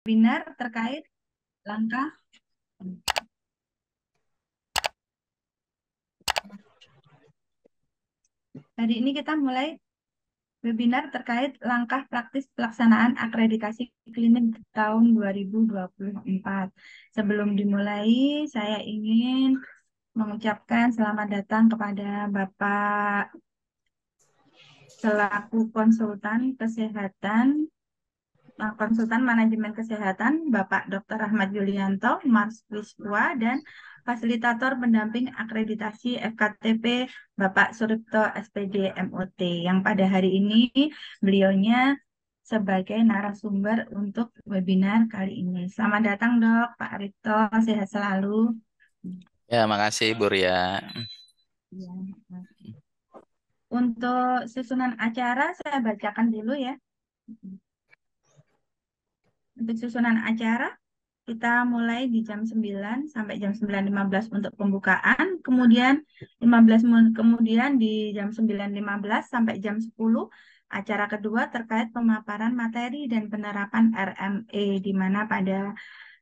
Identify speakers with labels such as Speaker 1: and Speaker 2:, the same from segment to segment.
Speaker 1: webinar terkait langkah. Hari ini kita mulai webinar terkait langkah praktis pelaksanaan akreditasi klinik tahun 2024. Sebelum dimulai, saya ingin mengucapkan selamat datang kepada Bapak selaku konsultan manajemen kesehatan Bapak Dr. Ahmad Yulianto, Marswiswa, dan fasilitator pendamping akreditasi FKTP Bapak Suripto SPD MOT, yang pada hari ini beliaunya sebagai narasumber untuk webinar kali ini. Selamat datang Dok, Pak Ripto, sehat selalu.
Speaker 2: Ya, makasih Bu Ria.
Speaker 1: Ya. Untuk susunan acara saya bacakan dulu ya. Untuk susunan acara, kita mulai di jam 9 sampai jam 9.15 untuk pembukaan, kemudian 15 menit kemudian di jam 9.15 sampai jam 10 acara kedua terkait pemaparan materi dan penerapan RME, di mana pada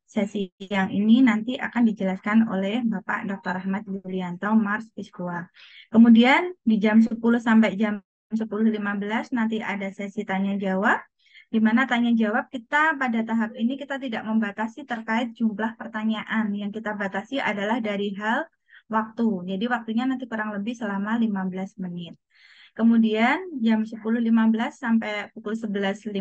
Speaker 1: sesi yang ini nanti akan dijelaskan oleh Bapak Dr. Ahmad Yulianto, Mars Fiskua. Kemudian di jam 10 sampai jam 10.15 nanti ada sesi tanya jawab, di mana tanya jawab kita pada tahap ini kita tidak membatasi terkait jumlah pertanyaan. Yang kita batasi adalah dari hal waktu. Jadi waktunya nanti kurang lebih selama 15 menit. Kemudian jam 10.15 sampai pukul 11.15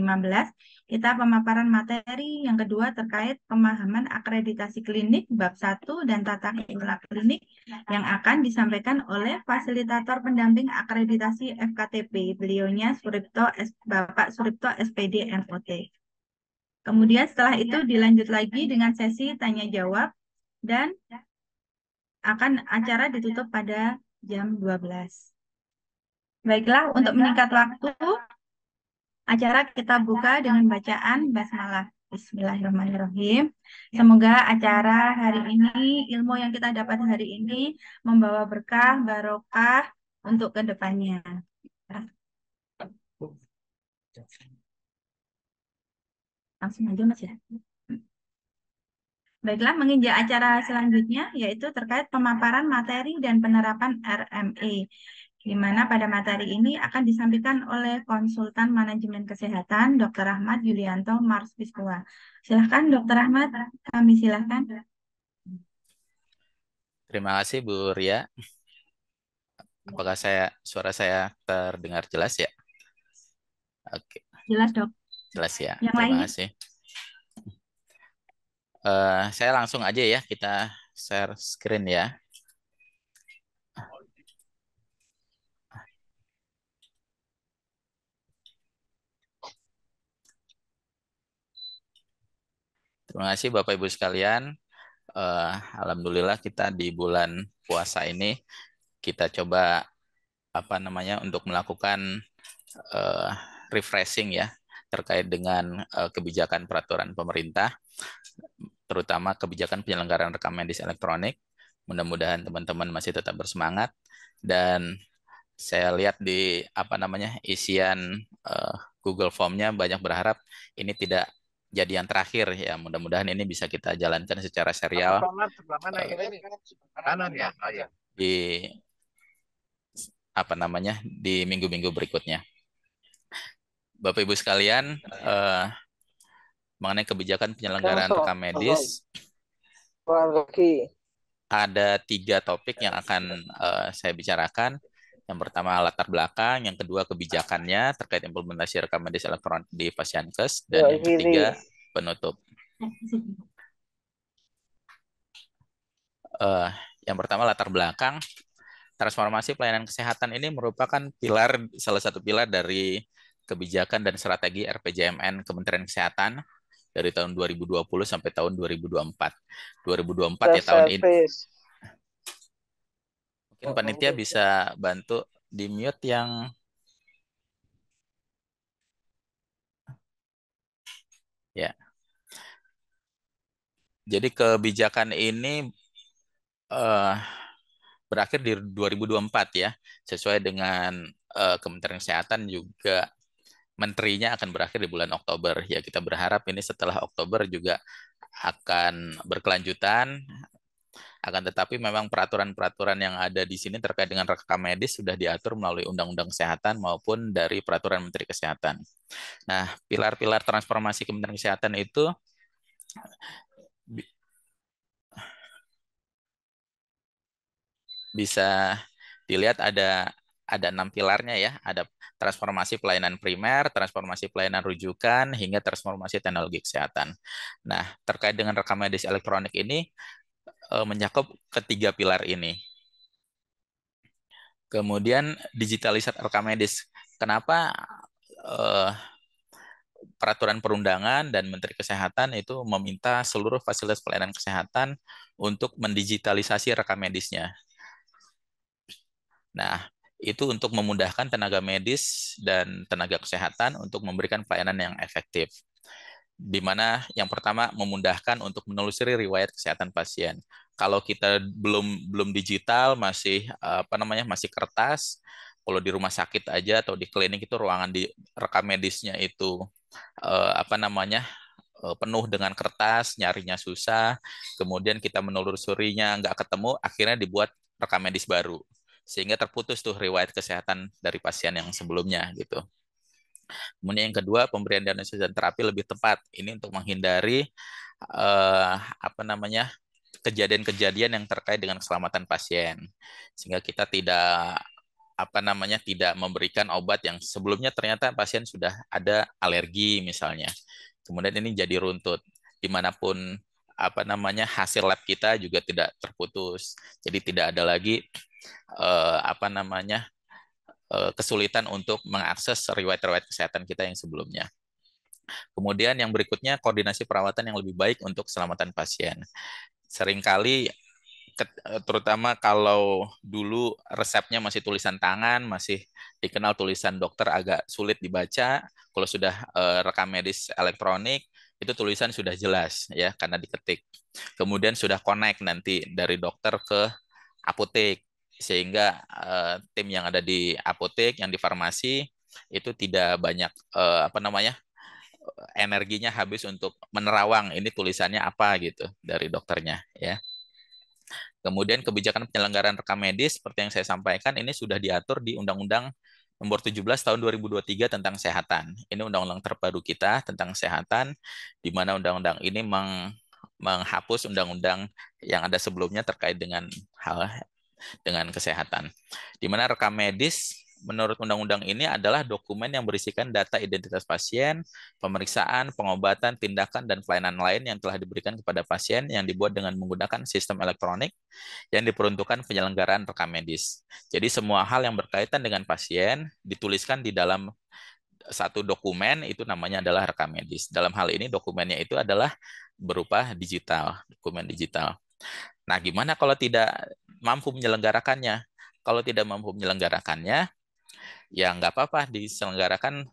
Speaker 1: kita pemaparan materi yang kedua terkait pemahaman akreditasi klinik bab 1 dan tata kelola klinik yang akan disampaikan oleh fasilitator pendamping akreditasi FKTP. Beliaunya Bapak Suripto SPD MOT. Kemudian setelah itu dilanjut lagi dengan sesi tanya jawab dan akan acara ditutup pada jam 12. Baiklah, untuk meningkat waktu, acara kita buka dengan bacaan basmalah. Bismillahirrahmanirrahim. Semoga acara hari ini, ilmu yang kita dapat hari ini membawa berkah, barokah untuk kedepannya. Langsung aja Mas ya. Baiklah, menginjak acara selanjutnya, yaitu terkait pemaparan materi dan penerapan RME, di mana pada materi ini akan disampaikan oleh konsultan manajemen kesehatan Dr. Ahmad Yulianto Mars Biskua. Silahkan Dr. Ahmad, kami silahkan.
Speaker 2: Terima kasih Bu Ria. Apakah suara saya terdengar jelas ya? Oke,
Speaker 1: Jelas dok.
Speaker 2: jelas ya.
Speaker 1: Yang
Speaker 2: Terima
Speaker 1: lainnya?
Speaker 2: kasih. Saya langsung aja ya, kita share screen ya. Terima kasih Bapak Ibu sekalian. Alhamdulillah kita di bulan puasa ini kita coba untuk melakukan eh, refreshing ya terkait dengan kebijakan peraturan pemerintah, terutama kebijakan penyelenggaraan rekam medis elektronik. Mudah-mudahan teman-teman masih tetap bersemangat, dan saya lihat di isian Google Form-nya banyak berharap ini tidak jadi yang terakhir ya. Mudah-mudahan ini bisa kita jalankan secara serial di di minggu-minggu berikutnya. Bapak Ibu sekalian, mengenai kebijakan penyelenggaraan rekam medis, ada 3 topik yang akan saya bicarakan. Yang pertama latar belakang, yang kedua kebijakannya terkait implementasi rekam medis elektronik di Pasienkes, dan yang ketiga penutup. Yang pertama latar belakang, transformasi pelayanan kesehatan ini merupakan salah satu pilar dari kebijakan dan strategi RPJMN Kementerian Kesehatan dari tahun 2020 sampai tahun 2024. 2024 ya tahun ini. Mungkin panitia bisa bantu di mute yang ya. Jadi kebijakan ini berakhir di 2024 ya, sesuai dengan Kementerian Kesehatan juga menterinya akan berakhir di bulan Oktober. Ya, kita berharap ini setelah Oktober juga akan berkelanjutan. Akan tetapi memang peraturan-peraturan yang ada di sini terkait dengan rekam medis sudah diatur melalui Undang-Undang Kesehatan maupun dari Peraturan Menteri Kesehatan. Nah, pilar-pilar transformasi Kementerian Kesehatan itu bisa dilihat ada 6 pilarnya ya. Ada transformasi pelayanan primer, transformasi pelayanan rujukan, hingga transformasi teknologi kesehatan. Nah, terkait dengan rekam medis elektronik ini mencakup ketiga pilar ini. Kemudian digitalisasi rekam medis. Kenapa eh, peraturan perundangan dan Menteri Kesehatan itu meminta seluruh fasilitas pelayanan kesehatan untuk mendigitalisasi rekam medisnya? Nah, itu untuk memudahkan tenaga medis dan tenaga kesehatan untuk memberikan pelayanan yang efektif. Di mana yang pertama memudahkan untuk menelusuri riwayat kesehatan pasien. Kalau kita belum digital, masih apa namanya masih kertas. Kalau di rumah sakit aja atau di klinik itu ruangan di rekam medisnya itu apa namanya penuh dengan kertas, nyarinya susah. Kemudian kita menelusurinya nggak ketemu, akhirnya dibuat rekam medis baru sehingga terputus tuh riwayat kesehatan dari pasien yang sebelumnya gitu. Kemudian yang kedua, pemberian diagnosis dan terapi lebih tepat. Ini untuk menghindari apa namanya kejadian-kejadian yang terkait dengan keselamatan pasien, sehingga kita tidak apa namanya tidak memberikan obat yang sebelumnya ternyata pasien sudah ada alergi misalnya. Kemudian ini jadi runtut dimanapun apa namanya hasil lab kita juga tidak terputus. Jadi tidak ada lagi apa namanya kesulitan untuk mengakses riwayat-riwayat kesehatan kita yang sebelumnya. Kemudian yang berikutnya koordinasi perawatan yang lebih baik untuk keselamatan pasien. Seringkali terutama kalau dulu resepnya masih tulisan tangan, masih dikenal tulisan dokter agak sulit dibaca. Kalau sudah rekam medis elektronik, itu tulisan sudah jelas ya karena diketik. Kemudian sudah connect nanti dari dokter ke apotek sehingga tim yang ada di apotek, yang di farmasi itu tidak banyak apa namanya energinya habis untuk menerawang ini tulisannya apa gitu dari dokternya ya. Kemudian kebijakan penyelenggaraan rekam medis seperti yang saya sampaikan ini sudah diatur di Undang-Undang Nomor 17 Tahun 2023 tentang Kesehatan. Ini undang-undang terbaru kita tentang kesehatan, di mana undang-undang ini menghapus undang-undang yang ada sebelumnya terkait dengan hal dengan kesehatan. Di mana rekam medis menurut undang-undang ini adalah dokumen yang berisikan data identitas pasien, pemeriksaan, pengobatan, tindakan, dan pelayanan lain yang telah diberikan kepada pasien yang dibuat dengan menggunakan sistem elektronik yang diperuntukkan penyelenggaraan rekam medis. Jadi semua hal yang berkaitan dengan pasien dituliskan di dalam satu dokumen itu namanya adalah rekam medis. Dalam hal ini dokumennya itu adalah berupa digital, dokumen digital. Nah, gimana kalau tidak mampu menyelenggarakannya? Kalau tidak mampu menyelenggarakannya, ya nggak apa-apa diselenggarakan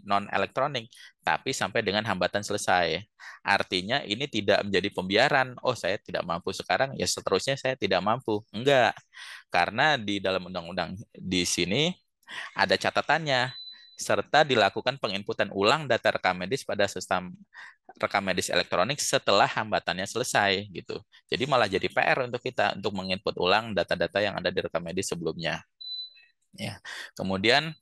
Speaker 2: non elektronik, tapi sampai dengan hambatan selesai. Artinya ini tidak menjadi pembiaran. Oh, saya tidak mampu sekarang, ya seterusnya saya tidak mampu. Enggak, karena di dalam undang-undang di sini ada catatannya serta dilakukan penginputan ulang data rekam medis pada sistem rekam medis elektronik setelah hambatannya selesai gitu. Jadi malah jadi PR untuk kita untuk menginput ulang data-data yang ada di rekam medis sebelumnya. Ya. Kemudian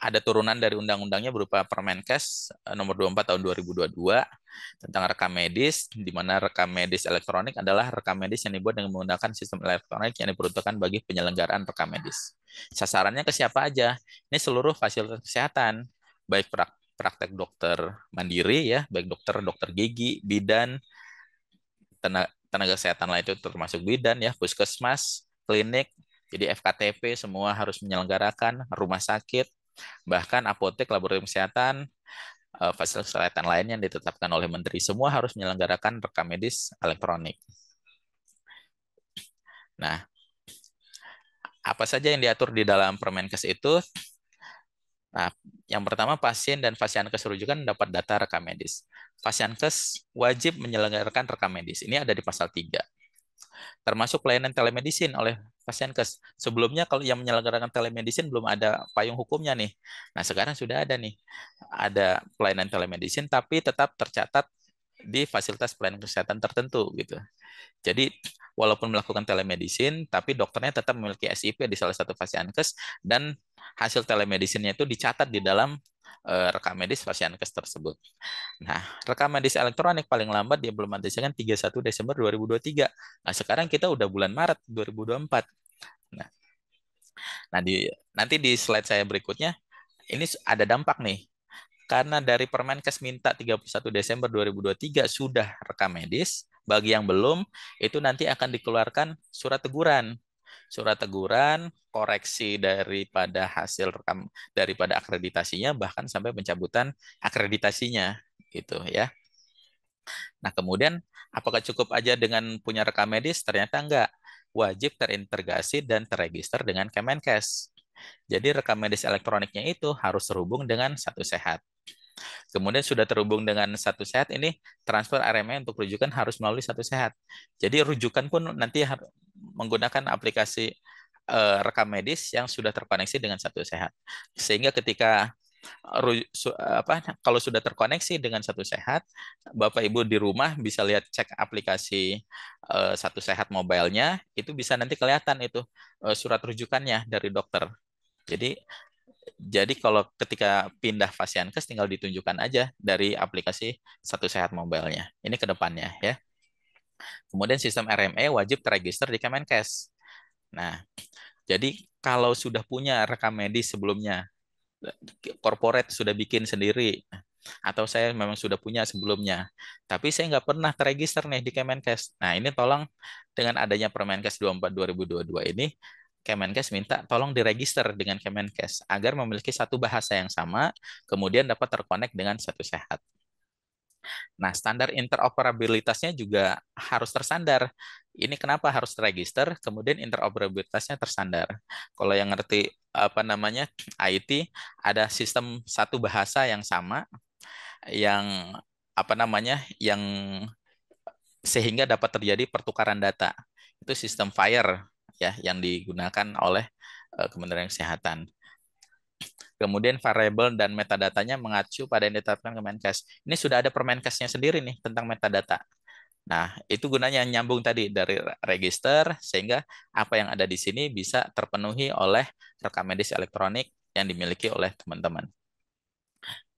Speaker 2: ada turunan dari undang-undangnya berupa Permenkes nomor 24 tahun 2022 tentang rekam medis, di mana rekam medis elektronik adalah rekam medis yang dibuat dengan menggunakan sistem elektronik yang diperuntukkan bagi penyelenggaraan rekam medis. Sasarannya ke siapa aja? Ini seluruh fasilitas kesehatan, baik praktek dokter mandiri ya, baik dokter gigi, bidan, tenaga kesehatan lain itu termasuk bidan ya, puskesmas, klinik, jadi FKTP semua harus menyelenggarakan, rumah sakit, bahkan apotek, laboratorium kesehatan, fasilitas kesehatan lainnya yang ditetapkan oleh menteri semua harus menyelenggarakan rekam medis elektronik. Nah, apa saja yang diatur di dalam Permenkes itu? Nah, yang pertama pasien dan fasiankes rujukan dapat data rekam medis. Fasiankes wajib menyelenggarakan rekam medis. Ini ada di pasal 3. termasuk pelayanan telemedicine oleh Pasienkes. Sebelumnya kalau yang menyelenggarakan telemedicine belum ada payung hukumnya nih. Nah, sekarang sudah ada nih. Ada pelayanan telemedicine tapi tetap tercatat di fasilitas pelayanan kesehatan tertentu gitu. Jadi walaupun melakukan telemedicine, tapi dokternya tetap memiliki SIP di salah satu Pasienkes dan hasil telemedicine-nya itu dicatat di dalam rekam medis Pasienkes tersebut. Nah, rekam medis elektronik paling lambat diimplementasikan 31 Desember 2023. Nah, sekarang kita udah bulan Maret 2024. Nah, nanti di slide saya berikutnya ini ada dampak nih. Karena dari Permenkes minta 31 Desember 2023 sudah rekam medis, bagi yang belum, itu nanti akan dikeluarkan surat teguran. Surat teguran, koreksi daripada hasil rekam, daripada akreditasinya, bahkan sampai pencabutan akreditasinya. Gitu ya. Nah, kemudian apakah cukup aja dengan punya rekam medis? Ternyata enggak. Wajib terintegrasi dan terregister dengan Kemenkes. Jadi rekam medis elektroniknya itu harus terhubung dengan Satu Sehat. Kemudian sudah terhubung dengan Satu Sehat ini transfer RME untuk rujukan harus melalui Satu Sehat. Jadi rujukan pun nanti menggunakan aplikasi rekam medis yang sudah terkoneksi dengan Satu Sehat. Sehingga ketika kalau sudah terkoneksi dengan Satu Sehat, Bapak Ibu di rumah bisa lihat cek aplikasi Satu Sehat mobile-nya, itu bisa nanti kelihatan itu surat rujukannya dari dokter. Jadi kalau ketika pindah Pasienkes tinggal ditunjukkan aja dari aplikasi Satu Sehat mobile-nya. Ini ke depannya ya. Kemudian sistem RME wajib terregister di Kemenkes. Nah, jadi kalau sudah punya rekam medis sebelumnya, corporate sudah bikin sendiri, atau saya memang sudah punya sebelumnya, tapi saya nggak pernah terregister nih di Kemenkes. Nah, ini tolong dengan adanya Permenkes 24 2022 ini, Kemenkes minta tolong diregister dengan Kemenkes agar memiliki satu bahasa yang sama, kemudian dapat terkonek dengan Satu Sehat. Nah, standar interoperabilitasnya juga harus tersandar. Ini kenapa harus terregister, kemudian interoperabilitasnya tersandar. Kalau yang ngerti apa namanya IT, ada sistem satu bahasa yang sama, yang apa namanya, yang sehingga dapat terjadi pertukaran data. Itu sistem FHIR ya yang digunakan oleh Kementerian Kesehatan. Kemudian variabel dan metadatanya mengacu pada yang ditetapkan Kemenkes. Ini sudah ada Permenkesnya sendiri nih tentang metadata. Nah, itu gunanya nyambung tadi dari register sehingga apa yang ada di sini bisa terpenuhi oleh rekam medis elektronik yang dimiliki oleh teman-teman.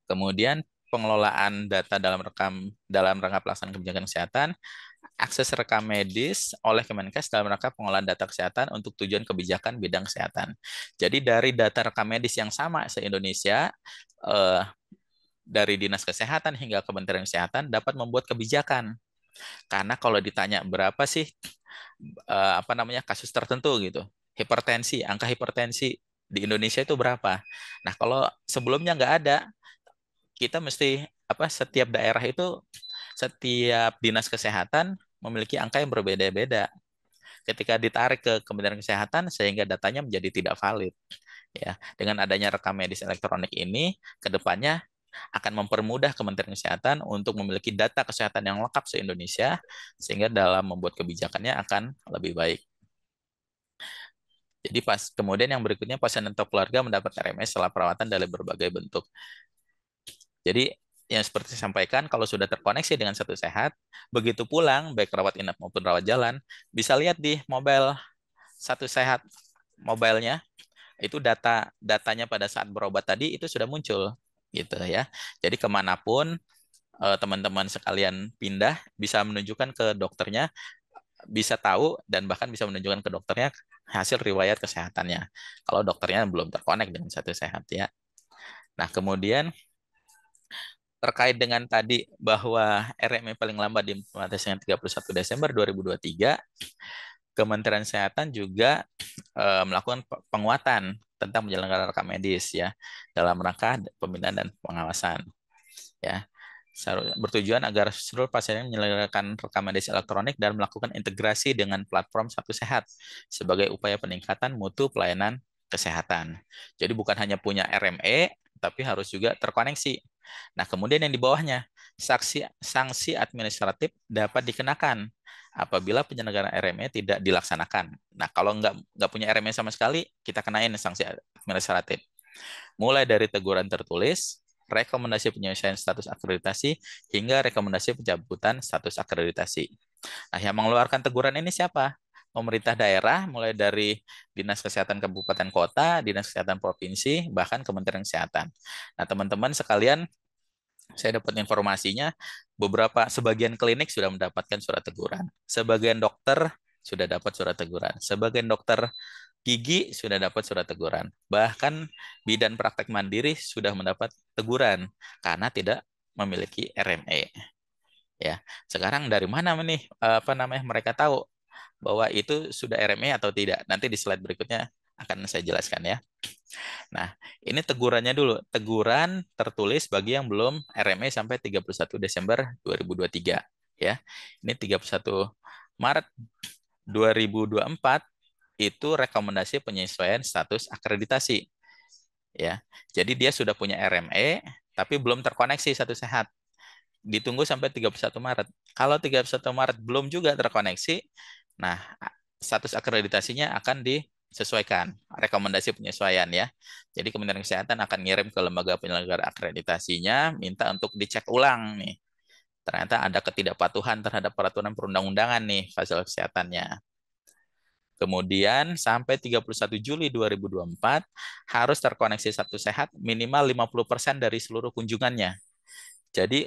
Speaker 2: Kemudian pengelolaan data dalam rangka pelaksanaan kebijakan kesehatan, akses rekam medis oleh Kemenkes dalam rangka pengelolaan data kesehatan untuk tujuan kebijakan bidang kesehatan. Jadi dari data rekam medis yang sama se-Indonesia, eh, dari Dinas Kesehatan hingga Kementerian Kesehatan dapat membuat kebijakan. Karena kalau ditanya berapa sih apa namanya kasus tertentu gitu, hipertensi, angka hipertensi di Indonesia itu berapa? Nah, kalau sebelumnya nggak ada, kita mesti apa setiap daerah itu, setiap dinas kesehatan memiliki angka yang berbeda-beda. Ketika ditarik ke Kementerian Kesehatan sehingga datanya menjadi tidak valid. Ya, dengan adanya rekam medis elektronik ini, ke depannya akan mempermudah Kementerian Kesehatan untuk memiliki data kesehatan yang lengkap se-Indonesia, sehingga dalam membuat kebijakannya akan lebih baik. Jadi kemudian yang berikutnya pasien atau keluarga mendapat RMS setelah perawatan dari berbagai bentuk. Jadi yang seperti saya sampaikan, kalau sudah terkoneksi dengan Satu Sehat, begitu pulang, baik rawat inap maupun rawat jalan, bisa lihat di mobile Satu Sehat mobile-nya, itu datanya pada saat berobat tadi itu sudah muncul gitu ya. Jadi kemanapun teman-teman sekalian pindah bisa menunjukkan ke dokternya, bisa tahu dan bahkan bisa menunjukkan ke dokternya hasil riwayat kesehatannya. Kalau dokternya belum terkonek dengan Satu Sehat ya. Nah, kemudian terkait dengan tadi bahwa RME paling lambat diimplementasikan 31 Desember 2023, Kementerian Kesehatan juga melakukan penguatan tentang penyelenggaraan rekam medis ya dalam rangka pembinaan dan pengawasan ya. Bertujuan agar seluruh pasien menyelenggarakan rekam medis elektronik dan melakukan integrasi dengan platform Satu Sehat sebagai upaya peningkatan mutu pelayanan kesehatan. Jadi bukan hanya punya RME, tapi harus juga terkoneksi. Nah, kemudian yang di bawahnya, sanksi administratif dapat dikenakan apabila penyelenggaraan RME tidak dilaksanakan. Nah, kalau nggak punya RME sama sekali, kita kenain sanksi administratif. Mulai dari teguran tertulis, rekomendasi penyelesaian status akreditasi, hingga rekomendasi pencabutan status akreditasi. Nah, yang mengeluarkan teguran ini siapa? Pemerintah daerah, mulai dari Dinas Kesehatan Kabupaten Kota, Dinas Kesehatan Provinsi, bahkan Kementerian Kesehatan. Nah, teman-teman sekalian, saya dapat informasinya, sebagian klinik sudah mendapatkan surat teguran. Sebagian dokter sudah dapat surat teguran. Sebagian dokter gigi sudah dapat surat teguran. Bahkan bidan praktek mandiri sudah mendapat teguran karena tidak memiliki RME. Ya, sekarang dari mana nih mereka tahu bahwa itu sudah RME atau tidak? Nanti di slide berikutnya akan saya jelaskan ya. Nah, ini tegurannya dulu. Teguran tertulis bagi yang belum RME sampai 31 Desember 2023 ya. Ini 31 Maret 2024 itu rekomendasi penyesuaian status akreditasi ya. Jadi dia sudah punya RME tapi belum terkoneksi satu sehat. Ditunggu sampai 31 Maret. Kalau 31 Maret belum juga terkoneksi, nah status akreditasinya akan disesuaikan, rekomendasi penyesuaian ya. Jadi Kementerian Kesehatan akan ngirim ke lembaga penyelenggara akreditasinya, minta untuk dicek ulang nih. Ternyata ada ketidakpatuhan terhadap peraturan perundang-undangan nih fasilitas kesehatannya. Kemudian sampai 31 Juli 2024 harus terkoneksi satu sehat minimal 50% dari seluruh kunjungannya. Jadi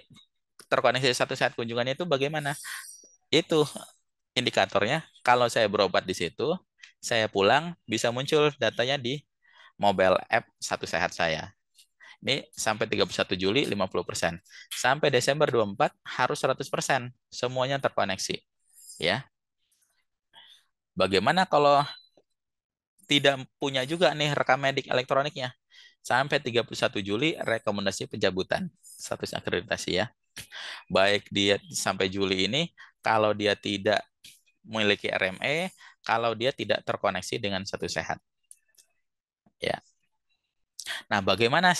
Speaker 2: terkoneksi satu sehat kunjungannya itu bagaimana? Itu indikatornya kalau saya berobat di situ, saya pulang bisa muncul datanya di mobile app Satu Sehat saya. Ini sampai 31 Juli 50%. Sampai Desember 24 harus 100%. Semuanya terkoneksi. Ya. Bagaimana kalau tidak punya juga nih rekam medik elektroniknya? Sampai 31 Juli rekomendasi pencabutan status akreditasi ya. Baik dia sampai Juli ini, kalau dia tidak memiliki RME, kalau dia tidak terkoneksi dengan Satu Sehat. Ya. Nah, bagaimana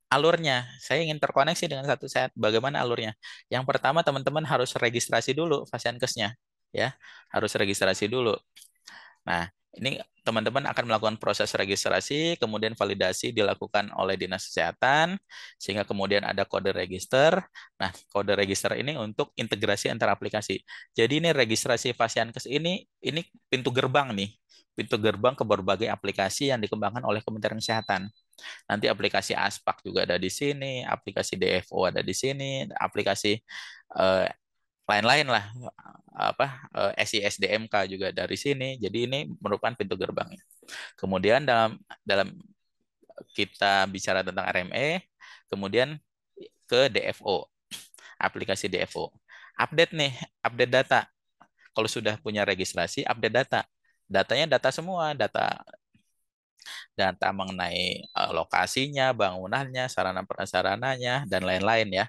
Speaker 2: alurnya? Saya ingin terkoneksi dengan Satu Sehat. Bagaimana alurnya? Yang pertama, teman-teman harus registrasi dulu Fasiankesnya. Ya, harus registrasi dulu. Nah, ini teman-teman akan melakukan proses registrasi, kemudian validasi dilakukan oleh Dinas Kesehatan, sehingga kemudian ada kode register. Nah, kode register ini untuk integrasi antar aplikasi. Jadi ini registrasi Fasiankes ini pintu gerbang nih, pintu gerbang ke berbagai aplikasi yang dikembangkan oleh Kementerian Kesehatan. Nanti aplikasi Aspak juga ada di sini, aplikasi DFO ada di sini, aplikasi eh, lain-lain lah SISDMK juga dari sini. Jadi ini merupakan pintu gerbangnya. Kemudian dalam dalam kita bicara tentang RME, kemudian ke DFO, aplikasi DFO. Update nih, update data. Kalau sudah punya registrasi, update data. Datanya data semua, data mengenai lokasinya, bangunannya, sarana prasarananya, dan lain-lain ya.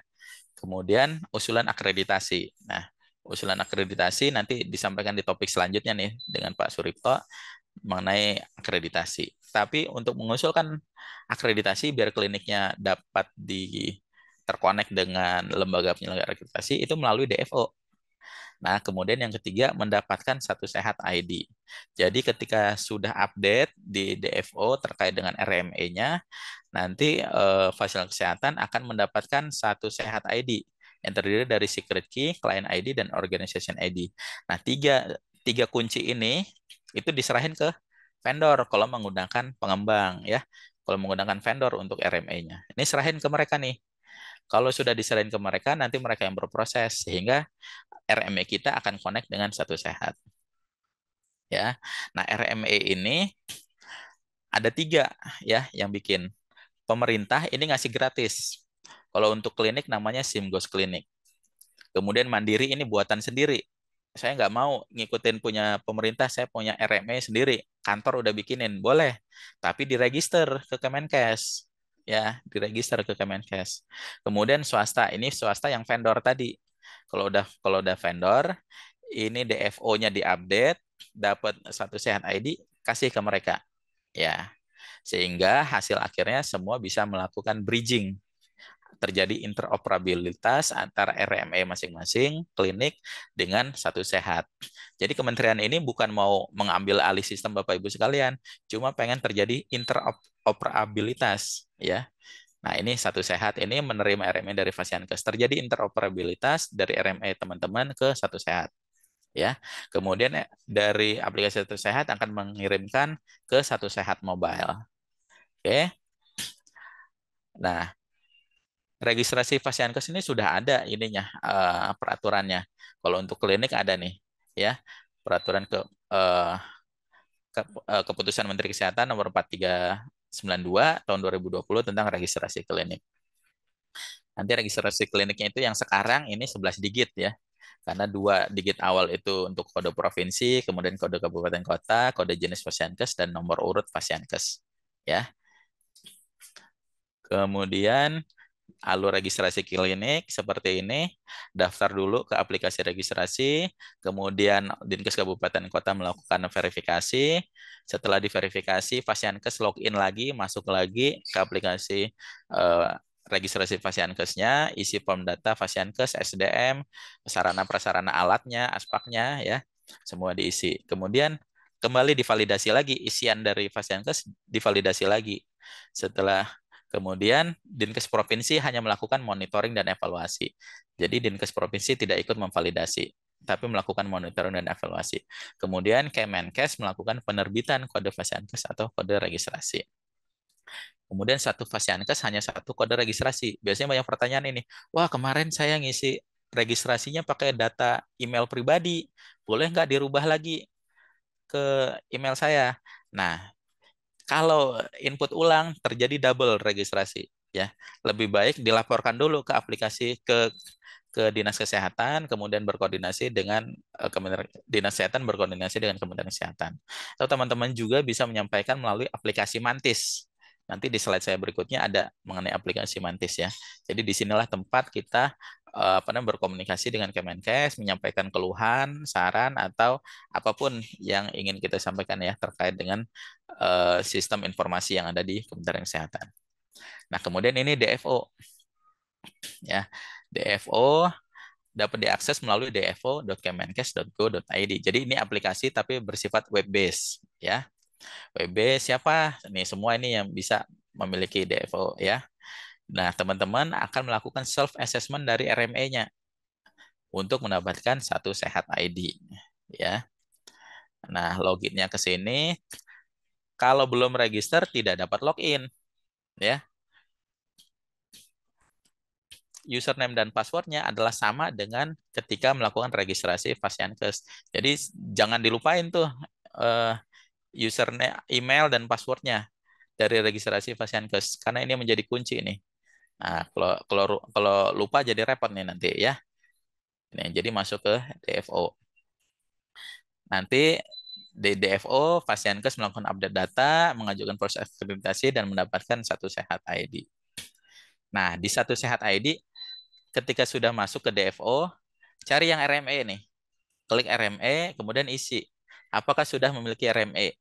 Speaker 2: Kemudian usulan akreditasi. Nah, usulan akreditasi nanti disampaikan di topik selanjutnya nih dengan Pak Suripto mengenai akreditasi. Tapi untuk mengusulkan akreditasi biar kliniknya dapat terkonek dengan lembaga penyelenggara akreditasi itu melalui DFO. Nah, kemudian yang ketiga mendapatkan Satu Sehat ID. Jadi ketika sudah update di DFO terkait dengan RME-nya, nanti fasilitas kesehatan akan mendapatkan Satu Sehat ID yang terdiri dari secret key, client ID, dan organization ID. Nah, tiga kunci ini itu diserahin ke vendor kalau menggunakan pengembang ya. Kalau menggunakan vendor untuk RME-nya. Ini serahin ke mereka nih. Kalau sudah diserahin ke mereka, nanti mereka yang berproses sehingga RME kita akan connect dengan Satu Sehat. Ya, nah RME ini ada tiga ya yang bikin. Pemerintah ini ngasih gratis. Kalau untuk klinik namanya Simgos Klinik. Kemudian Mandiri ini buatan sendiri. Saya nggak mau ngikutin punya pemerintah, saya punya RME sendiri. Kantor udah bikinin, boleh. Tapi diregister ke Kemenkes. Ya, diregister ke Kemenkes. Kemudian swasta, ini swasta yang vendor tadi. Kalau udah vendor, ini DFO-nya diupdate, dapat Satu Sehat ID, kasih ke mereka. Ya, sehingga hasil akhirnya semua bisa melakukan bridging terjadi interoperabilitas antara RME masing-masing klinik dengan Satu Sehat. Jadi kementerian ini bukan mau mengambil alih sistem Bapak Ibu sekalian, cuma pengen terjadi interoperabilitas ya. Nah, ini Satu Sehat ini menerima RME dari Fasiankes. Terjadi interoperabilitas dari RME teman-teman ke Satu Sehat ya. Kemudian dari aplikasi Satu Sehat akan mengirimkan ke Satu Sehat Mobile. Oke. Nah, registrasi Fasiankes ini sudah ada ininya peraturannya. Kalau untuk klinik ada nih ya. Peraturan eh, Keputusan Menteri Kesehatan nomor 4392 tahun 2020 tentang registrasi klinik. Nanti registrasi kliniknya itu yang sekarang ini 11 digit ya. Karena 2 digit awal itu untuk kode provinsi, kemudian kode kabupaten kota, kode jenis Fasiankes, dan nomor urut Fasiankes. Ya. Kemudian alur registrasi klinik seperti ini, daftar dulu ke aplikasi registrasi, kemudian Dinkes Kabupaten Kota melakukan verifikasi, setelah diverifikasi, Fasiankes login lagi, masuk lagi ke aplikasi eh, registrasi Fasiankesnya, isi form data Fasiankes, SDM, sarana prasarana alatnya, aspaknya, ya, semua diisi. Kemudian kembali divalidasi lagi, isian dari Fasiankes divalidasi lagi. Setelah Kemudian Dinkes Provinsi hanya melakukan monitoring dan evaluasi. Jadi Dinkes Provinsi tidak ikut memvalidasi, tapi melakukan monitoring dan evaluasi. Kemudian Kemenkes melakukan penerbitan kode Fasiankes atau kode registrasi. Kemudian satu Fasiankes hanya satu kode registrasi. Biasanya banyak pertanyaan ini, wah kemarin saya ngisi registrasinya pakai data email pribadi, boleh nggak dirubah lagi ke email saya? Nah, kalau input ulang terjadi double registrasi, ya lebih baik dilaporkan dulu ke aplikasi ke Dinas Kesehatan, kemudian berkoordinasi dengan Dinas Kesehatan berkoordinasi dengan Kementerian Kesehatan. Atau teman-teman juga bisa menyampaikan melalui aplikasi Mantis. Nanti di slide saya berikutnya ada mengenai aplikasi Mantis ya. Jadi disinilah tempat kita berkomunikasi dengan Kemenkes, menyampaikan keluhan, saran atau apapun yang ingin kita sampaikan ya terkait dengan sistem informasi yang ada di Kementerian Kesehatan. Nah, kemudian ini DFO ya. DFO dapat diakses melalui dfo.kemenkes.go.id. Jadi ini aplikasi tapi bersifat web based ya. Web based siapa? Nih semua ini yang bisa memiliki DFO ya. Nah, teman-teman akan melakukan self assessment dari RME-nya untuk mendapatkan Satu Sehat ID ya. Nah, loginnya ke sini. Kalau belum register tidak dapat login ya. Username dan passwordnya adalah sama dengan ketika melakukan registrasi Fasiankes. Jadi jangan dilupain tuh eh, username, email dan passwordnya dari registrasi Fasiankes karena ini menjadi kunci nih. Nah, kalau lupa jadi repot nih nanti ya. Ini jadi masuk ke DFO. Nanti di DFO Fasiankes melakukan update data, mengajukan proses akreditasi dan mendapatkan Satu Sehat ID. Nah, di Satu Sehat ID ketika sudah masuk ke DFO, cari yang RME nih. Klik RME, kemudian isi. Apakah sudah memiliki RME?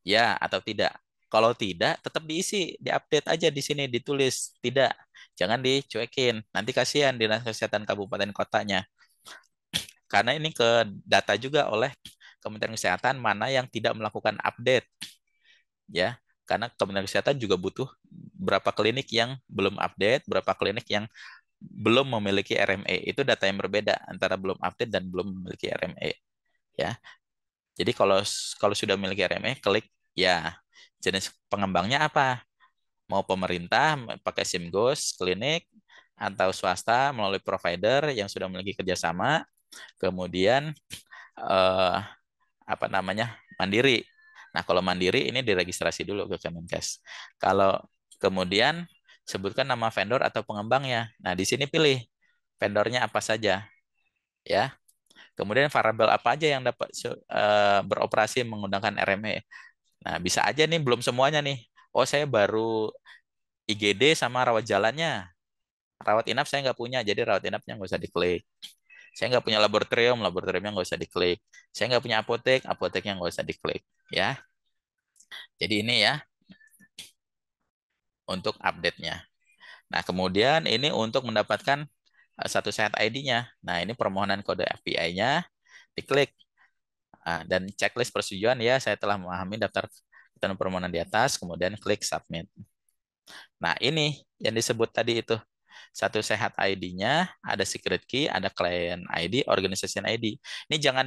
Speaker 2: Ya atau tidak? Kalau tidak, tetap diisi, diupdate aja di sini, ditulis tidak. Jangan dicuekin. Nanti kasihan Dinas Kesehatan Kabupaten Kotanya. Karena ini ke data juga oleh Kementerian Kesehatan mana yang tidak melakukan update. Ya, karena Kementerian Kesehatan juga butuh berapa klinik yang belum update, berapa klinik yang belum memiliki RME. Itu data yang berbeda antara belum update dan belum memiliki RME. Ya, jadi kalau sudah memiliki RME, klik ya. Jenis pengembangnya apa? Mau pemerintah pakai SIMGOS, klinik, atau swasta melalui provider yang sudah memiliki kerjasama. Kemudian eh, apa namanya mandiri. Nah, kalau mandiri ini diregistrasi dulu ke Kemenkes. Kalau kemudian sebutkan nama vendor atau pengembangnya. Nah, di sini pilih vendornya apa saja, ya. Kemudian variabel apa aja yang dapat beroperasi menggunakan RME. Nah, bisa aja nih belum semuanya nih. Oh, saya baru IGD sama rawat jalannya. Rawat inap saya nggak punya, jadi rawat inapnya nggak usah diklik. Saya nggak punya laboratorium, laboratoriumnya nggak usah diklik. Saya nggak punya apotek, apoteknya nggak usah diklik. Ya, jadi ini ya untuk update-nya. Nah, kemudian ini untuk mendapatkan satu set ID-nya. Nah, ini permohonan kode API-nya, diklik. Dan checklist persetujuan ya, saya telah memahami daftar ketentuan permohonan di atas, kemudian klik submit. Nah, ini yang disebut tadi itu. Satu sehat ID-nya, ada secret key, ada client ID, organization ID. Ini jangan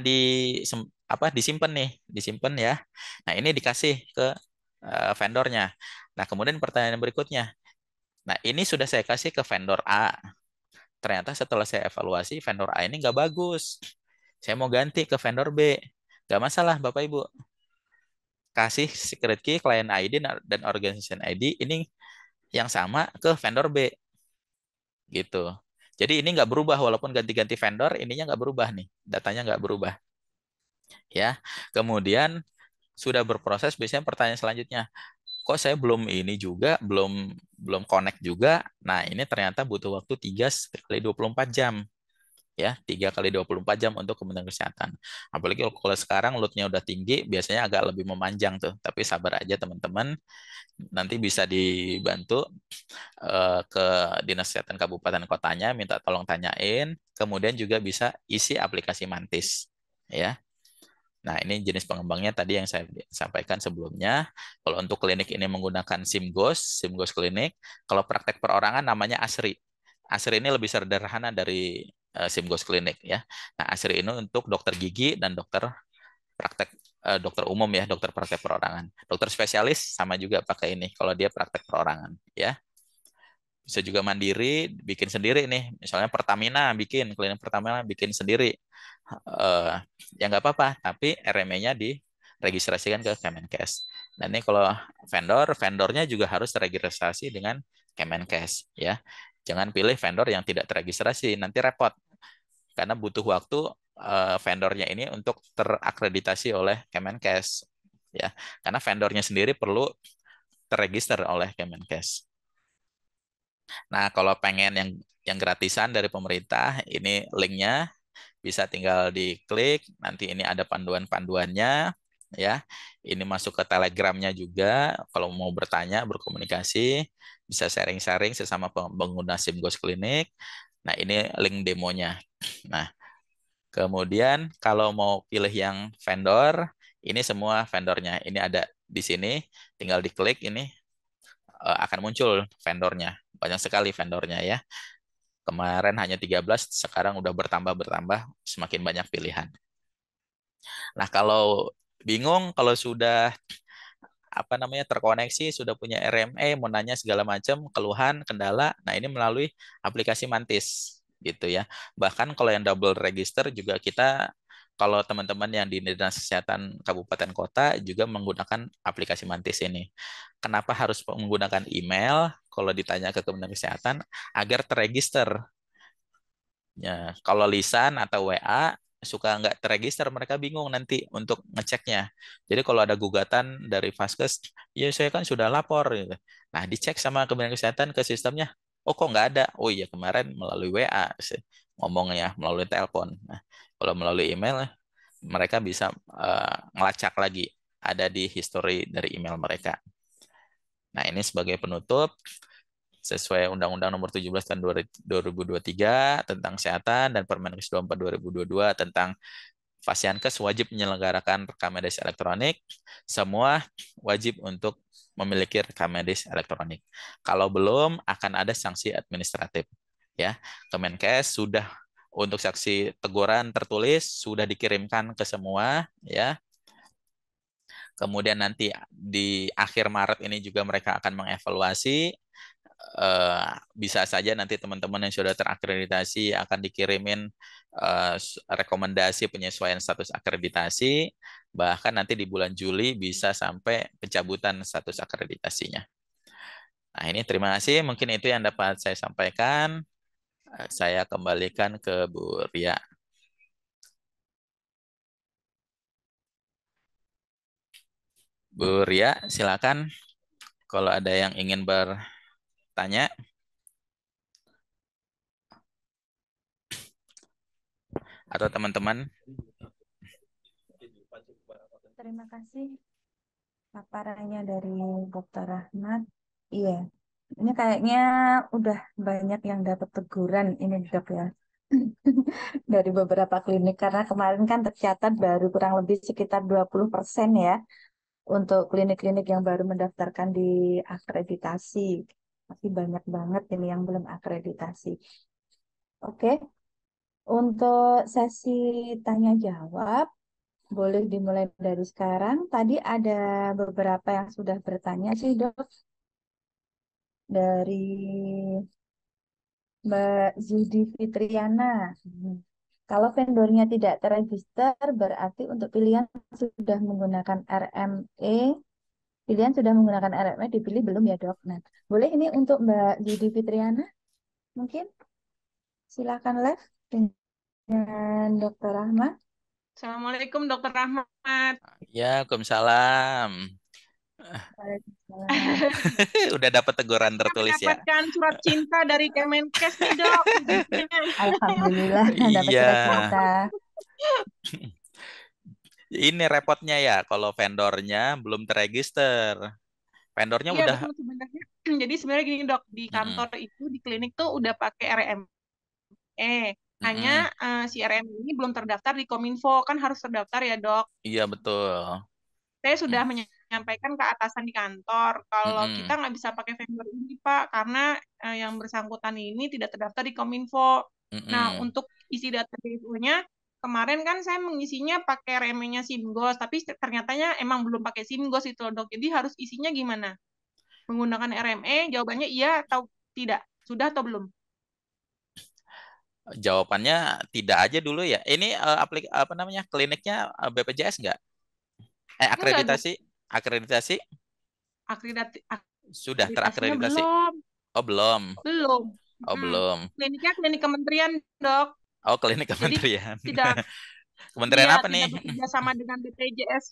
Speaker 2: disimpan nih, disimpan ya. Nah, ini dikasih ke vendornya. Nah, kemudian pertanyaan berikutnya. Nah, ini sudah saya kasih ke vendor A. Ternyata setelah saya evaluasi, vendor A ini nggak bagus. Saya mau ganti ke vendor B. Nggak masalah, Bapak Ibu. Kasih secret key, client ID, dan organization ID ini yang sama ke vendor B. Gitu. Jadi ini nggak berubah, walaupun ganti-ganti vendor, ininya nggak berubah nih. Datanya nggak berubah. Ya. Kemudian sudah berproses, biasanya pertanyaan selanjutnya, kok saya belum ini juga, belum belum connect juga. Nah, ini ternyata butuh waktu 3 kali 24 jam. Ya, 3 kali 24 jam untuk Kementerian Kesehatan. Apalagi kalau sekarang loadnya udah tinggi, biasanya agak lebih memanjang tuh. Tapi sabar aja teman-teman, nanti bisa dibantu ke Dinas Kesehatan Kabupaten Kotanya, minta tolong tanyain. Kemudian juga bisa isi aplikasi Mantis. Ya. Nah, ini jenis pengembangnya tadi yang saya sampaikan sebelumnya. Kalau untuk klinik ini menggunakan SIMGOS Klinik. Kalau praktek perorangan namanya ASRI. ASRI ini lebih sederhana dari SIMGOS Klinik ya. Nah, ASRI ini untuk dokter gigi dan dokter praktek dokter umum ya, dokter praktek perorangan. Dokter spesialis sama juga pakai ini kalau dia praktek perorangan ya. Bisa juga mandiri, bikin sendiri nih. Misalnya Pertamina bikin, klinik Pertamina bikin sendiri. Eh, ya nggak apa-apa, tapi RME-nya diregistrasikan ke Kemenkes. Dan ini kalau vendornya juga harus terregistrasi dengan Kemenkes ya. Jangan pilih vendor yang tidak terregistrasi, nanti repot. Karena butuh waktu vendornya ini untuk terakreditasi oleh Kemenkes ya. Karena vendornya sendiri perlu terregister oleh Kemenkes. Nah, kalau pengen yang gratisan dari pemerintah, ini linknya bisa tinggal diklik. Nanti ini ada panduan-panduannya, ya. Ini masuk ke Telegramnya juga. Kalau mau bertanya, berkomunikasi, bisa sharing-sharing sesama pengguna SIMGOS Klinik. Nah, ini link demonya. Nah, kemudian kalau mau pilih yang vendor, ini semua vendornya. Ini ada di sini, tinggal diklik ini akan muncul vendornya. Banyak sekali vendornya ya. Kemarin hanya 13, sekarang udah bertambah-bertambah, semakin banyak pilihan. Nah, kalau bingung, kalau sudah apa namanya terkoneksi, sudah punya RME, mau nanya segala macam, keluhan, kendala, nah ini melalui aplikasi Mantis gitu ya. Bahkan kalau yang double register juga kita kalau teman-teman yang di Dinas Kesehatan Kabupaten Kota juga menggunakan aplikasi Mantis ini. Kenapa harus menggunakan email? Kalau ditanya ke Kementerian Kesehatan agar terregister. Ya, kalau lisan atau WA suka nggak terregister, mereka bingung nanti untuk ngeceknya. Jadi kalau ada gugatan dari Vaskes, ya saya kan sudah lapor. Gitu. Nah, dicek sama Kementerian Kesehatan ke sistemnya. Oh kok nggak ada? Oh iya kemarin melalui WA sih, ngomongnya melalui telepon. Nah, kalau melalui email, mereka bisa ngelacak lagi ada di history dari email mereka. Nah, ini sebagai penutup sesuai Undang-Undang Nomor 17 Tahun 2023 tentang kesehatan dan Permenkes 24 2022 tentang Fasiankes wajib menyelenggarakan rekam medis elektronik. Semua wajib untuk memiliki rekam medis elektronik. Kalau belum, akan ada sanksi administratif. Ya, Kemenkes sudah untuk saksi teguran tertulis sudah dikirimkan ke semua. Ya, kemudian nanti di akhir Maret ini juga mereka akan mengevaluasi bisa saja nanti teman-teman yang sudah terakreditasi akan dikirimin rekomendasi penyesuaian status akreditasi, bahkan nanti di bulan Juli bisa sampai pencabutan status akreditasinya. Nah, ini terima kasih. Mungkin itu yang dapat saya sampaikan. Saya kembalikan ke Bu Ria. Bu Ria, silakan kalau ada yang ingin bertanya atau teman-teman.
Speaker 1: Terima kasih paparannya dari Dr. Rahmat. Iya. Ini kayaknya udah banyak yang dapat teguran ini dok ya. Dari beberapa klinik karena kemarin kan tercatat baru kurang lebih sekitar 20% ya untuk klinik-klinik yang baru mendaftarkan di akreditasi. Masih banyak banget ini yang belum akreditasi. Oke, untuk sesi tanya jawab boleh dimulai dari sekarang. Tadi ada beberapa yang sudah bertanya sih dok dari Mbak Zudi Fitriana. Kalau vendornya tidak terregister, berarti untuk pilihan sudah menggunakan RME, pilihan sudah menggunakan RME dipilih belum ya dok? Nah, boleh ini untuk Mbak Zudi Fitriana, mungkin silakan live dengan Dokter Rahma.
Speaker 3: Assalamualaikum Dokter Rahmat.
Speaker 2: Ya, Waalaikumsalam.
Speaker 1: Waalaikumsalam.
Speaker 2: Udah dapat teguran
Speaker 3: Saya
Speaker 2: tertulis ya?
Speaker 3: mendapatkan surat cinta dari Kemenkes nih dok.
Speaker 1: Alhamdulillah dapat
Speaker 2: Iya.
Speaker 1: surat cinta.
Speaker 2: Ini repotnya ya kalau vendornya belum terregister. Vendornya
Speaker 3: Iya
Speaker 2: udah.
Speaker 3: betul sebenarnya. Jadi sebenarnya gini dok, di
Speaker 2: Mm-mm,
Speaker 3: kantor itu di klinik tuh udah pakai RME. Hanya
Speaker 2: mm-mm.
Speaker 3: si RME ini belum terdaftar di Kominfo, kan harus terdaftar ya dok.
Speaker 2: Iya betul.
Speaker 3: Saya sudah menyampaikan ke atasan di kantor kalau kita
Speaker 2: Mm-mm,
Speaker 3: nggak bisa pakai vendor ini Pak karena yang bersangkutan ini tidak terdaftar di Kominfo. Nah,
Speaker 2: mm-mm.
Speaker 3: untuk isi data DO-nya kemarin kan saya mengisinya pakai remenya Simgos, tapi ternyatanya emang belum pakai Simgos itu loh, Dok. Jadi harus isinya gimana? Menggunakan RME, jawabannya iya atau tidak? Sudah atau belum?
Speaker 2: Jawabannya tidak aja dulu ya. Ini apa namanya kliniknya BPJS nggak?
Speaker 3: Enggak, Dok.
Speaker 2: Akreditasi? Akreditasi sudah
Speaker 3: Akreditasinya
Speaker 2: terakreditasi.
Speaker 3: belum.
Speaker 2: Oh belum.
Speaker 3: Belum.
Speaker 2: Oh
Speaker 3: Mm.
Speaker 2: belum.
Speaker 3: Kliniknya klinik kementerian, Dok.
Speaker 2: Oh klinik
Speaker 3: Jadi
Speaker 2: kementerian.
Speaker 3: tidak
Speaker 2: Kementerian
Speaker 3: iya
Speaker 2: apa nih?
Speaker 3: tidak bekerja sama dengan BPJS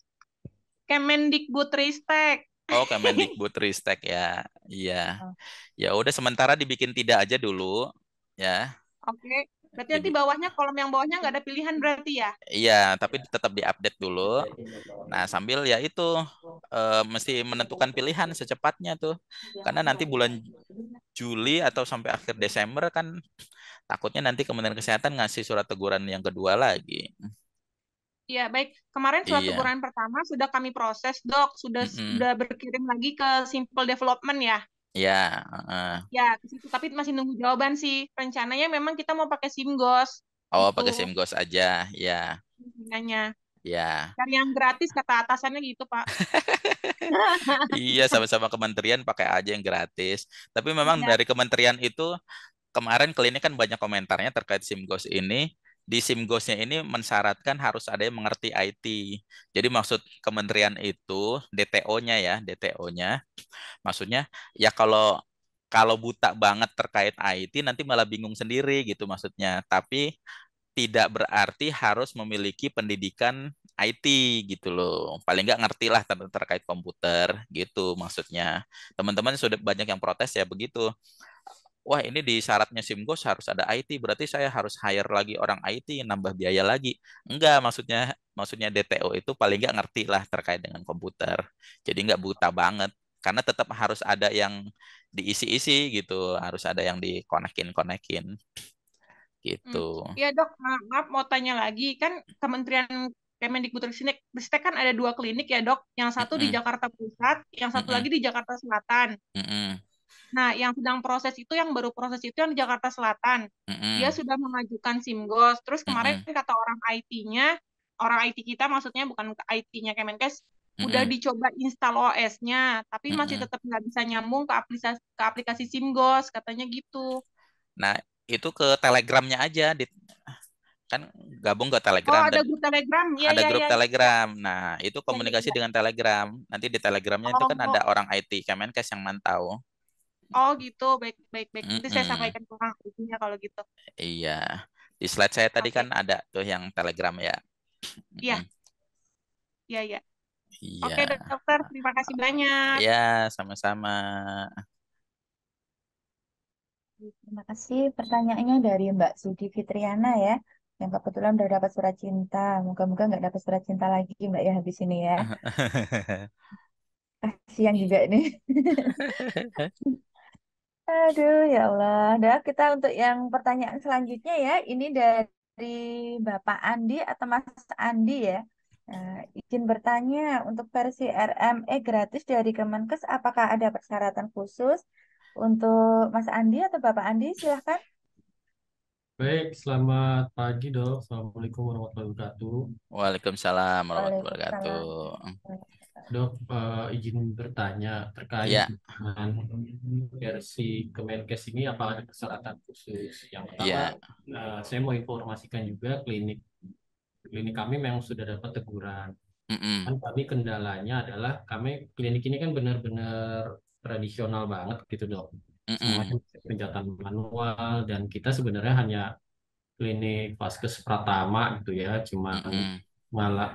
Speaker 3: Kemendikbudristek.
Speaker 2: Oh Kemendikbudristek ya. Iya. Ya udah sementara dibikin tidak aja dulu ya.
Speaker 3: Oke, berarti nanti
Speaker 2: Dibi-
Speaker 3: bawahnya kolom yang bawahnya nggak ada pilihan berarti ya?
Speaker 2: Iya, tapi tetap diupdate dulu. Nah, sambil ya itu mesti menentukan pilihan secepatnya tuh. Karena nanti bulan Juli atau sampai akhir Desember kan takutnya nanti Kementerian Kesehatan ngasih surat teguran yang kedua lagi.
Speaker 3: Iya, baik. Kemarin surat
Speaker 2: Iya.
Speaker 3: teguran pertama sudah kami proses, Dok.
Speaker 2: Mm-mm.
Speaker 3: Sudah berkirim lagi ke Simple Development ya.
Speaker 2: Ya, heeh.
Speaker 3: Ya, ke situ. Tapi masih nunggu jawaban sih. Rencananya memang kita mau pakai SIMGOS.
Speaker 2: Oh,
Speaker 3: Itu
Speaker 2: pakai SIMGOS aja. Ya,
Speaker 3: rencananya.
Speaker 2: ya.
Speaker 3: Cari yang gratis kata atasannya gitu, Pak.
Speaker 2: Iya, sama-sama kementerian pakai aja yang gratis. Tapi memang
Speaker 3: Iya.
Speaker 2: dari kementerian itu kemarin klinik kan banyak komentarnya terkait SIMGOS ini. Di SIMGOS-nya ini mensyaratkan harus ada yang mengerti IT. Jadi maksud kementerian itu DTO-nya ya, DTO-nya. Maksudnya ya kalau kalau buta banget terkait IT nanti malah bingung sendiri gitu maksudnya. Tapi tidak berarti harus memiliki pendidikan IT gitu loh. Paling nggak ngerti lah terkait komputer gitu maksudnya. Teman-teman sudah banyak yang protes ya begitu. Wah ini di syaratnya SIMGOS harus ada IT, berarti saya harus hire lagi orang IT, nambah biaya lagi. Enggak, maksudnya DTO itu paling nggak ngerti lah terkait dengan komputer. Jadi nggak buta banget, karena tetap harus ada yang diisi-isi gitu, harus ada yang dikonekin-konekin gitu.
Speaker 3: Hmm. Ya dok, maaf mau tanya lagi. Kan Kementerian Kemendikbudristek kan ada dua klinik ya dok. Yang satu di
Speaker 2: Mm-mm,
Speaker 3: Jakarta Pusat, yang satu
Speaker 2: mm-mm,
Speaker 3: lagi di Jakarta Selatan.
Speaker 2: mm-mm,
Speaker 3: Nah, yang sedang proses itu, yang baru proses itu yang di Jakarta Selatan. Dia
Speaker 2: mm-mm,
Speaker 3: sudah mengajukan SIMGOS. Terus kemarin
Speaker 2: mm-mm,
Speaker 3: kata orang IT-nya, orang IT kita maksudnya bukan IT-nya Kemenkes, udah
Speaker 2: mm-mm,
Speaker 3: dicoba install OS-nya, tapi masih
Speaker 2: mm-mm.
Speaker 3: tetap nggak bisa nyambung ke aplikasi SIMGOS, katanya gitu.
Speaker 2: Nah itu ke Telegramnya aja, kan gabung ke
Speaker 3: Oh,
Speaker 2: Telegram
Speaker 3: ada
Speaker 2: dan
Speaker 3: grup Telegram? Iya,
Speaker 2: ada
Speaker 3: iya,
Speaker 2: grup
Speaker 3: iya, iya, iya,
Speaker 2: Telegram. Nah, itu
Speaker 3: iya, iya.
Speaker 2: komunikasi
Speaker 3: Iya.
Speaker 2: dengan Telegram. Nanti di Telegramnya itu kan ada
Speaker 3: Oh,
Speaker 2: orang IT Kemenkes yang mantau.
Speaker 3: oh gitu. Baik, baik, baik. Nanti saya
Speaker 2: Mm-mm.
Speaker 3: sampaikan ke orang IT-nya kalau gitu.
Speaker 2: Iya. Di slide saya tadi kan
Speaker 3: Oke.
Speaker 2: ada tuh yang Telegram ya.
Speaker 3: Iya,
Speaker 2: Mm-mm.
Speaker 3: iya, iya. Oke,
Speaker 2: Iya.
Speaker 3: dokter. Terima kasih banyak.
Speaker 2: Ya, sama-sama.
Speaker 1: Terima kasih pertanyaannya dari Mbak Sudi Fitriana ya, yang kebetulan udah dapat surat cinta. Moga-moga nggak dapat surat cinta lagi Mbak ya habis ini ya. Kasihan juga ini. Aduh, ya Allah. Dah, kita untuk yang pertanyaan selanjutnya ya. Ini dari Bapak Andi atau Mas Andi ya. Nah, izin bertanya, untuk versi RME gratis dari Kemenkes, apakah ada persyaratan khusus untuk Mas Andi atau Bapak Andi? Silahkan.
Speaker 4: Baik, selamat pagi dok. Assalamualaikum warahmatullahi wabarakatuh.
Speaker 2: Waalaikumsalam warahmatullahi
Speaker 1: Waalaikumsalam.
Speaker 2: wabarakatuh.
Speaker 4: Dok, izin bertanya terkait
Speaker 2: Ya,
Speaker 4: dengan versi Kemenkes ini apa ada persyaratan khusus? Yang pertama,
Speaker 2: ya,
Speaker 4: saya mau informasikan juga klinik klinik kami memang sudah dapat teguran.
Speaker 2: mm-mm,
Speaker 4: Kan kami kendalanya adalah kami klinik ini kan benar-benar tradisional banget gitu dok. Semuanya
Speaker 2: mm-mm,
Speaker 4: penjatan manual dan kita sebenarnya hanya klinik Vaskes Pratama gitu ya, cuma
Speaker 2: mm-mm.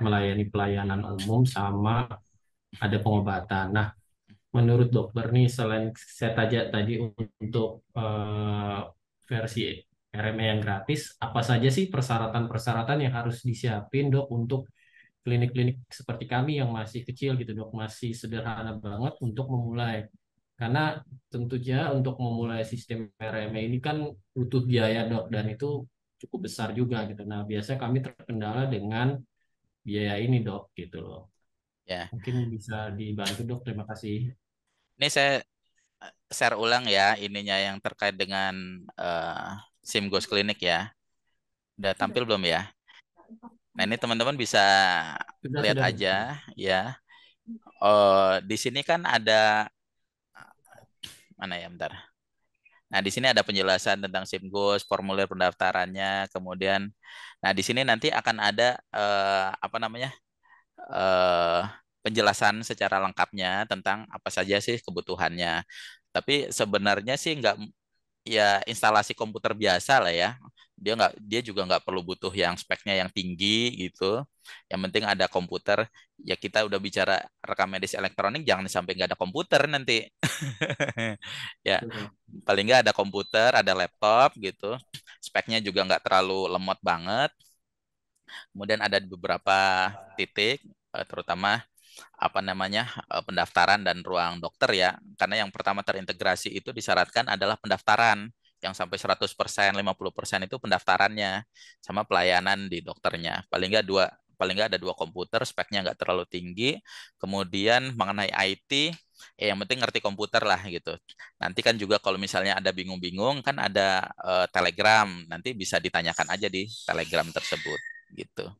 Speaker 4: melayani pelayanan umum sama ada pengobatan. Nah, menurut dokter nih, selain saya tadi untuk versi RME yang gratis, apa saja sih persyaratan-persyaratan yang harus disiapin dok untuk klinik-klinik seperti kami yang masih kecil gitu dok, masih sederhana banget untuk memulai. Karena tentunya untuk memulai sistem RME ini kan butuh biaya dok dan itu cukup besar juga gitu. Nah, biasanya kami terkendala dengan biaya ini dok gitu loh.
Speaker 2: Ya.
Speaker 4: Mungkin bisa dibantu dok, terima kasih.
Speaker 2: Ini saya share ulang ya ininya yang terkait dengan SIM Ghost Clinic ya. Udah tampil belum ya? Nah, ini teman-teman bisa
Speaker 4: Sudah,
Speaker 2: lihat
Speaker 4: sudah.
Speaker 2: aja ya. Oh, di sini kan ada mana ya, bentar. Nah, di sini ada penjelasan tentang SIM Ghost, formulir pendaftarannya, kemudian nah di sini nanti akan ada apa namanya? eh, penjelasan secara lengkapnya tentang apa saja sih kebutuhannya. Tapi sebenarnya sih nggak, ya instalasi komputer biasa lah ya. Dia juga nggak perlu butuh yang speknya yang tinggi gitu. Yang penting ada komputer. Ya kita udah bicara rekam medis elektronik, jangan sampai nggak ada komputer nanti. Ya
Speaker 4: Sudah.
Speaker 2: paling nggak ada komputer, ada laptop gitu. Speknya juga nggak terlalu lemot banget. Kemudian ada beberapa titik, terutama apa namanya pendaftaran dan ruang dokter ya. Karena yang pertama terintegrasi itu disyaratkan adalah pendaftaran yang sampai 100%, 50% itu pendaftarannya sama pelayanan di dokternya. Paling nggak ada dua komputer, speknya nggak terlalu tinggi. Kemudian mengenai IT, ya yang penting ngerti komputer lah gitu. Nanti kan juga kalau misalnya ada bingung-bingung kan ada Telegram, nanti bisa ditanyakan aja di Telegram tersebut gitu.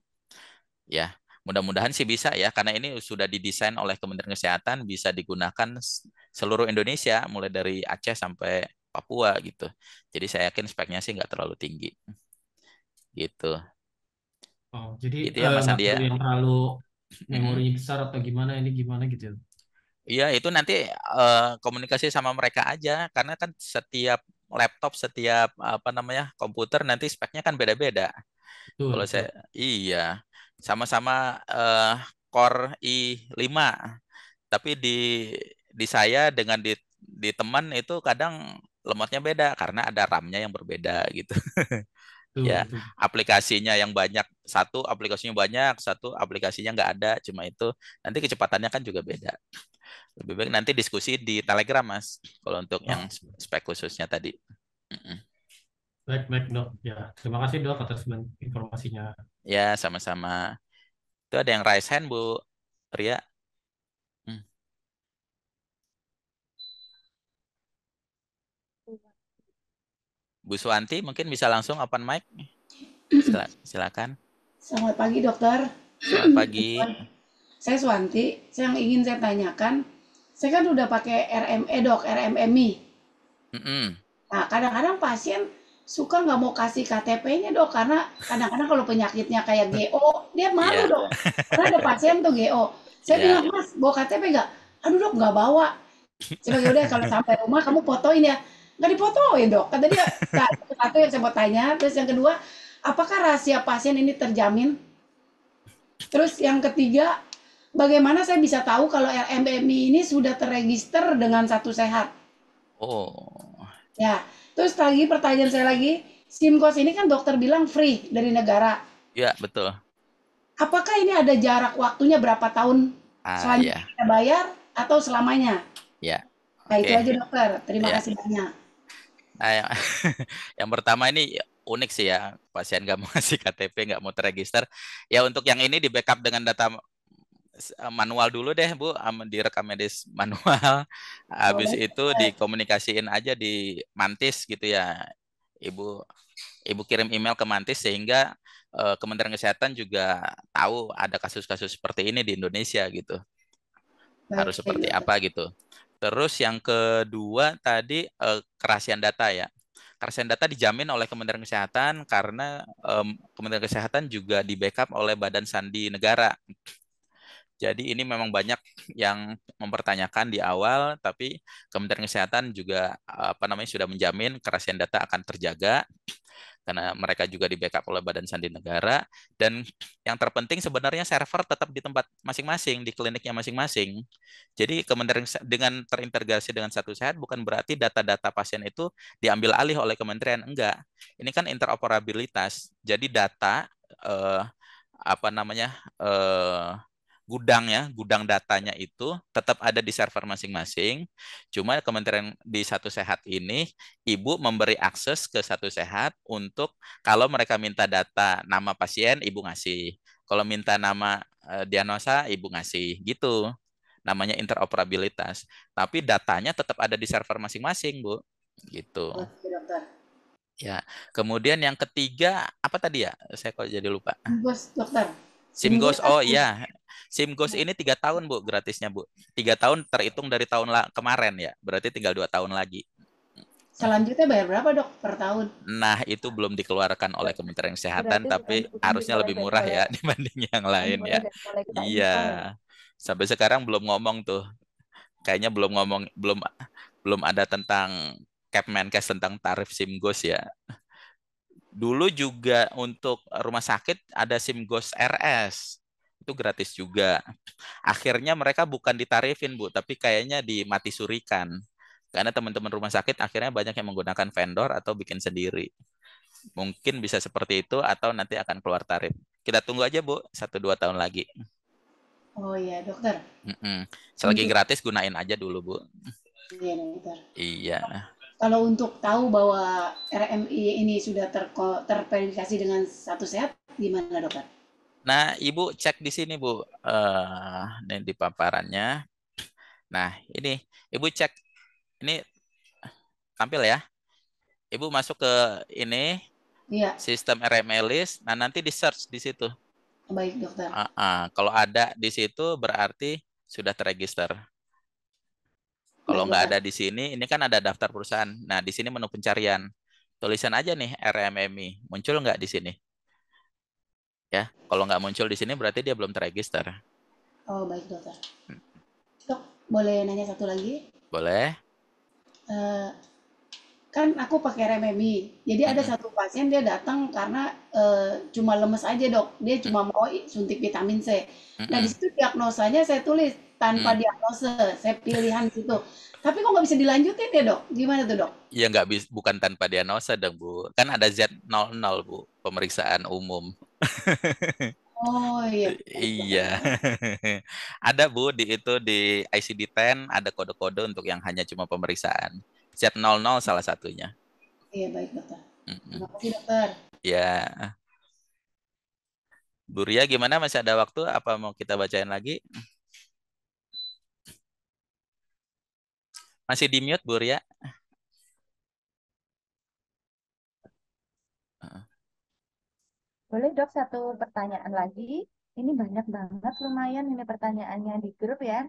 Speaker 2: Ya, mudah-mudahan sih bisa ya, karena ini sudah didesain oleh Kementerian Kesehatan, bisa digunakan seluruh Indonesia, mulai dari Aceh sampai Papua gitu. Jadi saya yakin speknya sih nggak terlalu tinggi. Gitu.
Speaker 4: Oh, jadi
Speaker 2: Gitu ya Mas
Speaker 4: nggak
Speaker 2: Andi ya.
Speaker 4: perlu yang terlalu
Speaker 2: Mm-mm.
Speaker 4: memorinya besar atau gimana ini gimana gitu.
Speaker 2: Iya, itu nanti komunikasi sama mereka aja, karena kan setiap laptop, setiap apa namanya komputer nanti speknya kan beda-beda.
Speaker 4: Betul,
Speaker 2: Kalau saya,
Speaker 4: betul.
Speaker 2: iya, sama-sama Core i5. Tapi di saya dengan di teman itu kadang lemotnya beda karena ada RAM-nya yang berbeda gitu.
Speaker 4: Betul,
Speaker 2: Ya,
Speaker 4: betul.
Speaker 2: aplikasinya yang banyak, satu aplikasinya banyak, satu aplikasinya nggak ada, cuma itu nanti kecepatannya kan juga beda. Lebih baik nanti diskusi di Telegram, Mas, kalau untuk yang
Speaker 4: Oh,
Speaker 2: spek khususnya tadi. Mm-mm.
Speaker 4: baik, baik dok. Ya, terima kasih dok atas informasinya.
Speaker 2: Ya, sama-sama. Itu ada yang raise hand, Bu Ria. Hmm. Bu Suwanti mungkin bisa langsung open mic. Silakan.
Speaker 5: Selamat pagi dokter.
Speaker 2: Selamat pagi.
Speaker 5: Saya Swanti. Yang ingin saya tanyakan, saya kan udah pakai RME dok, RMMI.
Speaker 2: Mm-mm.
Speaker 5: Nah kadang-kadang pasien suka nggak mau kasih KTP-nya dok, karena kadang-kadang kalau penyakitnya kayak GO, dia malu
Speaker 2: Iya,
Speaker 5: dok. Karena ada pasien tuh GO. Saya
Speaker 2: iya.
Speaker 5: bilang, mas bawa KTP nggak? Aduh dok nggak bawa. Sebagai udah kalau sampai rumah kamu fotoin ya. Nggak difotoin dok. Kata dia, nah, itu satu yang saya mau tanya. Terus yang kedua, apakah rahasia pasien ini terjamin? Terus yang ketiga, bagaimana saya bisa tahu kalau RMMI ini sudah terregister dengan Satu Sehat?
Speaker 2: Oh,
Speaker 5: Ya, terus lagi pertanyaan saya lagi, SIMKOS ini kan dokter bilang free dari negara.
Speaker 2: ya betul.
Speaker 5: Apakah ini ada jarak waktunya berapa tahun selanjutnya
Speaker 2: Ya,
Speaker 5: kita bayar atau selamanya?
Speaker 2: ya.
Speaker 5: Nah, itu
Speaker 2: Oke.
Speaker 5: aja dokter. Terima
Speaker 2: Ya,
Speaker 5: kasih banyak.
Speaker 2: yang, yang pertama ini unik sih ya, pasien nggak mau ngasih KTP, nggak mau terregister. Ya untuk yang ini di backup dengan data manual dulu deh Bu, di rekam medis manual. Habis
Speaker 5: Boleh.
Speaker 2: itu dikomunikasiin aja di Mantis gitu ya. Ibu Ibu kirim email ke Mantis sehingga Kementerian Kesehatan juga tahu ada kasus-kasus seperti ini di Indonesia gitu. Harus
Speaker 5: Baik,
Speaker 2: seperti
Speaker 5: dokter.
Speaker 2: apa gitu. Terus yang kedua tadi kerahasiaan data ya. Kerahasiaan data dijamin oleh Kementerian Kesehatan karena Kementerian Kesehatan juga di backup oleh Badan Sandi Negara. Jadi ini memang banyak yang mempertanyakan di awal, tapi Kementerian Kesehatan juga sudah menjamin kerahasiaan data akan terjaga karena mereka juga di backup oleh Badan Sandi Negara. Dan yang terpenting sebenarnya server tetap di tempat masing-masing, di kliniknya masing-masing. Jadi Kementerian dengan terintegrasi dengan Satu Sehat bukan berarti data-data pasien itu diambil alih oleh kementerian, enggak. Ini kan interoperabilitas. Jadi data eh, apa namanya gudang datanya itu tetap ada di server masing-masing. Cuma Kementerian di Satu Sehat ini, Ibu memberi akses ke Satu Sehat untuk kalau mereka minta data nama pasien, Ibu ngasih. Kalau minta nama diagnosa, Ibu ngasih. Gitu. Namanya interoperabilitas. Tapi datanya tetap ada di server masing-masing, Bu. Gitu.
Speaker 5: Oke, dokter.
Speaker 2: Ya. Kemudian yang ketiga, apa tadi ya? Saya kok jadi lupa.
Speaker 5: Simgos, dokter.
Speaker 2: SIMGOS,
Speaker 5: Simgos
Speaker 2: oh
Speaker 5: apa?
Speaker 2: iya. SIMGOS ini 3 tahun Bu, gratisnya Bu. 3 tahun terhitung dari tahun kemarin ya, berarti tinggal 2 tahun lagi.
Speaker 5: Selanjutnya bayar berapa, dok, per tahun?
Speaker 2: Nah, itu belum dikeluarkan oleh Kementerian Kesehatan,
Speaker 1: Berarti
Speaker 2: tapi harusnya lebih murah ya dibanding yang lain ya.
Speaker 1: oleh kita
Speaker 2: Iya.
Speaker 1: info ya.
Speaker 2: Sampai sekarang belum ngomong tuh. Kayaknya belum ada tentang Kemenkes tentang tarif SIMGOS ya. Dulu juga untuk rumah sakit ada SIMGOS RS. Itu gratis juga. Akhirnya mereka bukan ditarifin, Bu, tapi kayaknya dimati surikan. Karena teman-teman rumah sakit akhirnya banyak yang menggunakan vendor atau bikin sendiri. Mungkin bisa seperti itu atau nanti akan keluar tarif. Kita tunggu aja, Bu, 1-2 tahun lagi.
Speaker 5: Oh iya, dokter.
Speaker 2: Selagi
Speaker 5: Untuk
Speaker 2: gratis, gunain aja dulu, Bu.
Speaker 5: iya, dokter.
Speaker 2: Iya.
Speaker 5: Kalau untuk tahu bahwa RMI ini sudah terverifikasi dengan Satu Sehat, gimana, dokter?
Speaker 2: Nah, Ibu cek di sini, Bu. Ini di paparannya. Nah, ini Ibu cek. Ini tampil ya. Ibu masuk ke ini
Speaker 5: Iya,
Speaker 2: sistem RMI list. Nah, nanti di search di situ.
Speaker 5: baik, dokter.
Speaker 2: Kalau ada di situ berarti sudah terregister. Kalau
Speaker 5: Baik,
Speaker 2: nggak
Speaker 5: dokter.
Speaker 2: ada di sini, ini kan ada daftar perusahaan. Nah, di sini menu pencarian. Tulisan aja nih RMMI. Muncul nggak di sini? Ya, kalau nggak muncul di sini berarti dia belum terregister.
Speaker 5: Oh, baik, dokter. Dok, boleh nanya satu lagi?
Speaker 2: Boleh?
Speaker 5: Eh, kan aku pakai RMMI. Jadi ada satu pasien dia datang karena cuma lemes aja, dok. Dia cuma mau suntik vitamin C. Nah, di situ diagnosanya saya tulis tanpa diagnose, saya pilihan di situ. Tapi kok nggak bisa dilanjutin ya, dok? Gimana tuh, dok?
Speaker 2: Iya, nggak bisa, bukan tanpa diagnosa dong, Bu. Kan ada Z00, Bu, pemeriksaan umum.
Speaker 5: Oh iya, baik,
Speaker 2: Iya.
Speaker 5: dokter.
Speaker 2: Ada, Bu, di ICD-10 ada kode-kode untuk yang hanya cuma pemeriksaan. Z00 salah satunya.
Speaker 5: Iya, baik, dokter.
Speaker 2: Mm-mm.
Speaker 5: Terima kasih, dokter.
Speaker 2: Ya. Bu Ria gimana? Masih ada waktu? Apa mau kita bacain lagi? Masih di mute, Bu Ria?
Speaker 1: Boleh dok satu pertanyaan lagi. Ini banyak banget lumayan ini pertanyaannya di grup ya.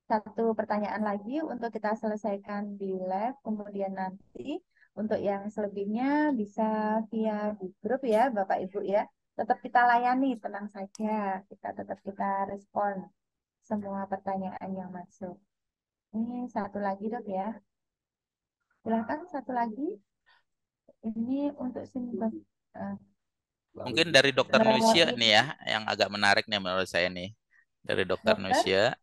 Speaker 1: Satu pertanyaan lagi untuk kita selesaikan di live. Kemudian nanti untuk yang selebihnya bisa via di grup ya Bapak Ibu ya. Tetap kita layani, tenang saja. Kita respon semua pertanyaan yang masuk. Ini satu lagi dok ya. Silakan satu lagi. Ini untuk simbol.
Speaker 2: Mungkin dari Dokter Nusia nih ya, yang agak menarik nih menurut saya nih. Dari Dokter Nusia.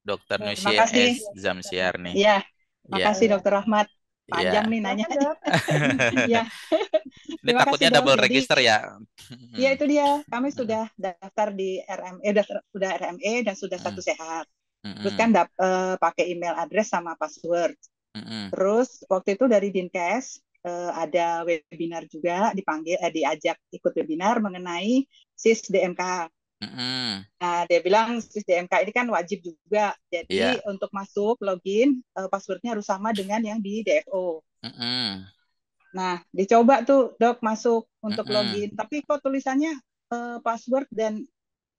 Speaker 2: Dokter Nusia
Speaker 6: kasih.
Speaker 2: S. Zamsiar nih.
Speaker 6: Iya,
Speaker 2: Ya.
Speaker 6: makasih Dokter Rahmat. Panjang
Speaker 2: Ya.
Speaker 6: nih nanya.
Speaker 1: Dok.
Speaker 6: Ya.
Speaker 2: Ini
Speaker 6: Terima
Speaker 2: takutnya
Speaker 6: kasih, Dok.
Speaker 2: double
Speaker 6: Jadi,
Speaker 2: register ya.
Speaker 6: ya itu dia. Kami sudah daftar di RME, sudah RME dan sudah Satu Sehat. Terus kan pakai email address sama password.
Speaker 2: Mm-mm.
Speaker 6: Terus waktu itu dari Dinkes ada webinar juga diajak ikut webinar mengenai SIS DMK.
Speaker 2: Mm-mm.
Speaker 6: Nah, dia bilang SIS DMK ini kan wajib juga. Jadi
Speaker 2: Iya.
Speaker 6: untuk masuk login passwordnya harus sama dengan yang di DFO.
Speaker 2: Mm-mm.
Speaker 6: Nah, dicoba tuh Dok masuk untuk
Speaker 2: Mm-mm.
Speaker 6: login, tapi kok tulisannya password dan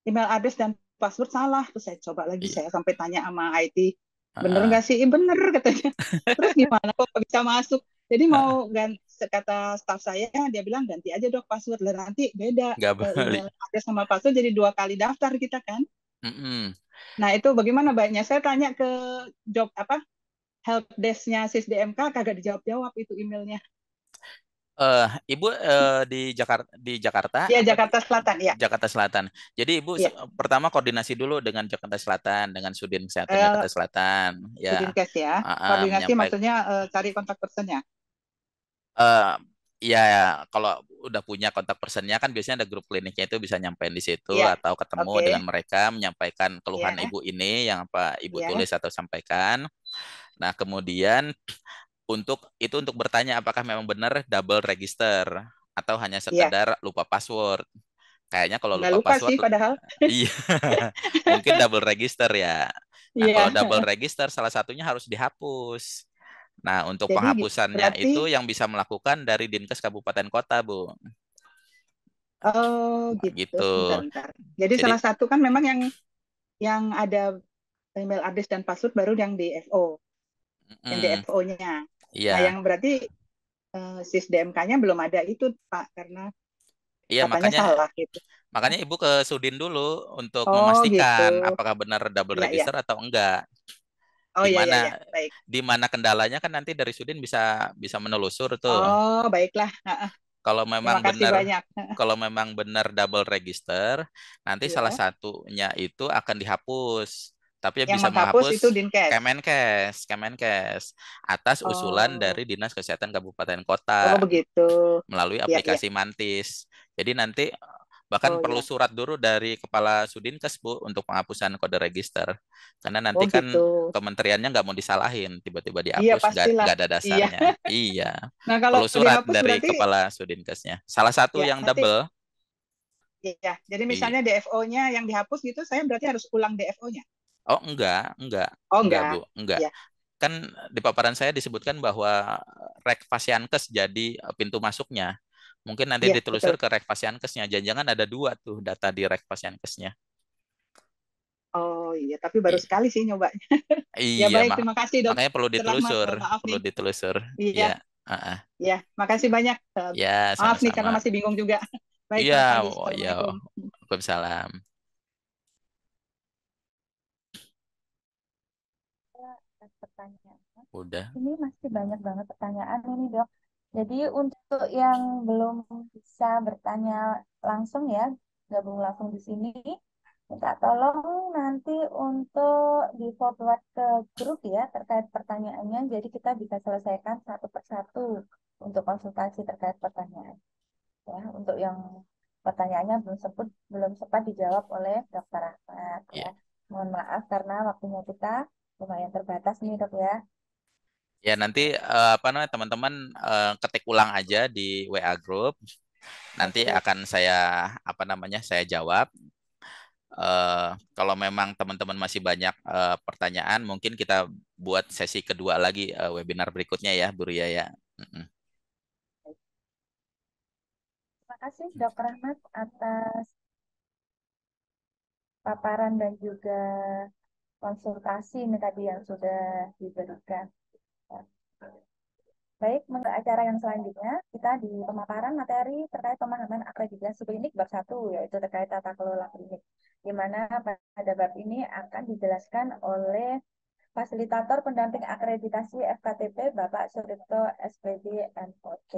Speaker 6: email address dan password salah. Terus saya coba lagi,
Speaker 2: Iya.
Speaker 6: saya sampai tanya sama IT, bener
Speaker 2: Heeh.
Speaker 6: nggak sih? Bener katanya. Terus gimana kok nggak bisa masuk? Jadi
Speaker 2: Heeh.
Speaker 6: mau ganti, kata staff saya, dia bilang ganti aja Dok password. Lah nanti beda
Speaker 2: Nggak balik.
Speaker 6: email address sama password jadi 2 kali daftar kita kan.
Speaker 2: Mm-mm.
Speaker 6: Nah itu bagaimana baiknya? Saya tanya ke job apa help desk-nya SIS DMK kagak dijawab-jawab itu emailnya.
Speaker 2: Ibu di Jakarta
Speaker 6: Ya
Speaker 2: apa di
Speaker 6: Jakarta Selatan ya.
Speaker 2: Jakarta Selatan. Jadi Ibu
Speaker 6: Ya.
Speaker 2: pertama koordinasi dulu dengan Jakarta Selatan, dengan Sudin Kesehatan
Speaker 6: Eh,
Speaker 2: Jakarta Selatan, ya,
Speaker 6: Sudinkes ya. Koordinasi
Speaker 2: menyampaikan.
Speaker 6: maksudnya cari kontak personnya.
Speaker 2: eh ya kalau udah punya kontak personnya kan biasanya ada grup kliniknya itu bisa nyampein di situ
Speaker 6: Iya.
Speaker 2: atau ketemu
Speaker 6: Oke.
Speaker 2: dengan mereka menyampaikan keluhan
Speaker 6: Iya.
Speaker 2: ibu ini yang apa ibu
Speaker 6: Iya.
Speaker 2: tulis atau sampaikan. Nah, kemudian untuk bertanya apakah memang benar double register atau hanya
Speaker 6: Iya.
Speaker 2: sekedar lupa password. Kayaknya kalau
Speaker 6: Nggak
Speaker 2: lupa
Speaker 6: lupa
Speaker 2: password
Speaker 6: sih padahal.
Speaker 2: iya mungkin double register ya. Nah, kalau
Speaker 6: Iya.
Speaker 2: double register salah satunya harus dihapus. Nah, untuk
Speaker 6: Jadi
Speaker 2: penghapusannya
Speaker 6: berarti
Speaker 2: itu yang bisa melakukan dari Dinkes Kabupaten Kota, Bu.
Speaker 6: oh
Speaker 2: Nah,
Speaker 6: gitu.
Speaker 2: gitu.
Speaker 6: Sebentar. Jadi
Speaker 2: Jadi,
Speaker 6: salah satu kan memang yang ada email address dan password baru yang DFO, yang
Speaker 2: mm,
Speaker 6: DFO-nya. Nah,
Speaker 2: iya,
Speaker 6: yang berarti SIS DMK-nya belum ada itu, Pak, karena
Speaker 2: iya
Speaker 6: katanya
Speaker 2: makanya
Speaker 6: salah gitu.
Speaker 2: makanya Ibu ke Sudin dulu untuk
Speaker 6: Oh gitu.
Speaker 2: memastikan apakah benar double
Speaker 6: Iya, iya.
Speaker 2: register atau enggak.
Speaker 6: Oh
Speaker 2: Di
Speaker 6: iya, iya,
Speaker 2: mana
Speaker 6: iya. Baik.
Speaker 2: di mana kendalanya kan nanti dari Sudin bisa bisa menelusur tuh.
Speaker 6: Oh, baiklah. Heeh.
Speaker 2: Kalau memang
Speaker 6: Terima kasih
Speaker 2: benar
Speaker 6: banyak.
Speaker 2: kalau memang benar double register, nanti salah
Speaker 6: Iya.
Speaker 2: satunya itu akan dihapus. Tapi yang
Speaker 6: Yang
Speaker 2: bisa
Speaker 6: menghapus
Speaker 2: menghapus
Speaker 6: itu Dinkes.
Speaker 2: Kemenkes atas usulan
Speaker 6: Oh,
Speaker 2: dari Dinas Kesehatan Kabupaten Kota
Speaker 6: oh begitu.
Speaker 2: melalui
Speaker 6: Iya, iya.
Speaker 2: aplikasi Mantis. Jadi nanti bahkan
Speaker 6: Oh
Speaker 2: perlu
Speaker 6: iya.
Speaker 2: surat dulu dari Kepala Sudinkes, Bu, untuk penghapusan kode register. Karena
Speaker 6: Oh
Speaker 2: nanti
Speaker 6: gitu.
Speaker 2: kan kementeriannya nggak mau disalahin, tiba-tiba
Speaker 6: Iya,
Speaker 2: dihapus,
Speaker 6: pastilah.
Speaker 2: nggak ada
Speaker 6: Iya.
Speaker 2: dasarnya. Iya,
Speaker 6: Nah, kalau
Speaker 2: perlu surat
Speaker 6: dihapus
Speaker 2: dari
Speaker 6: berarti
Speaker 2: Kepala Sudinkesnya. Salah satu
Speaker 6: ya
Speaker 2: yang
Speaker 6: nanti
Speaker 2: double,
Speaker 6: ya. Jadi
Speaker 2: i-
Speaker 6: misalnya DFO-nya yang dihapus gitu, saya berarti harus ulang DFO-nya.
Speaker 2: oh
Speaker 6: Oh
Speaker 2: enggak Bu,
Speaker 6: enggak.
Speaker 2: enggak.
Speaker 6: Ya.
Speaker 2: Kan di paparan saya disebutkan bahwa Rek Fasiankes jadi pintu masuknya. Mungkin nanti
Speaker 6: Iya,
Speaker 2: ditelusur
Speaker 6: betul.
Speaker 2: ke Rek Fasiankesnya. Jangan-jangan ada dua tuh data di Rek Fasiankesnya.
Speaker 6: Oh iya, tapi baru sekali sih nyobanya. Ya
Speaker 2: Iya,
Speaker 6: baik, terima kasih
Speaker 2: makanya perlu
Speaker 6: Dokter Rahmat.
Speaker 2: ditelusur,
Speaker 6: Maaf
Speaker 2: perlu
Speaker 6: nih.
Speaker 2: ditelusur.
Speaker 6: Iya,
Speaker 2: Iya, heeh.
Speaker 6: iya. Makasih banyak.
Speaker 2: Ya,
Speaker 6: Maaf nih
Speaker 2: sama-sama.
Speaker 6: karena masih bingung juga. Baik,
Speaker 2: Iya,
Speaker 6: makasih.
Speaker 2: oh iya,
Speaker 6: Assalamualaikum.
Speaker 2: Waalaikumsalam.
Speaker 1: Pertanyaan.
Speaker 2: Udah.
Speaker 1: Ini masih banyak banget pertanyaan ini, Dok. Jadi untuk yang belum bisa bertanya langsung ya, gabung langsung di sini, minta tolong nanti untuk di forward ke grup ya terkait pertanyaannya. Jadi kita bisa selesaikan satu persatu untuk konsultasi terkait pertanyaan. Ya, untuk yang pertanyaannya belum sempat dijawab oleh Dokter Ahmad
Speaker 2: Iya.
Speaker 1: ya. Mohon maaf karena waktunya kita lumayan terbatas nih, Dok ya.
Speaker 2: Ya, nanti apa namanya teman-teman ketik ulang aja di WA group. Nanti
Speaker 6: Oke.
Speaker 2: akan saya apa namanya saya jawab. Kalau memang teman-teman masih banyak pertanyaan, mungkin kita buat sesi kedua lagi webinar berikutnya ya, Bu Ria ya. Mm-mm.
Speaker 1: Terima kasih Dr. Rahmat atas paparan dan juga konsultasi ini tadi yang sudah diberikan. Baik, untuk acara yang selanjutnya, kita di pemaparan materi terkait pemahaman akreditasi klinik bab 1, yaitu terkait tata kelola klinik. Di mana pada bab ini akan dijelaskan oleh Fasilitator Pendamping Akreditasi FKTP Bapak Suripto SPD MOT.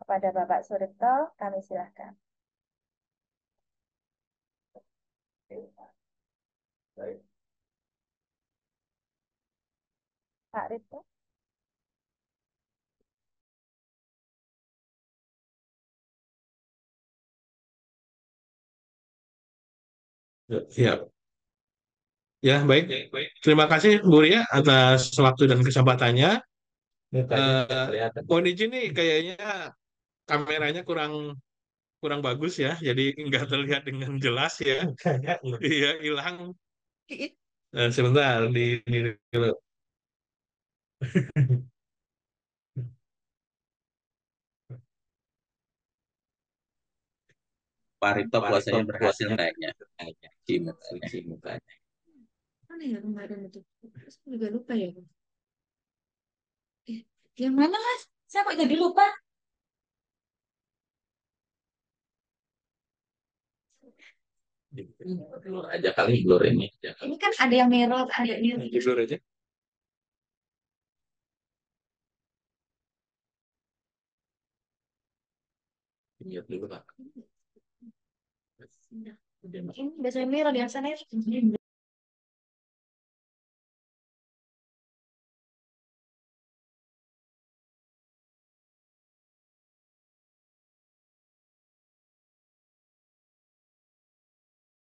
Speaker 1: Kepada Bapak Suripto, kami silakan. Pak Ripto.
Speaker 4: Ya,
Speaker 7: Ya, baik. Terima kasih Bu Ria atas waktu dan kesempatannya.
Speaker 4: Ini tadi nggak
Speaker 7: Eh,
Speaker 4: kelihatan.
Speaker 7: mohon izin nih, kayaknya kameranya kurang kurang bagus ya, jadi nggak terlihat dengan jelas ya. Iya, hilang. Sebentar di dulu.
Speaker 2: Pak Rito puasanya berhasil kayaknya. Cuci mukanya.
Speaker 1: Mana ya kemarin itu? Terus aku juga lupa ya. Eh, yang mana Mas? Saya kok jadi lupa?
Speaker 2: Blur aja kali blur ini.
Speaker 1: Ini kan ada yang merah, ada yang
Speaker 7: Di blur aja.
Speaker 2: Lihat dulu Pak.
Speaker 1: ini biasanya merah di sana ya.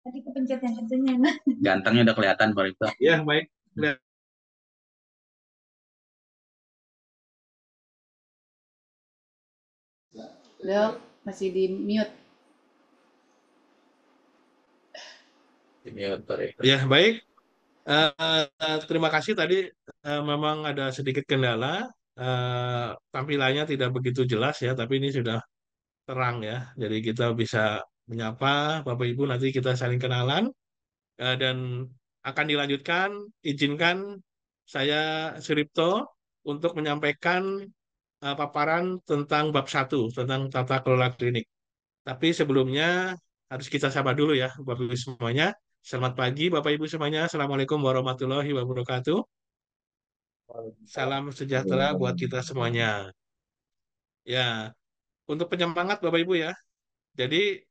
Speaker 1: Tadi kepencet yang itunya.
Speaker 2: Gantengnya udah kelihatan Pak Rito.
Speaker 7: Ya, baik.
Speaker 5: Dok, masih di mute.
Speaker 2: Ini Pak Rito.
Speaker 7: Ya, baik. Terima kasih tadi memang ada sedikit kendala. Tampilannya tidak begitu jelas ya, tapi ini sudah terang ya. Jadi kita bisa menyapa Bapak Ibu, nanti kita saling kenalan dan akan dilanjutkan. Izinkan saya Suripto untuk menyampaikan paparan tentang bab 1 tentang tata kelola klinik. Tapi sebelumnya harus kita sapa dulu ya Bapak Ibu semuanya. Selamat pagi Bapak Ibu semuanya. Assalamualaikum warahmatullahi wabarakatuh. Salam sejahtera buat kita semuanya. Ya, untuk penyemangat Bapak Ibu ya. Jadi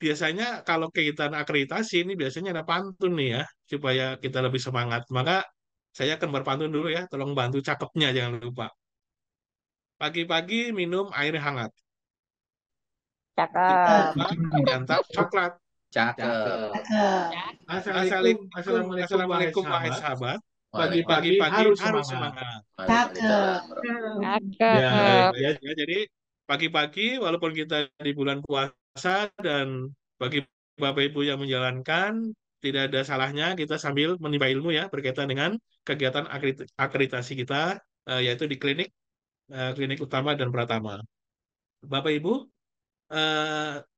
Speaker 7: biasanya kalau kegiatan akreditasi ini biasanya ada pantun nih ya, supaya kita lebih semangat. Maka saya akan berpantun dulu ya, tolong bantu cakepnya jangan lupa. Pagi-pagi minum air hangat,
Speaker 3: Cakep.
Speaker 7: menyantap coklat.
Speaker 2: Cakep.
Speaker 7: Assalamualaikum wahai sahabat.
Speaker 2: Waalaikumsalam.
Speaker 7: Pagi-pagi harus semangat.
Speaker 5: Cakep.
Speaker 7: Ya,
Speaker 3: Cakep.
Speaker 7: ya, jadi pagi-pagi walaupun kita di bulan puasa dan bagi Bapak Ibu yang menjalankan tidak ada salahnya kita sambil menimba ilmu ya berkaitan dengan kegiatan akreditasi kita yaitu di klinik klinik utama dan pratama. Bapak Ibu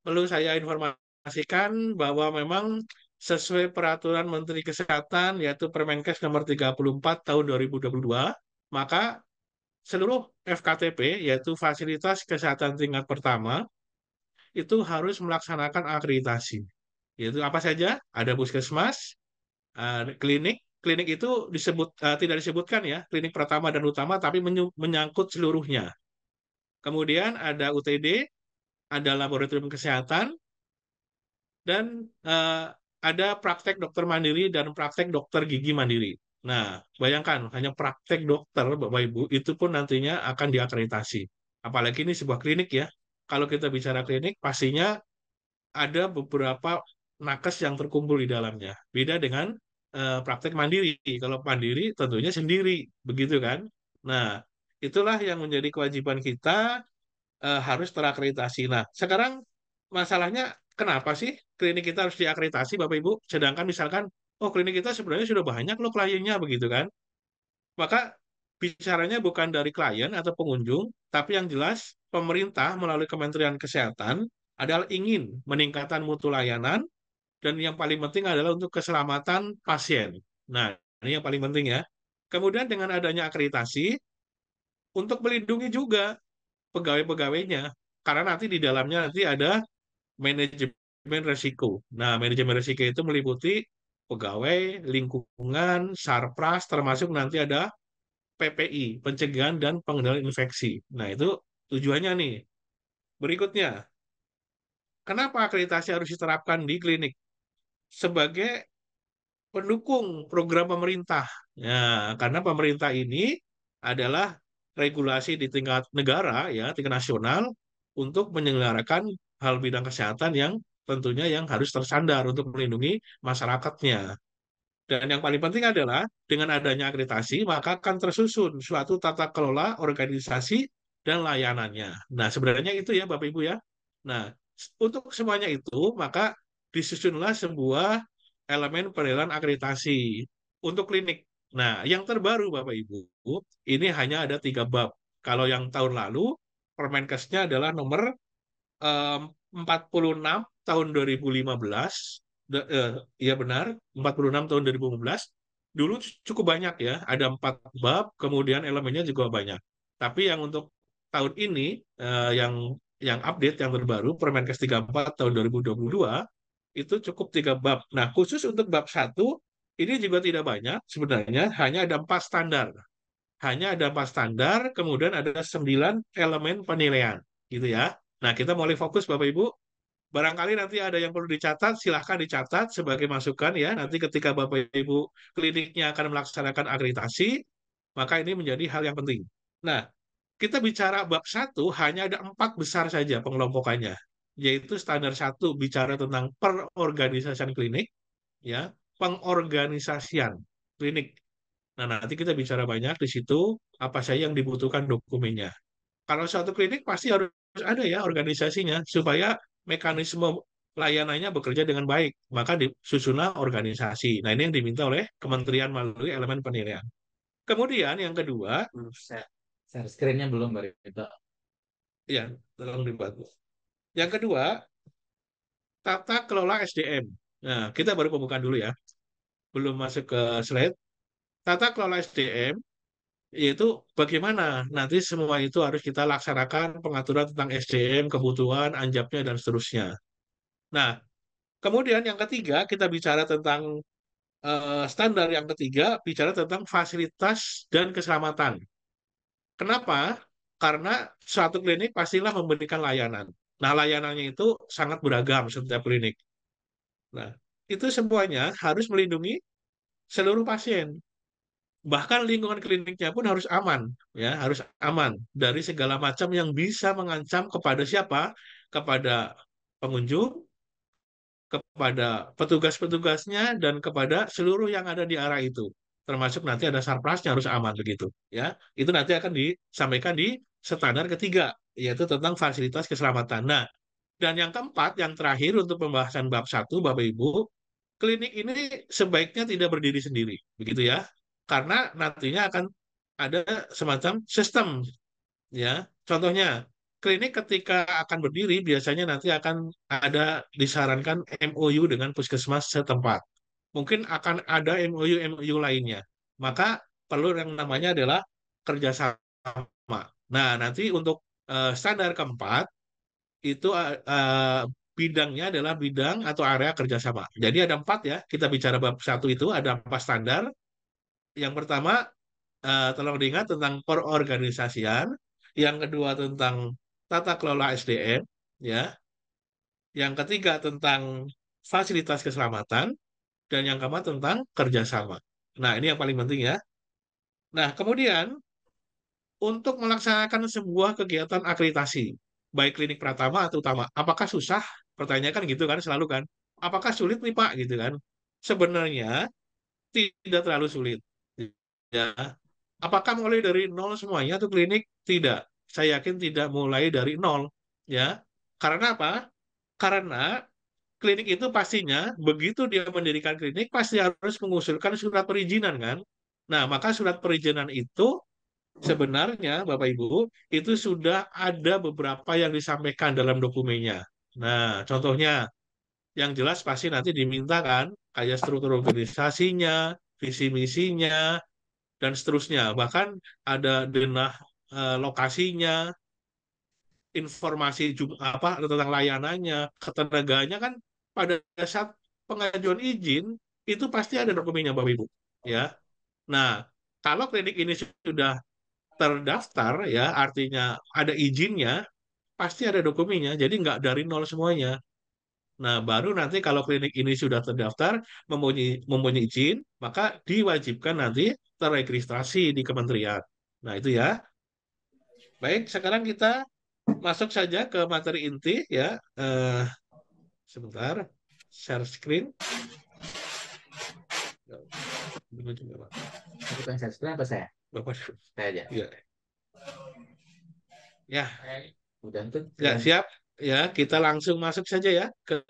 Speaker 7: perlu saya informasikan bahwa memang sesuai peraturan Menteri Kesehatan yaitu Permenkes nomor 34 tahun 2022 maka seluruh FKTP, yaitu fasilitas kesehatan tingkat pertama, itu harus melaksanakan akreditasi. Yaitu apa saja? Ada puskesmas, klinik. Klinik itu tidak disebutkan ya, klinik pertama dan utama, tapi menyangkut seluruhnya. Kemudian ada UTD, ada laboratorium kesehatan, dan ada praktek dokter mandiri dan praktek dokter gigi mandiri. Nah, bayangkan hanya praktek dokter, Bapak Ibu, itu pun nantinya akan diakreditasi. Apalagi ini sebuah klinik ya. Kalau kita bicara klinik, pastinya ada beberapa nakes yang terkumpul di dalamnya. Beda dengan praktek mandiri. Kalau mandiri tentunya sendiri, begitu kan? Nah, itulah yang menjadi kewajiban kita harus terakreditasi. Nah, sekarang masalahnya kenapa sih klinik kita harus diakreditasi, Bapak Ibu? Sedangkan misalkan, oh klinik kita sebenarnya sudah banyak loh kliennya, begitu kan? Maka bicaranya bukan dari klien atau pengunjung, tapi yang jelas pemerintah melalui Kementerian Kesehatan adalah ingin meningkatkan mutu layanan dan yang paling penting adalah untuk keselamatan pasien. Nah, ini yang paling penting ya. Kemudian dengan adanya akreditasi, untuk melindungi juga pegawai-pegawainya, karena nanti di dalamnya nanti ada manajemen resiko. Nah, manajemen resiko itu meliputi pegawai, lingkungan, sarpras, termasuk nanti ada PPI, pencegahan dan pengendalian infeksi. Nah, itu tujuannya nih. Berikutnya, kenapa akreditasi harus diterapkan di klinik? Sebagai pendukung program pemerintah. Ya, karena pemerintah ini adalah regulasi di tingkat negara, ya, tingkat nasional, untuk menyelenggarakan hal bidang kesehatan yang tentunya yang harus terstandar untuk melindungi masyarakatnya. Dan yang paling penting adalah dengan adanya akreditasi, maka akan tersusun suatu tata kelola organisasi dan layanannya. Nah, sebenarnya itu ya Bapak Ibu ya. Nah, untuk semuanya itu, maka disusunlah sebuah elemen penilaian akreditasi untuk klinik. Nah, yang terbaru Bapak Ibu, ini hanya ada 3 bab. Kalau yang tahun lalu, Permenkesnya adalah nomor 46 tahun 2015. Iya benar, 46 tahun 2015. Dulu cukup banyak ya, ada 4 bab, kemudian elemennya juga banyak. Tapi yang untuk tahun ini, yang update, yang terbaru, Permenkes 34 tahun 2022, itu cukup 3 bab. Nah, khusus untuk bab 1, ini juga tidak banyak, sebenarnya hanya ada 4 standar. Hanya ada 4 standar, kemudian ada 9 elemen penilaian. Gitu ya. Nah, kita mulai fokus Bapak Ibu. Barangkali nanti ada yang perlu dicatat, silahkan dicatat sebagai masukan ya. Nanti ketika Bapak Ibu kliniknya akan melaksanakan akreditasi, maka ini menjadi hal yang penting. Nah, kita bicara bab 1, hanya ada 4 besar saja pengelompokannya. Yaitu standar 1 bicara tentang perorganisasian klinik, ya, pengorganisasian klinik. Nah, nanti kita bicara banyak di situ, apa saja yang dibutuhkan dokumennya. Kalau suatu klinik pasti harus ada ya organisasinya supaya mekanisme layanannya bekerja dengan baik. Maka disusunlah organisasi. Nah, ini yang diminta oleh kementerian melalui elemen penilaian. Kemudian yang kedua,
Speaker 2: Share screen-nya belum, Mbak Rita.
Speaker 7: ya, tolong dibantu. Yang kedua, tata kelola SDM. Nah, kita baru pembukaan dulu ya. Belum masuk ke slide. Tata kelola SDM yaitu bagaimana nanti semua itu harus kita laksanakan pengaturan tentang SDM, kebutuhan, anjapnya, dan seterusnya. Nah, kemudian yang ketiga, kita bicara tentang standar yang ketiga, bicara tentang fasilitas dan keselamatan. Kenapa? Karena suatu klinik pastilah memberikan layanan. Nah, layanannya itu sangat beragam setiap klinik. Nah, itu semuanya harus melindungi seluruh pasien. Bahkan lingkungan kliniknya pun harus aman, ya, harus aman dari segala macam yang bisa mengancam kepada siapa? Kepada pengunjung, kepada petugas-petugasnya, dan kepada seluruh yang ada di area itu. Termasuk nanti ada sarprasnya harus aman begitu, ya. Itu nanti akan disampaikan di standar ketiga, yaitu tentang fasilitas keselamatan. Nah, dan yang keempat, yang terakhir untuk pembahasan bab 1, Bapak Ibu, klinik ini sebaiknya tidak berdiri sendiri, begitu ya. Karena nantinya akan ada semacam sistem, ya. Contohnya, klinik ketika akan berdiri biasanya nanti akan ada disarankan MOU dengan puskesmas setempat. Mungkin akan ada MOU lainnya. Maka perlu yang namanya adalah kerjasama. Nah, nanti untuk standar keempat itu bidangnya adalah bidang atau area kerjasama. Jadi ada 4 ya. Kita bicara bab 1 itu ada 4 standar. Yang pertama, tolong diingat tentang perorganisasian. Yang kedua tentang tata kelola SDM, ya. Yang ketiga tentang fasilitas keselamatan, dan yang keempat tentang kerjasama. Nah, ini yang paling penting ya. Nah, kemudian untuk melaksanakan sebuah kegiatan akreditasi, baik klinik pratama atau utama, apakah susah? Pertanyaan kan gitu kan, selalu kan. Apakah sulit nih Pak? Gitu kan. Sebenarnya tidak terlalu sulit. Ya. Apakah mulai dari nol semuanya atau klinik? Tidak. Saya yakin tidak mulai dari nol. Ya. Karena apa? Karena klinik itu pastinya begitu dia mendirikan klinik pasti harus mengusulkan surat perizinan kan. Nah, maka surat perizinan itu sebenarnya Bapak Ibu itu sudah ada beberapa yang disampaikan dalam dokumennya. Nah, contohnya yang jelas pasti nanti diminta kan kayak struktur organisasinya, visi misinya, dan seterusnya. Bahkan ada denah lokasinya, informasi apa tentang layanannya, ketenagaannya kan pada saat pengajuan izin itu pasti ada dokumennya Bapak Ibu, ya. Nah, kalau klinik ini sudah terdaftar ya, artinya ada izinnya, pasti ada dokumennya, jadi nggak dari nol semuanya. Nah, baru nanti kalau klinik ini sudah terdaftar, mempunyai izin, maka diwajibkan nanti terregistrasi di kementerian. Nah, itu ya. Baik, sekarang kita masuk saja ke materi inti ya. Sebentar, share screen. Benar juga, Pak.
Speaker 4: Bukan saya sebenarnya apa saya?
Speaker 7: Bapak,
Speaker 4: Saya aja.
Speaker 7: ya, ya,
Speaker 4: Udah tuh.
Speaker 7: ya, siap. Ya, kita langsung masuk saja ya ke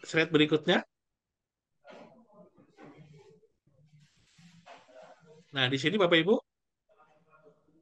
Speaker 7: slide berikutnya. Nah, di sini Bapak Ibu.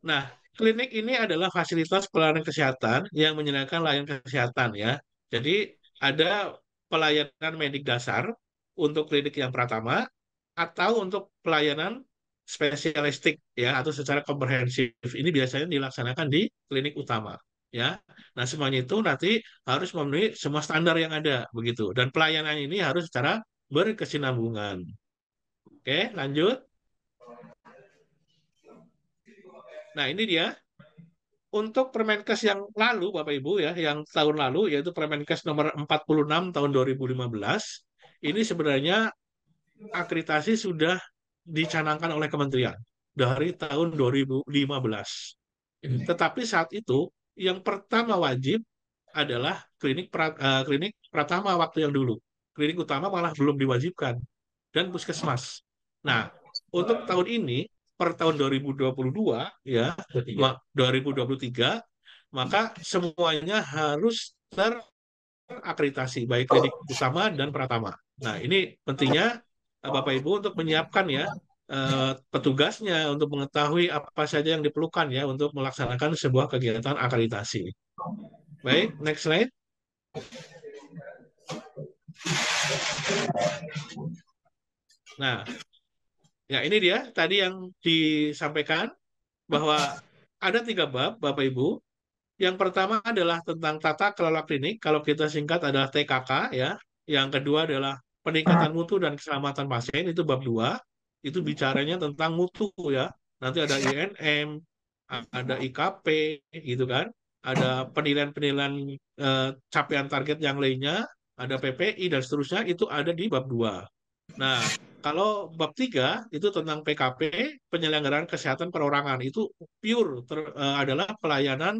Speaker 7: Nah, klinik ini adalah fasilitas pelayanan kesehatan yang menyediakan layanan kesehatan ya. Jadi ada pelayanan medik dasar untuk klinik yang pertama atau untuk pelayanan spesialistik ya atau secara komprehensif. Ini biasanya dilaksanakan di klinik utama ya. Nah, semuanya itu nanti harus memenuhi semua standar yang ada begitu. Dan pelayanan ini harus secara berkesinambungan. Oke, lanjut. Nah, ini dia. Untuk Permenkes yang lalu, Bapak Ibu ya, yang tahun lalu, yaitu Permenkes nomor 46 tahun 2015, ini sebenarnya akreditasi sudah dicanangkan oleh kementerian dari tahun 2015. Tetapi saat itu, yang pertama wajib adalah klinik pratama waktu yang dulu. Klinik utama malah belum diwajibkan, dan puskesmas. Nah, untuk tahun ini, per tahun 2022 ya 2023 maka semuanya harus terakreditasi baik klinik utama dan pratama. Nah, ini pentingnya Bapak Ibu untuk menyiapkan ya petugasnya untuk mengetahui apa saja yang diperlukan ya untuk melaksanakan sebuah kegiatan akreditasi. Baik, next slide. Nah, ya ini dia tadi yang disampaikan bahwa ada 3 bab, Bapak Ibu. Yang pertama adalah tentang tata kelola klinik, kalau kita singkat adalah TKK ya. Yang kedua adalah peningkatan mutu dan keselamatan pasien, itu bab 2. Itu bicaranya tentang mutu ya. Nanti ada INM, ada IKP gitu kan. Ada penilaian-penilaian capaian target yang lainnya, ada PPI dan seterusnya, itu ada di bab 2. Nah, kalau bab 3 itu tentang PKP, penyelenggaraan kesehatan perorangan, itu pure adalah pelayanan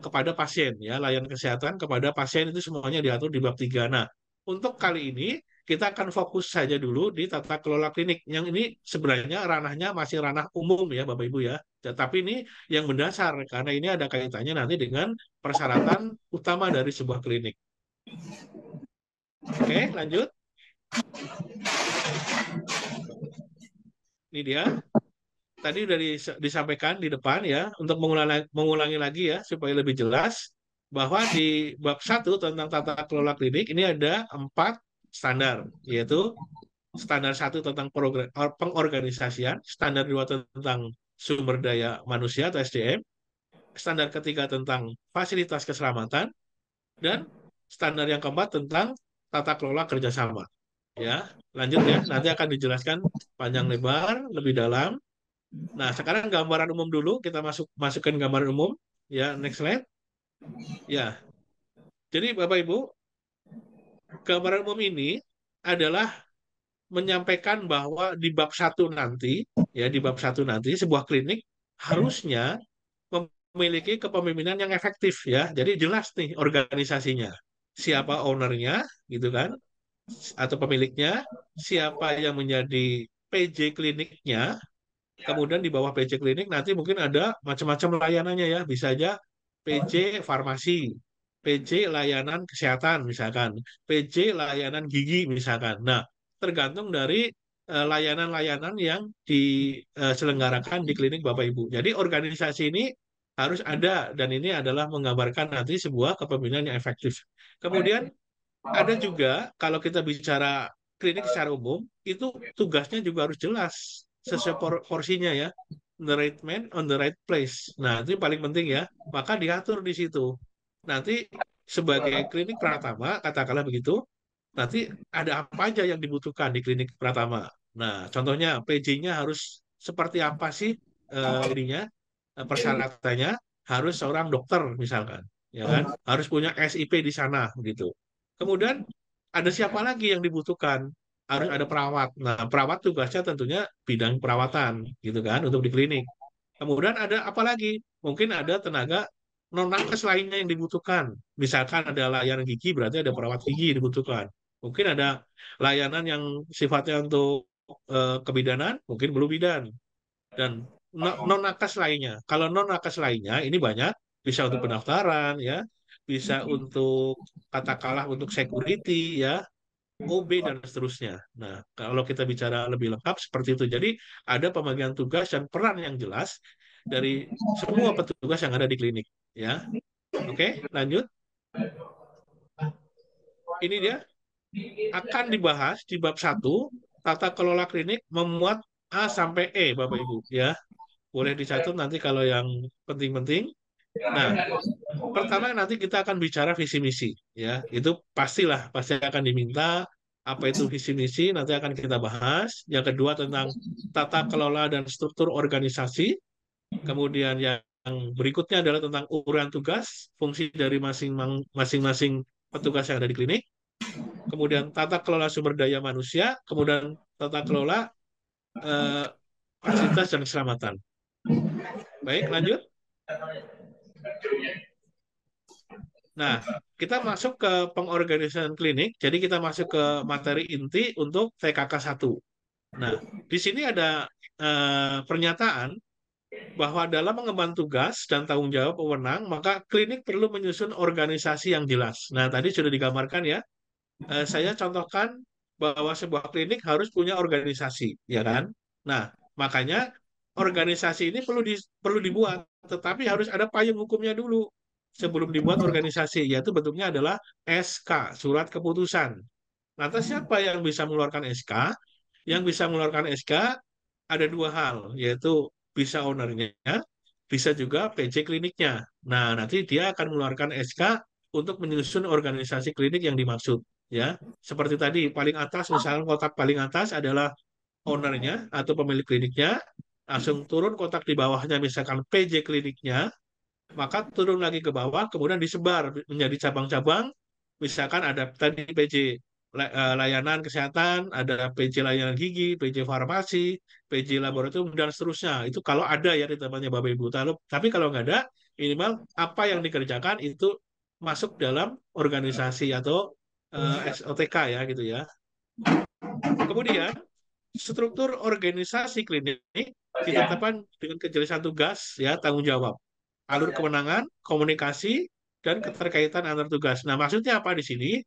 Speaker 7: kepada pasien ya, layanan kesehatan kepada pasien itu semuanya diatur di bab 3. Nah, untuk kali ini kita akan fokus saja dulu di tata kelola klinik. Yang ini sebenarnya ranahnya masih ranah umum ya Bapak Ibu ya. Tetapi ini yang mendasar karena ini ada kaitannya nanti dengan persyaratan utama dari sebuah klinik. Oke, lanjut. Ini dia. Tadi sudah disampaikan di depan ya, untuk mengulangi lagi ya, supaya lebih jelas, bahwa di bab 1 tentang tata kelola klinik, ini ada 4 standar, yaitu standar 1 tentang pengorganisasian, standar 2 tentang sumber daya manusia atau SDM, standar ketiga tentang fasilitas keselamatan, dan standar yang keempat tentang tata kelola kerjasama. Ya, lanjut ya, nanti akan dijelaskan panjang lebar, lebih dalam. Nah, sekarang gambaran umum dulu, kita masukkan gambaran umum. Ya, next slide. Ya, jadi Bapak Ibu, gambaran umum ini adalah menyampaikan bahwa di bab 1 nanti, ya di bab 1 nanti, sebuah klinik harusnya memiliki kepemimpinan yang efektif ya. Jadi jelas nih organisasinya. Siapa ownernya, gitu kan, atau pemiliknya, siapa yang menjadi PJ kliniknya. Kemudian di bawah PJ klinik nanti mungkin ada macam-macam layanannya ya. Bisa aja PJ farmasi, PJ layanan kesehatan misalkan, PJ layanan gigi misalkan. Nah, tergantung dari layanan-layanan yang diselenggarakan di klinik Bapak Ibu. Jadi organisasi ini harus ada dan ini adalah menggambarkan nanti sebuah kepemimpinan yang efektif. Kemudian ada juga kalau kita bicara klinik secara umum, itu tugasnya juga harus jelas sesuai porsinya ya. The right man on the right place. Nah, itu yang paling penting ya. Maka diatur di situ. Nanti sebagai klinik pratama, katakanlah begitu, nanti ada apa aja yang dibutuhkan di klinik pratama. Nah, contohnya PJ-nya harus seperti apa sih ininya, persyaratannya, harus seorang dokter misalkan, ya kan? Harus punya SIP di sana gitu. Kemudian ada siapa lagi yang dibutuhkan? Harus ada perawat. Nah, perawat tugasnya tentunya bidang perawatan, gitu kan, untuk di klinik. Kemudian ada apa lagi? Mungkin ada tenaga non nakes lainnya yang dibutuhkan. Misalkan ada layanan gigi, berarti ada perawat gigi yang dibutuhkan. Mungkin ada layanan yang sifatnya untuk kebidanan, mungkin belum bidan. Dan non-nakes lainnya. Kalau non-nakes lainnya, ini banyak. Bisa untuk pendaftaran, ya. Bisa untuk, katakanlah, untuk security, ya. OB dan seterusnya. Nah, kalau kita bicara lebih lengkap seperti itu. Jadi ada pembagian tugas dan peran yang jelas dari semua petugas yang ada di klinik, ya. Oke, lanjut. Ini dia akan dibahas di bab 1, tata kelola klinik memuat A sampai E, Bapak Ibu, ya. Boleh dicatat nanti kalau yang penting-penting. Nah, pertama nanti kita akan bicara visi misi, ya. Itu pastilah pasti akan diminta apa itu visi misi, nanti akan kita bahas. Yang kedua tentang tata kelola dan struktur organisasi. Kemudian yang berikutnya adalah tentang uraian tugas, fungsi dari masing-masing petugas yang ada di klinik. Kemudian tata kelola sumber daya manusia, kemudian tata kelola eh, fasilitas dan keselamatan. Baik, lanjut. Nah, kita masuk ke pengorganisasian klinik, jadi kita masuk ke materi inti untuk TKK 1. Nah, di sini ada pernyataan bahwa dalam mengemban tugas dan tanggung jawab wewenang, maka klinik perlu menyusun organisasi yang jelas. Nah, tadi sudah digambarkan ya. Saya contohkan bahwa sebuah klinik harus punya organisasi, ya kan? Nah, makanya organisasi ini perlu dibuat, tetapi harus ada payung hukumnya dulu sebelum dibuat organisasi, yaitu bentuknya adalah SK, surat keputusan. Lantas siapa yang bisa mengeluarkan SK? Yang bisa mengeluarkan SK ada dua hal, yaitu bisa ownernya, bisa juga PJ kliniknya. Nah, nanti dia akan mengeluarkan SK untuk menyusun organisasi klinik yang dimaksud. Ya, seperti tadi paling atas, misalnya kotak paling atas adalah ownernya atau pemilik kliniknya, langsung turun kotak di bawahnya misalkan PJ kliniknya, maka turun lagi ke bawah, kemudian disebar menjadi cabang-cabang. Misalkan ada tadi PJ layanan kesehatan, ada PJ layanan gigi, PJ farmasi, PJ laboratorium, dan seterusnya. Itu kalau ada ya di tempatnya Bapak Ibu. Tapi kalau nggak ada, minimal apa yang dikerjakan itu masuk dalam organisasi atau SOTK ya gitu ya. Kemudian struktur organisasi klinik ditetapkan dengan kejelasan tugas ya, tanggung jawab, alur kewenangan, komunikasi, dan keterkaitan antar tugas. Nah, maksudnya apa di sini?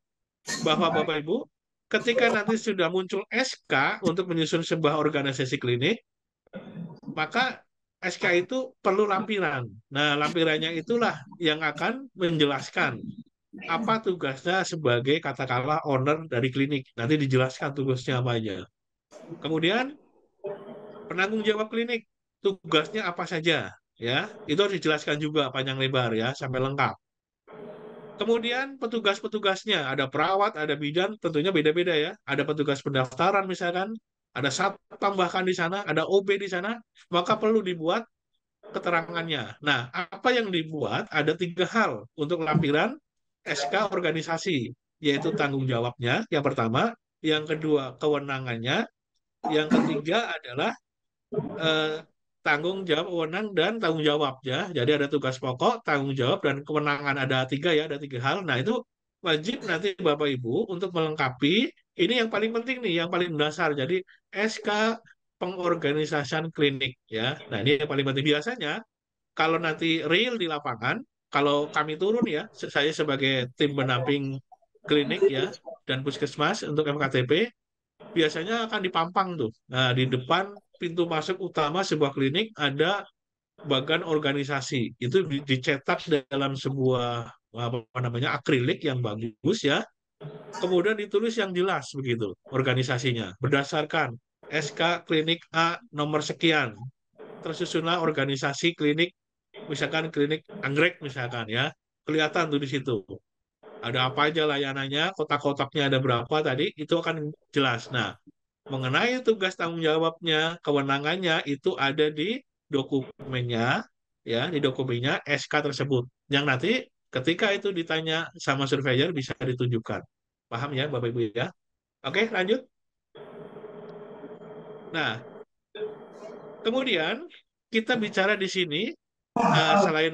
Speaker 7: Bahwa Bapak Ibu, ketika nanti sudah muncul SK untuk menyusun sebuah organisasi klinik, maka SK itu perlu lampiran. Nah, lampirannya itulah yang akan menjelaskan apa tugasnya sebagai katakanlah owner dari klinik. Nanti dijelaskan tugasnya apa aja. Kemudian penanggung jawab klinik, tugasnya apa saja, ya. Itu harus dijelaskan juga panjang lebar ya, sampai lengkap. Kemudian petugas-petugasnya, ada perawat, ada bidan, tentunya beda-beda ya. Ada petugas pendaftaran misalkan, ada satpam bahkan di sana, ada OB di sana, maka perlu dibuat keterangannya. Nah, apa yang dibuat? Ada 3 hal untuk lampiran SK organisasi, yaitu tanggung jawabnya, yang pertama, yang kedua kewenangannya, yang ketiga adalah tanggung jawab, wewenang, dan tanggung jawab ya. Jadi ada tugas pokok, tanggung jawab, dan kewenangan ada 3 ya, ada 3 hal. Nah itu wajib nanti Bapak Ibu untuk melengkapi. Ini yang paling penting nih, yang paling mendasar. Jadi SK pengorganisasian klinik ya. Nah ini yang paling penting biasanya kalau nanti real di lapangan, kalau kami turun ya, saya sebagai tim pendamping klinik ya dan puskesmas untuk MKTP biasanya akan dipampang tuh. Nah, di depan pintu masuk utama sebuah klinik ada bagan organisasi. Itu dicetak dalam sebuah apa namanya akrilik yang bagus ya. Kemudian ditulis yang jelas begitu organisasinya berdasarkan SK klinik A nomor sekian. Tersusunlah organisasi klinik misalkan klinik anggrek misalkan ya. Kelihatan tuh di situ. Ada apa aja layanannya, kotak-kotaknya ada berapa tadi, itu akan jelas. Nah, mengenai tugas tanggung jawabnya, kewenangannya itu ada di dokumennya, ya, di dokumennya SK tersebut. Yang nanti ketika itu ditanya sama surveyor bisa ditunjukkan. Paham ya, Bapak Ibu ya? Oke, lanjut. Nah, kemudian kita bicara di sini selain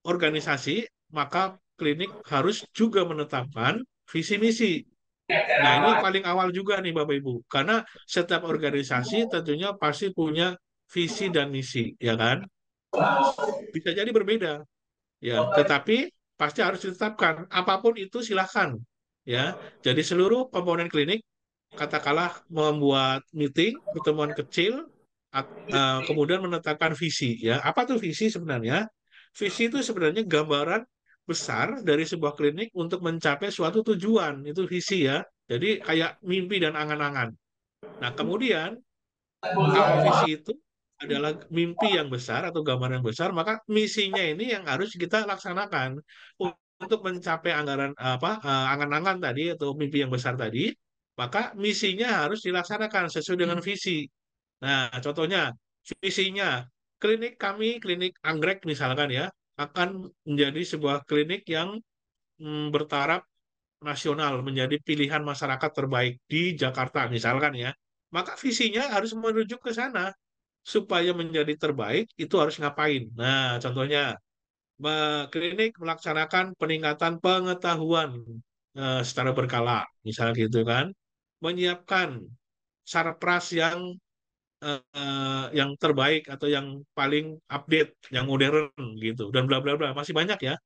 Speaker 7: organisasi, maka klinik harus juga menetapkan visi misi. Nah, ini yang paling awal juga nih Bapak Ibu. Karena setiap organisasi tentunya pasti punya visi dan misi, ya kan? Bisa jadi berbeda, ya. Tetapi pasti harus ditetapkan. Apapun itu silakan, ya. Jadi seluruh komponen klinik katakanlah membuat meeting, pertemuan kecil, kemudian menetapkan visi, ya. Apa tuh visi sebenarnya? Visi itu sebenarnya gambaran besar dari sebuah klinik untuk mencapai suatu tujuan. Itu visi, ya. Jadi kayak mimpi dan angan-angan. Nah, kemudian kalau visi itu adalah mimpi yang besar atau gambaran yang besar, maka misinya ini yang harus kita laksanakan untuk mencapai anggaran angan-angan tadi atau mimpi yang besar tadi, maka misinya harus dilaksanakan sesuai dengan visi. Nah, contohnya visinya klinik kami, klinik anggrek misalkan ya, akan menjadi sebuah klinik yang bertaraf nasional, menjadi pilihan masyarakat terbaik di Jakarta misalkan ya. Maka visinya harus menuju ke sana supaya menjadi terbaik itu harus ngapain? Nah, contohnya klinik melaksanakan peningkatan pengetahuan secara berkala, misalnya gitu kan, menyiapkan sarpras yang terbaik atau yang paling update, yang modern gitu, dan bla bla bla, masih banyak ya.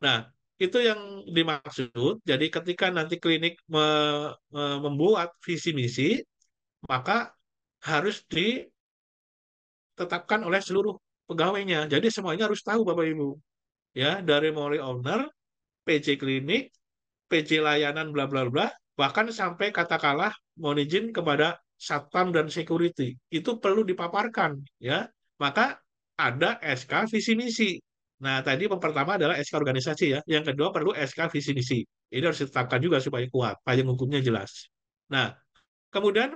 Speaker 7: Nah, itu yang dimaksud. Jadi ketika nanti klinik membuat visi misi, maka harus ditetapkan oleh seluruh pegawainya. Jadi semuanya harus tahu Bapak Ibu. Ya, dari mulai owner, PJ klinik, PJ layanan bla bla bla, bahkan sampai katakanlah mohon izin kepada satpam dan security. Itu perlu dipaparkan, ya. Maka ada SK visi misi. Nah, tadi yang pertama adalah SK organisasi ya. Yang kedua perlu SK visi misi. Ini harus ditetapkan juga supaya kuat, payung hukumnya jelas. Nah, kemudian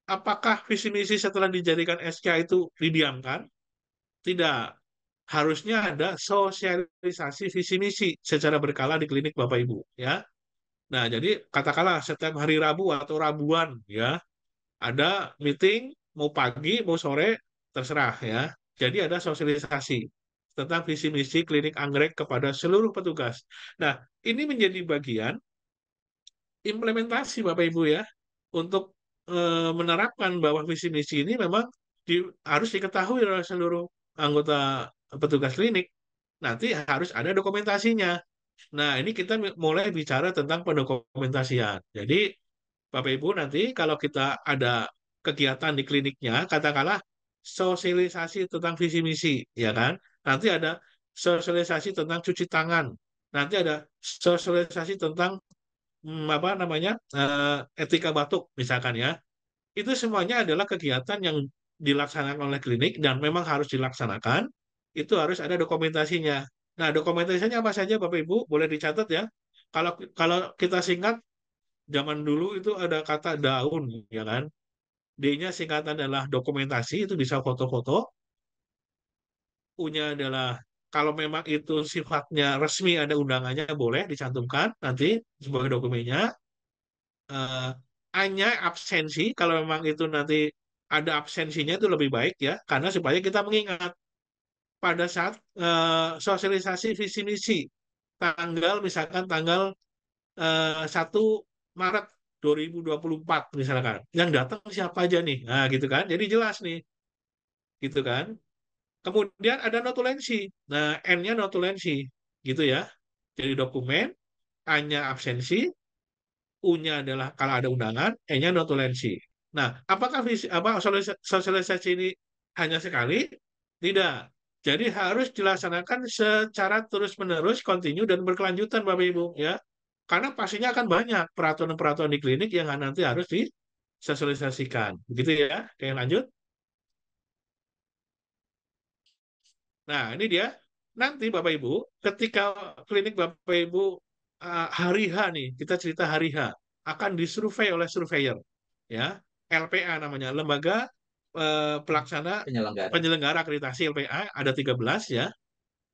Speaker 7: apakah visi misi setelah dijadikan SK itu didiamkan? Tidak. Harusnya ada sosialisasi visi misi secara berkala di klinik Bapak Ibu ya. Nah, jadi katakanlah setiap hari Rabu atau Rabuan ya, ada meeting mau pagi mau sore terserah ya. Jadi ada sosialisasi tentang visi misi klinik anggrek kepada seluruh petugas. Nah, ini menjadi bagian implementasi Bapak Ibu ya untuk menerapkan bahwa visi misi ini memang harus diketahui oleh seluruh anggota petugas klinik. Nanti harus ada dokumentasinya. Nah, ini kita mulai bicara tentang pendokumentasian. Jadi, Bapak Ibu nanti kalau kita ada kegiatan di kliniknya, katakanlah sosialisasi tentang visi misi, ya kan? Nanti ada sosialisasi tentang cuci tangan. Nanti ada sosialisasi tentang apa namanya etika batuk misalkan ya. Itu semuanya adalah kegiatan yang dilaksanakan oleh klinik dan memang harus dilaksanakan. Itu harus ada dokumentasinya. Nah, dokumentasinya apa saja Bapak Ibu? Boleh dicatat ya. Kalau kalau kita singkat, zaman dulu itu ada kata daun, ya kan? D-nya singkatan adalah dokumentasi, itu bisa foto-foto. U-nya adalah kalau memang itu sifatnya resmi ada undangannya boleh dicantumkan nanti sebagai dokumennya. Eh, A-nya absensi, kalau memang itu nanti ada absensinya itu lebih baik ya, karena supaya kita mengingat pada saat sosialisasi visi misi tanggal misalkan tanggal 1 Maret 2024 misalkan. Yang datang siapa aja nih? Nah, gitu kan. Jadi jelas nih. Gitu kan. Kemudian ada notulensi. Nah, N-nya notulensi. Gitu ya. Jadi dokumen, A-nya absensi, U-nya adalah kalau ada undangan, E-nya notulensi. Nah, apakah sosialisasi ini hanya sekali? Tidak. Jadi harus dilaksanakan secara terus-menerus, kontinu, dan berkelanjutan, Bapak Ibu. Ya. Karena pastinya akan banyak peraturan-peraturan di klinik yang nanti harus disosialisasikan. Begitu ya. Oke, lanjut. Nah, ini dia. Nanti Bapak Ibu, ketika klinik Bapak Ibu hari H nih, kita cerita hari H, akan disurvei oleh surveyor. Ya, LPA namanya, Lembaga Pelaksana Penyelenggara Akreditasi LPA, ada 13 ya.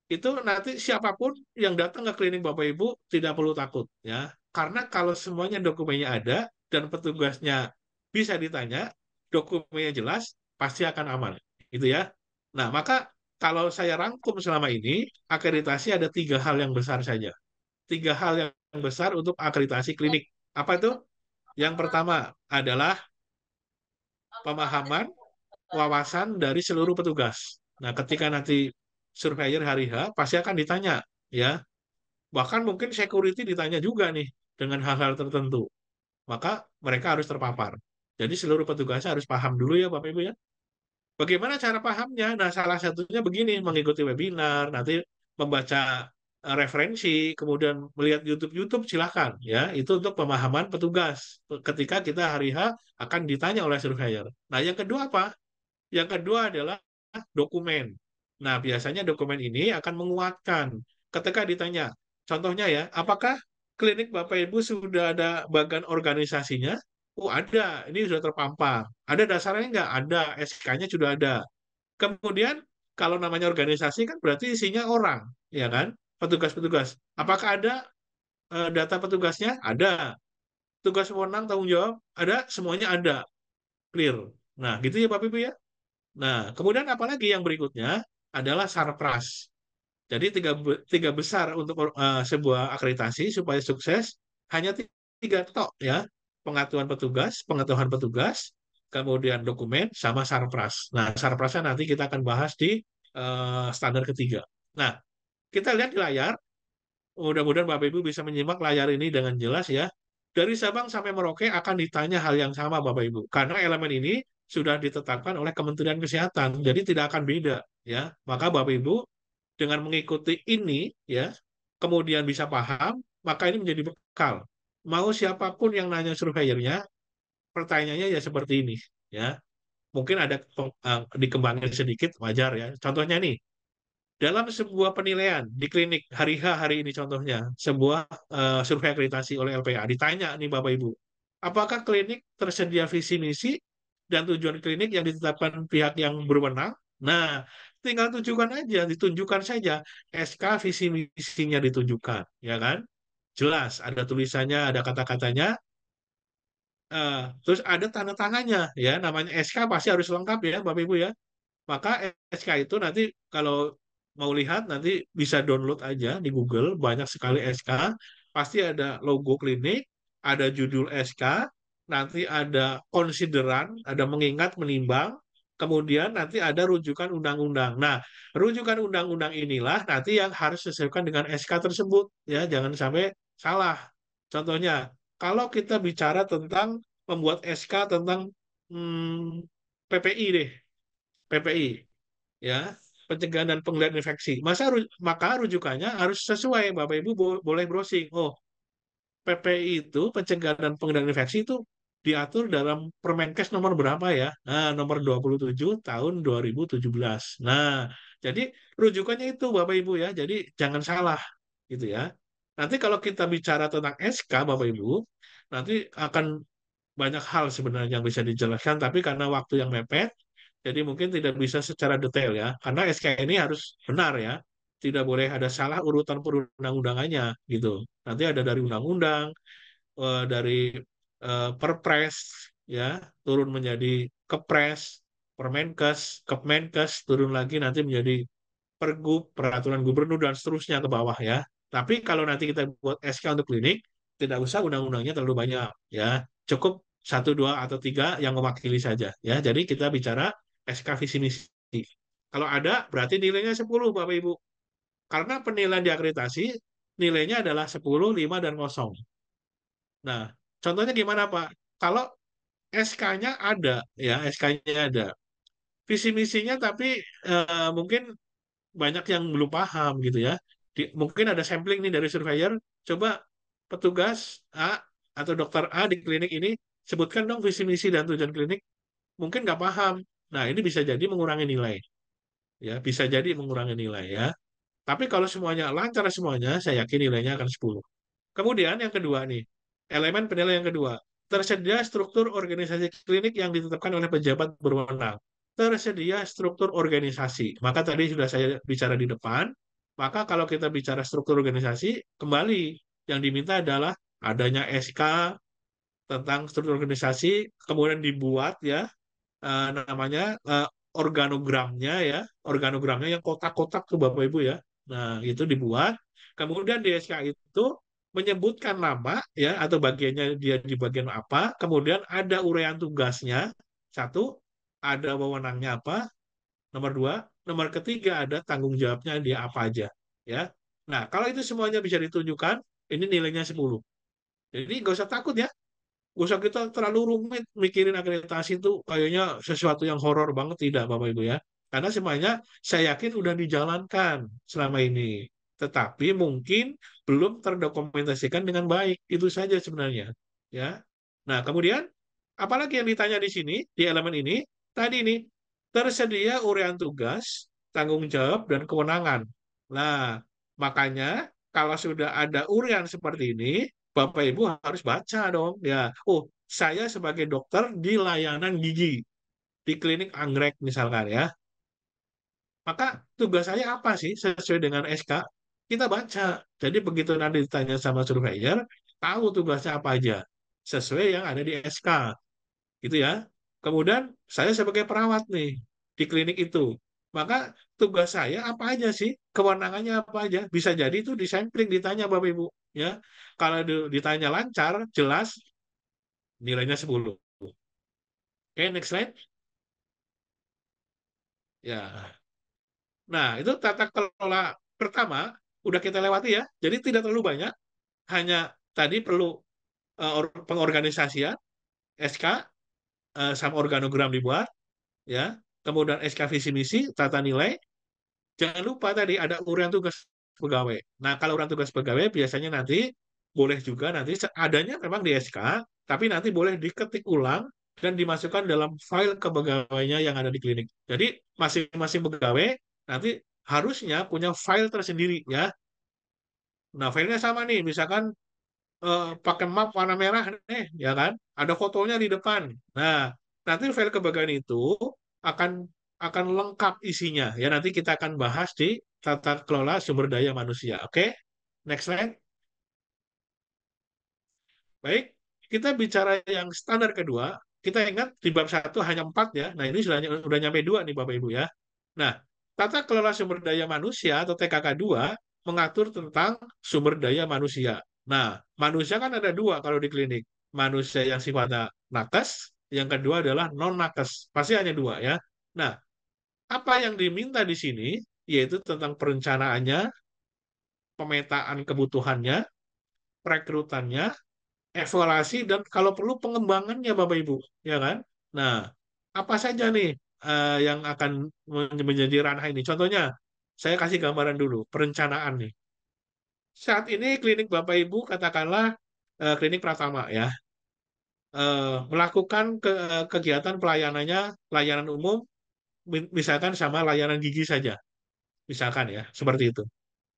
Speaker 7: Itu nanti siapapun yang datang ke klinik Bapak Ibu tidak perlu takut ya. Karena kalau semuanya dokumennya ada dan petugasnya bisa ditanya, dokumennya jelas, pasti akan aman. Itu ya. Nah, maka kalau saya rangkum selama ini, akreditasi ada 3 hal yang besar saja. 3 hal yang besar untuk akreditasi klinik. Apa itu? Yang pertama adalah pemahaman wawasan dari seluruh petugas. Nah, ketika nanti surveyor hari H pasti akan ditanya, ya. Bahkan mungkin security ditanya juga nih dengan hal-hal tertentu. Maka mereka harus terpapar. Jadi seluruh petugas harus paham dulu ya Bapak Ibu ya. Bagaimana cara pahamnya? Nah, salah satunya begini, mengikuti webinar, nanti membaca referensi, kemudian melihat YouTube silakan ya. Itu untuk pemahaman petugas. Ketika kita hari H akan ditanya oleh surveyor. Nah, yang kedua apa? Yang kedua adalah dokumen. Nah, biasanya dokumen ini akan menguatkan ketika ditanya. Contohnya ya, apakah klinik Bapak Ibu sudah ada bagan organisasinya? Oh, ada. Ini sudah terpampang. Ada dasarnya nggak? Ada. SK-nya sudah ada. Kemudian, kalau namanya organisasi kan berarti isinya orang, ya kan? Petugas-petugas. Apakah ada data petugasnya? Ada. Tugas wewenang tanggung jawab? Ada. Semuanya ada. Clear. Nah, gitu ya Bapak Ibu ya. Nah, kemudian apalagi yang berikutnya adalah sarpras. Jadi tiga besar untuk sebuah akreditasi supaya sukses hanya tiga tok ya. Pengetahuan petugas, kemudian dokumen sama sarpras. Nah, sarprasnya nanti kita akan bahas di standar ketiga. Nah, kita lihat di layar. Mudah-mudahan Bapak Ibu bisa menyimak layar ini dengan jelas ya. Dari Sabang sampai Merauke akan ditanya hal yang sama Bapak Ibu. Karena elemen ini sudah ditetapkan oleh Kementerian Kesehatan. Jadi tidak akan beda ya. Maka Bapak Ibu dengan mengikuti ini ya, kemudian bisa paham, maka ini menjadi bekal. Mau siapapun yang nanya surveyornya, pertanyaannya ya seperti ini ya. Mungkin ada dikembangin sedikit wajar ya. Contohnya nih, dalam sebuah penilaian di klinik hari H hari ini contohnya, sebuah survei akreditasi oleh LPA, ditanya nih Bapak Ibu, apakah klinik tersedia visi misi dan tujuan klinik yang ditetapkan pihak yang berwenang? Nah, tinggal tunjukkan aja, ditunjukkan saja SK visi misinya ditunjukkan, ya kan? Jelas, ada tulisannya, ada kata-katanya, terus ada tanda tangannya, ya, namanya SK pasti harus lengkap ya, Bapak Ibu ya. Maka SK itu nanti kalau mau lihat nanti bisa download aja di Google, banyak sekali SK, pasti ada logo klinik, ada judul SK, nanti ada konsideran, ada mengingat, menimbang, kemudian nanti ada rujukan undang-undang. Nah, rujukan undang-undang inilah nanti yang harus disesuaikan dengan SK tersebut, ya, jangan sampai salah. Contohnya, kalau kita bicara tentang membuat SK tentang PPI deh, PPI ya, pencegahan dan pengendalian infeksi. Maka rujukannya harus sesuai. Bapak Ibu boleh browsing. Oh, PPI itu pencegahan dan pengendalian infeksi itu diatur dalam Permenkes nomor berapa ya? Nah, nomor 27 tahun 2017. Nah, jadi rujukannya itu Bapak Ibu ya. Jadi jangan salah gitu ya. Nanti kalau kita bicara tentang SK Bapak Ibu, nanti akan banyak hal sebenarnya yang bisa dijelaskan, tapi karena waktu yang mepet, jadi mungkin tidak bisa secara detail ya, karena SK ini harus benar ya, tidak boleh ada salah urutan perundang-undangannya gitu. Nanti ada dari undang-undang, dari Perpres ya, turun menjadi Kepres, Permenkes, Kepmenkes, turun lagi nanti menjadi Pergub, peraturan gubernur dan seterusnya ke bawah ya. Tapi kalau nanti kita buat SK untuk klinik, tidak usah undang-undangnya terlalu banyak ya. Cukup satu, dua, atau tiga yang mewakili saja ya. Jadi kita bicara SK visi misi. Kalau ada berarti nilainya 10 Bapak Ibu. Karena penilaian diakreditasi nilainya adalah 10, 5, dan 0. Nah, contohnya gimana Pak? Kalau SK-nya ada ya, SK-nya ada. Visi misinya tapi mungkin banyak yang belum paham gitu ya. Mungkin ada sampling nih dari surveyor, coba petugas A atau dokter A di klinik ini sebutkan dong visi misi dan tujuan klinik. Mungkin nggak paham. Nah, ini bisa jadi mengurangi nilai. Ya, bisa jadi mengurangi nilai ya. Tapi kalau semuanya lancar semuanya, saya yakin nilainya akan 10. Kemudian yang kedua nih, elemen penilaian yang kedua. Tersedia struktur organisasi klinik yang ditetapkan oleh pejabat berwenang. Tersedia struktur organisasi. Maka tadi sudah saya bicara di depan, maka kalau kita bicara struktur organisasi, kembali yang diminta adalah adanya SK tentang struktur organisasi, kemudian dibuat ya namanya organogramnya ya, organogramnya yang kotak-kotak tuh Bapak Ibu ya. Nah, itu dibuat. Kemudian di SK itu menyebutkan nama ya atau bagiannya dia di bagian apa, kemudian ada uraian tugasnya, satu, ada wewenangnya apa, nomor dua, nomor ketiga ada tanggung jawabnya dia apa aja ya. Nah, kalau itu semuanya bisa ditunjukkan, ini nilainya 10. Jadi nggak usah takut ya. Nggak usah kita terlalu rumit mikirin akreditasi itu kayaknya sesuatu yang horor banget, tidak Bapak Ibu ya. Karena semuanya saya yakin udah dijalankan selama ini. Tetapi mungkin belum terdokumentasikan dengan baik. Itu saja sebenarnya. Ya. Nah, kemudian apalagi yang ditanya di sini, di elemen ini, tadi ini, tersedia uraian tugas, tanggung jawab, dan kewenangan. Nah, makanya kalau sudah ada uraian seperti ini, Bapak Ibu harus baca dong. Ya, oh, saya sebagai dokter di layanan gigi, di klinik anggrek misalkan ya. Maka tugas saya apa sih sesuai dengan SK? Kita baca. Jadi begitu nanti ditanya sama surveyor, tahu tugasnya apa aja. Sesuai yang ada di SK. Gitu ya. Kemudian saya sebagai perawat nih di klinik itu. Maka tugas saya apa aja sih? Kewenangannya apa aja? Bisa jadi itu di sampling ditanya Bapak Ibu. Ya, kalau ditanya lancar, jelas nilainya 10. Oke, next slide. Ya. Nah, itu tata kelola pertama udah kita lewati ya. Jadi tidak terlalu banyak, hanya tadi perlu pengorganisasian, SK, sama organogram dibuat, ya. Kemudian SK visi misi, tata nilai. Jangan lupa tadi ada uraian tugas pegawai. Nah, kalau uraian tugas pegawai biasanya nanti boleh juga nanti adanya memang di SK, tapi nanti boleh diketik ulang dan dimasukkan dalam file kepegawainya yang ada di klinik. Jadi masing-masing pegawai nanti harusnya punya file tersendiri ya. Nah, filenya sama nih, misalkan pakai map warna merah nih, ya kan? Ada fotonya di depan. Nah, nanti file kebanggaan itu akan akan lengkap isinya. Ya, nanti kita akan bahas di tata kelola sumber daya manusia. Oke? Next slide. Baik, kita bicara yang standar kedua. Kita ingat di bab 1 hanya 4 ya. Nah, ini sudah nyampe 2 nih Bapak Ibu ya. Nah, tata kelola sumber daya manusia atau TKK 2 mengatur tentang sumber daya manusia. Nah, manusia kan ada dua kalau di klinik. Manusia yang sifatnya nakes, yang kedua adalah non-nakes. Pasti hanya dua ya. Nah, apa yang diminta di sini yaitu tentang perencanaannya, pemetaan kebutuhannya, perekrutannya, evaluasi, dan kalau perlu pengembangannya Bapak Ibu, ya kan? Nah, apa saja nih yang akan menjadi ranah ini? Contohnya, saya kasih gambaran dulu, perencanaan nih. Saat ini klinik Bapak Ibu katakanlah klinik Pratama ya, melakukan kegiatan pelayanannya, layanan umum, misalkan sama layanan gigi saja, misalkan ya, seperti itu.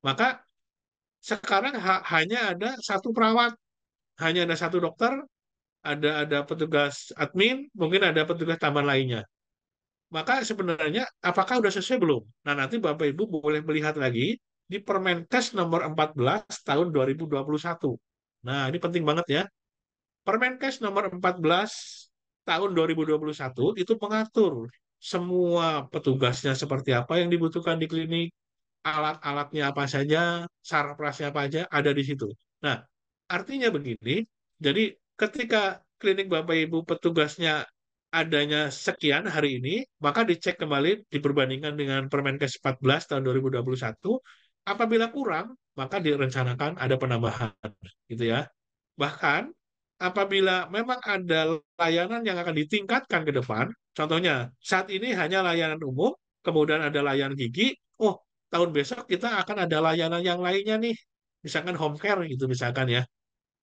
Speaker 7: Maka sekarang hanya ada satu perawat, hanya ada satu dokter, ada petugas admin, mungkin ada petugas tambahan lainnya. Maka sebenarnya apakah sudah sesuai belum? Nah, nanti Bapak Ibu boleh melihat lagi di Permenkes nomor 14 tahun 2021. Nah, ini penting banget ya. Permenkes nomor 14 tahun 2021 itu mengatur semua petugasnya seperti apa yang dibutuhkan di klinik, alat-alatnya apa saja, sarprasnya apa aja, ada di situ. Nah, artinya begini, jadi ketika klinik Bapak Ibu petugasnya adanya sekian hari ini, maka dicek kembali, diperbandingkan dengan Permenkes 14 tahun 2021, apabila kurang, maka direncanakan ada penambahan, gitu ya. Bahkan apabila memang ada layanan yang akan ditingkatkan ke depan, contohnya saat ini hanya layanan umum, kemudian ada layanan gigi, oh tahun besok kita akan ada layanan yang lainnya nih, misalkan home care gitu misalkan ya.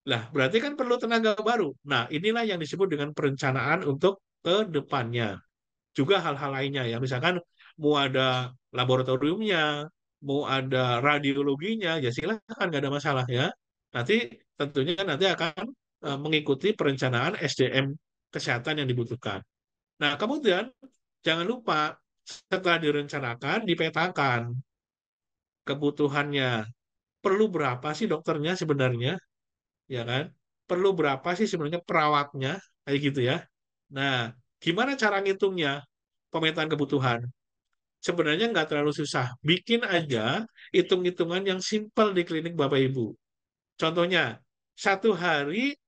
Speaker 7: Lah, berarti kan perlu tenaga baru. Nah, inilah yang disebut dengan perencanaan untuk ke depannya. Juga hal-hal lainnya ya, misalkan mau ada laboratoriumnya, mau ada radiologinya, ya silakan, nggak ada masalah ya. Nanti tentunya nanti akan mengikuti perencanaan SDM kesehatan yang dibutuhkan. Nah, kemudian jangan lupa setelah direncanakan, dipetakan kebutuhannya. Perlu berapa sih dokternya sebenarnya, ya kan? Perlu berapa sih sebenarnya perawatnya, kayak gitu ya. Nah, gimana cara ngitungnya? Pemetaan kebutuhan. Sebenarnya nggak terlalu susah. Bikin aja hitung-hitungan yang simpel di klinik Bapak Ibu. Contohnya, satu hari,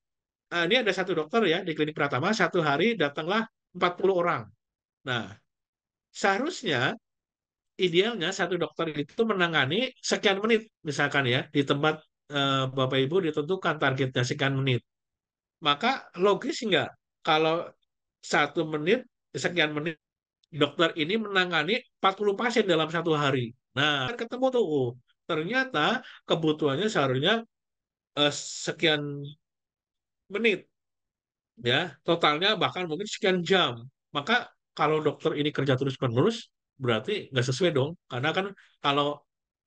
Speaker 7: ini ada satu dokter ya di klinik Pratama, satu hari datanglah 40 orang. Nah, seharusnya idealnya satu dokter itu menangani sekian menit, misalkan ya, di tempat Bapak Ibu ditentukan targetnya sekian menit. Maka logis nggak kalau 1 menit, sekian menit, dokter ini menangani 40 pasien dalam satu hari. Nah, kan ketemu tuh, ternyata kebutuhannya seharusnya sekian menit, ya, totalnya bahkan mungkin sekian jam. Maka kalau dokter ini kerja terus-menerus, berarti nggak sesuai dong. Karena kan kalau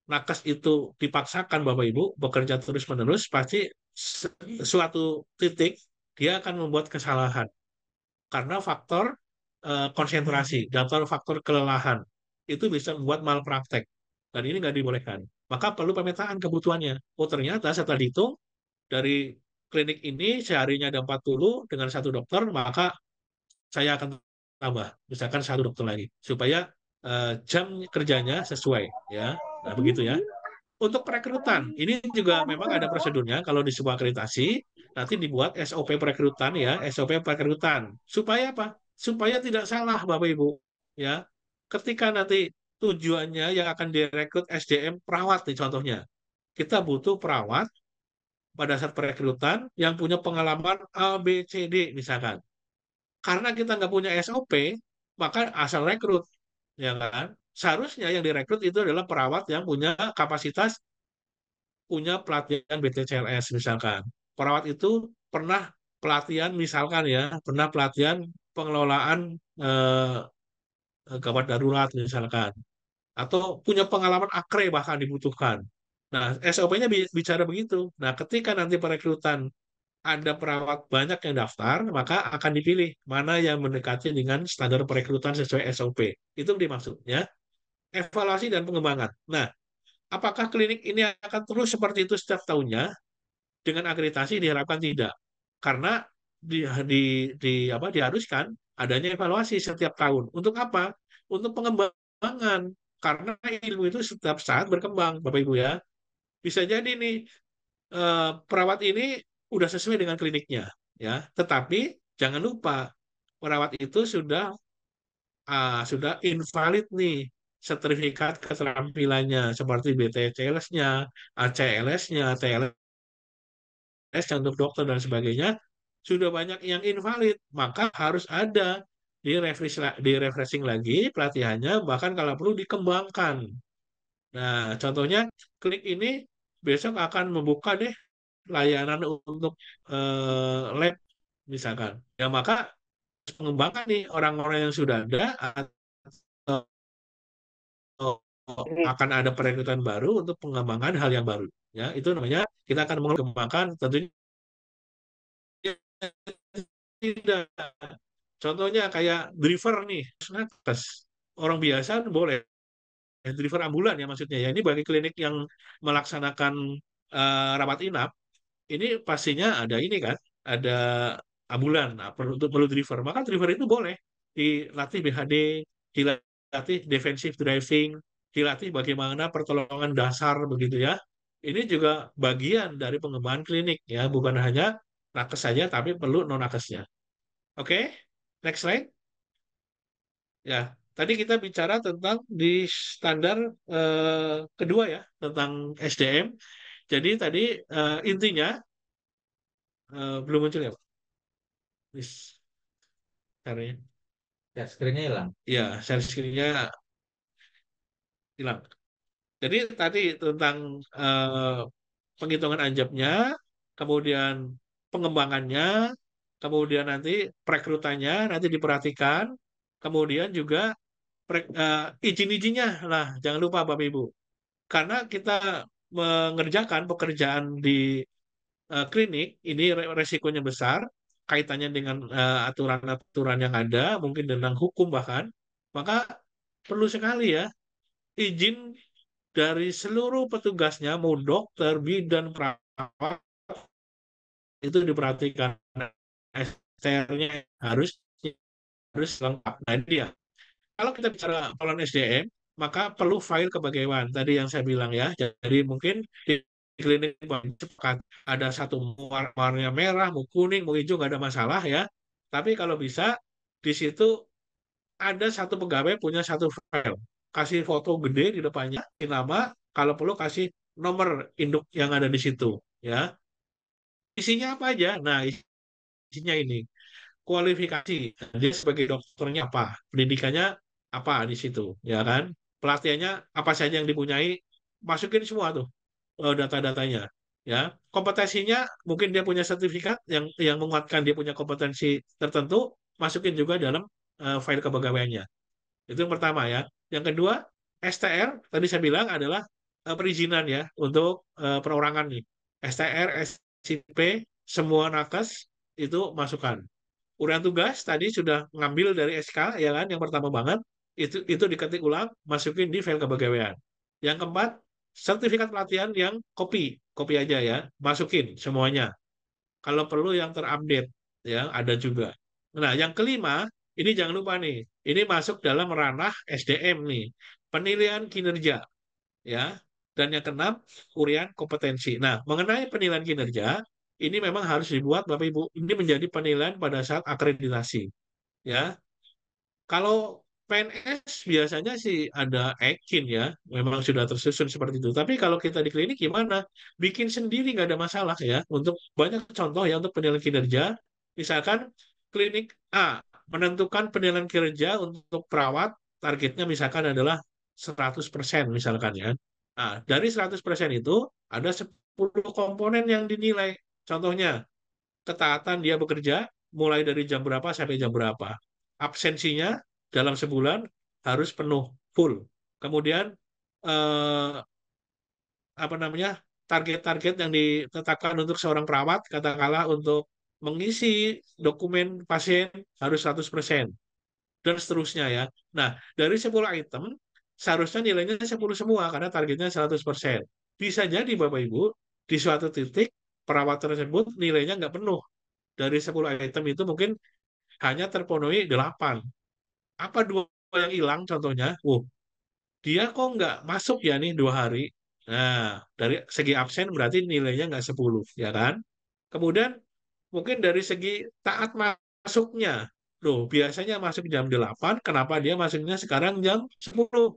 Speaker 7: nakes itu dipaksakan Bapak Ibu bekerja terus-menerus, pasti suatu titik dia akan membuat kesalahan karena faktor konsentrasi dan faktor kelelahan itu bisa membuat malpraktek dan ini nggak dibolehkan. Maka perlu pemetaan kebutuhannya. Oh ternyata setelah dihitung dari klinik ini seharinya ada 40 dengan satu dokter, maka saya akan tambah misalkan satu dokter lagi supaya jam kerjanya sesuai ya. Nah begitu ya. Untuk perekrutan, ini juga memang ada prosedurnya. Kalau di sebuah akreditasi, nanti dibuat SOP perekrutan ya, SOP perekrutan. Supaya apa? Supaya tidak salah Bapak Ibu. Ya, ketika nanti tujuannya yang akan direkrut SDM perawat nih contohnya. Kita butuh perawat pada saat perekrutan yang punya pengalaman A, B, C, D misalkan. Karena kita nggak punya SOP, maka asal rekrut, ya kan? Seharusnya yang direkrut itu adalah perawat yang punya kapasitas punya pelatihan BTCLS misalkan. Perawat itu pernah pelatihan misalkan ya, pernah pelatihan pengelolaan gawat darurat misalkan. Atau punya pengalaman akre bahkan dibutuhkan. Nah, SOP-nya bicara begitu. Nah, ketika nanti perekrutan ada perawat banyak yang daftar, maka akan dipilih mana yang mendekati dengan standar perekrutan sesuai SOP. Itu dimaksud ya. Evaluasi dan pengembangan. Nah, apakah klinik ini akan terus seperti itu setiap tahunnya? Dengan akreditasi diharapkan tidak. Karena diharuskan adanya evaluasi setiap tahun. Untuk apa? Untuk pengembangan. Karena ilmu itu setiap saat berkembang, Bapak Ibu ya. Bisa jadi nih perawat ini udah sesuai dengan kliniknya, ya. Tetapi jangan lupa perawat itu sudah invalid nih sertifikat keterampilannya seperti BTCLS-nya, ACLS-nya, TLS untuk dokter dan sebagainya sudah banyak yang invalid, maka harus ada di refreshing lagi pelatihannya, bahkan kalau perlu dikembangkan. Nah, contohnya klik ini besok akan membuka deh layanan untuk lab misalkan. Ya maka mengembangkan nih orang-orang yang sudah ada atau akan ada perekrutan baru untuk pengembangan hal yang baru. Ya, itu namanya kita akan mengembangkan tentunya tidak. Contohnya kayak driver nih, nakes. Orang biasa boleh, driver ambulan ya maksudnya ya. Ini bagi klinik yang melaksanakan rawat inap, ini pastinya ada ini kan, ada ambulan nah, perlu driver. Maka driver itu boleh dilatih BHD, dilatih defensive driving, dilatih bagaimana pertolongan dasar begitu ya. Ini juga bagian dari pengembangan klinik ya, bukan hanya nakes saja, tapi perlu non nakesnya. Oke, next slide. Ya, tadi kita bicara tentang di standar kedua ya, tentang SDM. Jadi tadi intinya belum muncul ya, Pak? Please, caranya.
Speaker 2: Ya, screen-nya hilang.
Speaker 7: Ya, share screen-nya hilang. Jadi tadi tentang penghitungan anjabnya, kemudian pengembangannya, kemudian nanti perekrutannya nanti diperhatikan, kemudian juga izin-izinnya. Nah, jangan lupa Bapak Ibu. Karena kita mengerjakan pekerjaan di klinik, ini resikonya besar, kaitannya dengan aturan-aturan yang ada, mungkin tentang hukum bahkan, maka perlu sekali ya izin dari seluruh petugasnya, mau dokter, bidan, perawat, itu diperhatikan. STR-nya harus lengkap. Nah, ini ya. Kalau kita bicara calon SDM, maka perlu file kepegawaian. Tadi yang saya bilang ya. Jadi mungkin klinik cepat ada satu warnanya merah, mau kuning, mau hijau nggak ada masalah ya. Tapi kalau bisa di situ ada satu pegawai punya satu file, kasih foto gede di depannya, nama, kalau perlu kasih nomor induk yang ada di situ ya. Isinya apa aja? Nah, isinya ini kualifikasi dia sebagai dokternya apa, pendidikannya apa di situ ya kan, pelatihannya apa saja yang dipunyai, masukin semua tuh data-datanya ya. Kompetensinya mungkin dia punya sertifikat yang menguatkan dia punya kompetensi tertentu, masukin juga dalam file kepegawaiannya. Itu yang pertama ya. Yang kedua, STR tadi saya bilang adalah perizinan ya untuk perorangan nih. STR, SIP, semua nakes itu masukkan. Urian tugas tadi sudah ngambil dari SK ya kan, yang pertama banget itu diketik ulang, masukin di file kepegawaian. Yang keempat, sertifikat pelatihan yang kopi aja ya, masukin semuanya. Kalau perlu yang terupdate ya ada juga. Nah, yang kelima, ini jangan lupa nih, ini masuk dalam ranah SDM nih, penilaian kinerja ya. Dan yang keenam, urian kompetensi. Nah, mengenai penilaian kinerja, ini memang harus dibuat Bapak Ibu. Ini menjadi penilaian pada saat akreditasi ya. Kalau PNS biasanya sih ada Ekin ya, memang sudah tersusun seperti itu. Tapi kalau kita di klinik gimana? Bikin sendiri nggak ada masalah ya. Untuk banyak contoh ya untuk penilaian kinerja, misalkan klinik A menentukan penilaian kinerja untuk perawat, targetnya misalkan adalah 100% misalkan ya. Nah, dari 100% itu ada 10 komponen yang dinilai. Contohnya, ketaatan dia bekerja mulai dari jam berapa sampai jam berapa. Absensinya dalam sebulan harus penuh, full. Kemudian eh, apa namanya, target-target yang ditetapkan untuk seorang perawat, katakanlah untuk mengisi dokumen pasien harus 100%, dan seterusnya ya. Nah, dari 10 item, seharusnya nilainya 10 semua, karena targetnya 100%. Bisa jadi Bapak Ibu, di suatu titik, perawat tersebut nilainya nggak penuh. Dari 10 item itu mungkin hanya terpenuhi 8. Apa dua yang hilang contohnya? Dia kok nggak masuk ya nih 2 hari. Nah, dari segi absen berarti nilainya nggak 10, ya kan? Kemudian mungkin dari segi taat masuknya. Loh, biasanya masuk jam 8, kenapa dia masuknya sekarang jam 10?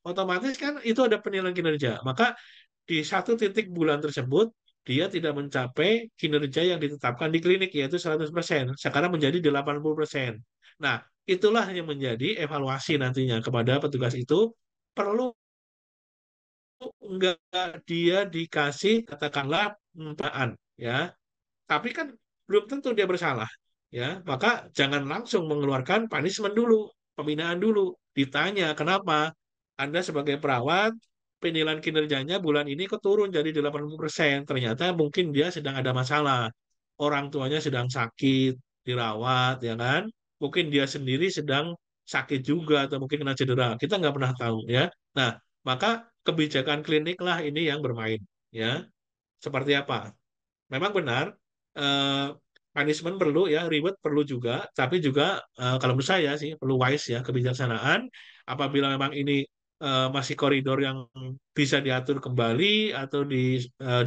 Speaker 7: Otomatis kan itu ada penilaian kinerja. Maka di satu titik bulan tersebut, dia tidak mencapai kinerja yang ditetapkan di klinik, yaitu 100%. Sekarang menjadi 80%. Nah, itulah yang menjadi evaluasi nantinya kepada petugas itu, perlu enggak dia dikasih katakanlah pembinaan ya, tapi kan belum tentu dia bersalah ya, maka jangan langsung mengeluarkan punishment dulu, pembinaan dulu, ditanya kenapa Anda sebagai perawat penilaian kinerjanya bulan ini kok turun jadi 80%, ternyata mungkin dia sedang ada masalah, orang tuanya sedang sakit dirawat ya kan, mungkin dia sendiri sedang sakit juga atau mungkin kena cedera, kita nggak pernah tahu ya. Nah, maka kebijakan klinik lah ini yang bermain ya. Seperti apa? Memang benar, eh, punishment perlu ya, reward perlu juga, tapi juga kalau menurut saya sih perlu wise ya, kebijaksanaan. Apabila memang ini masih koridor yang bisa diatur kembali atau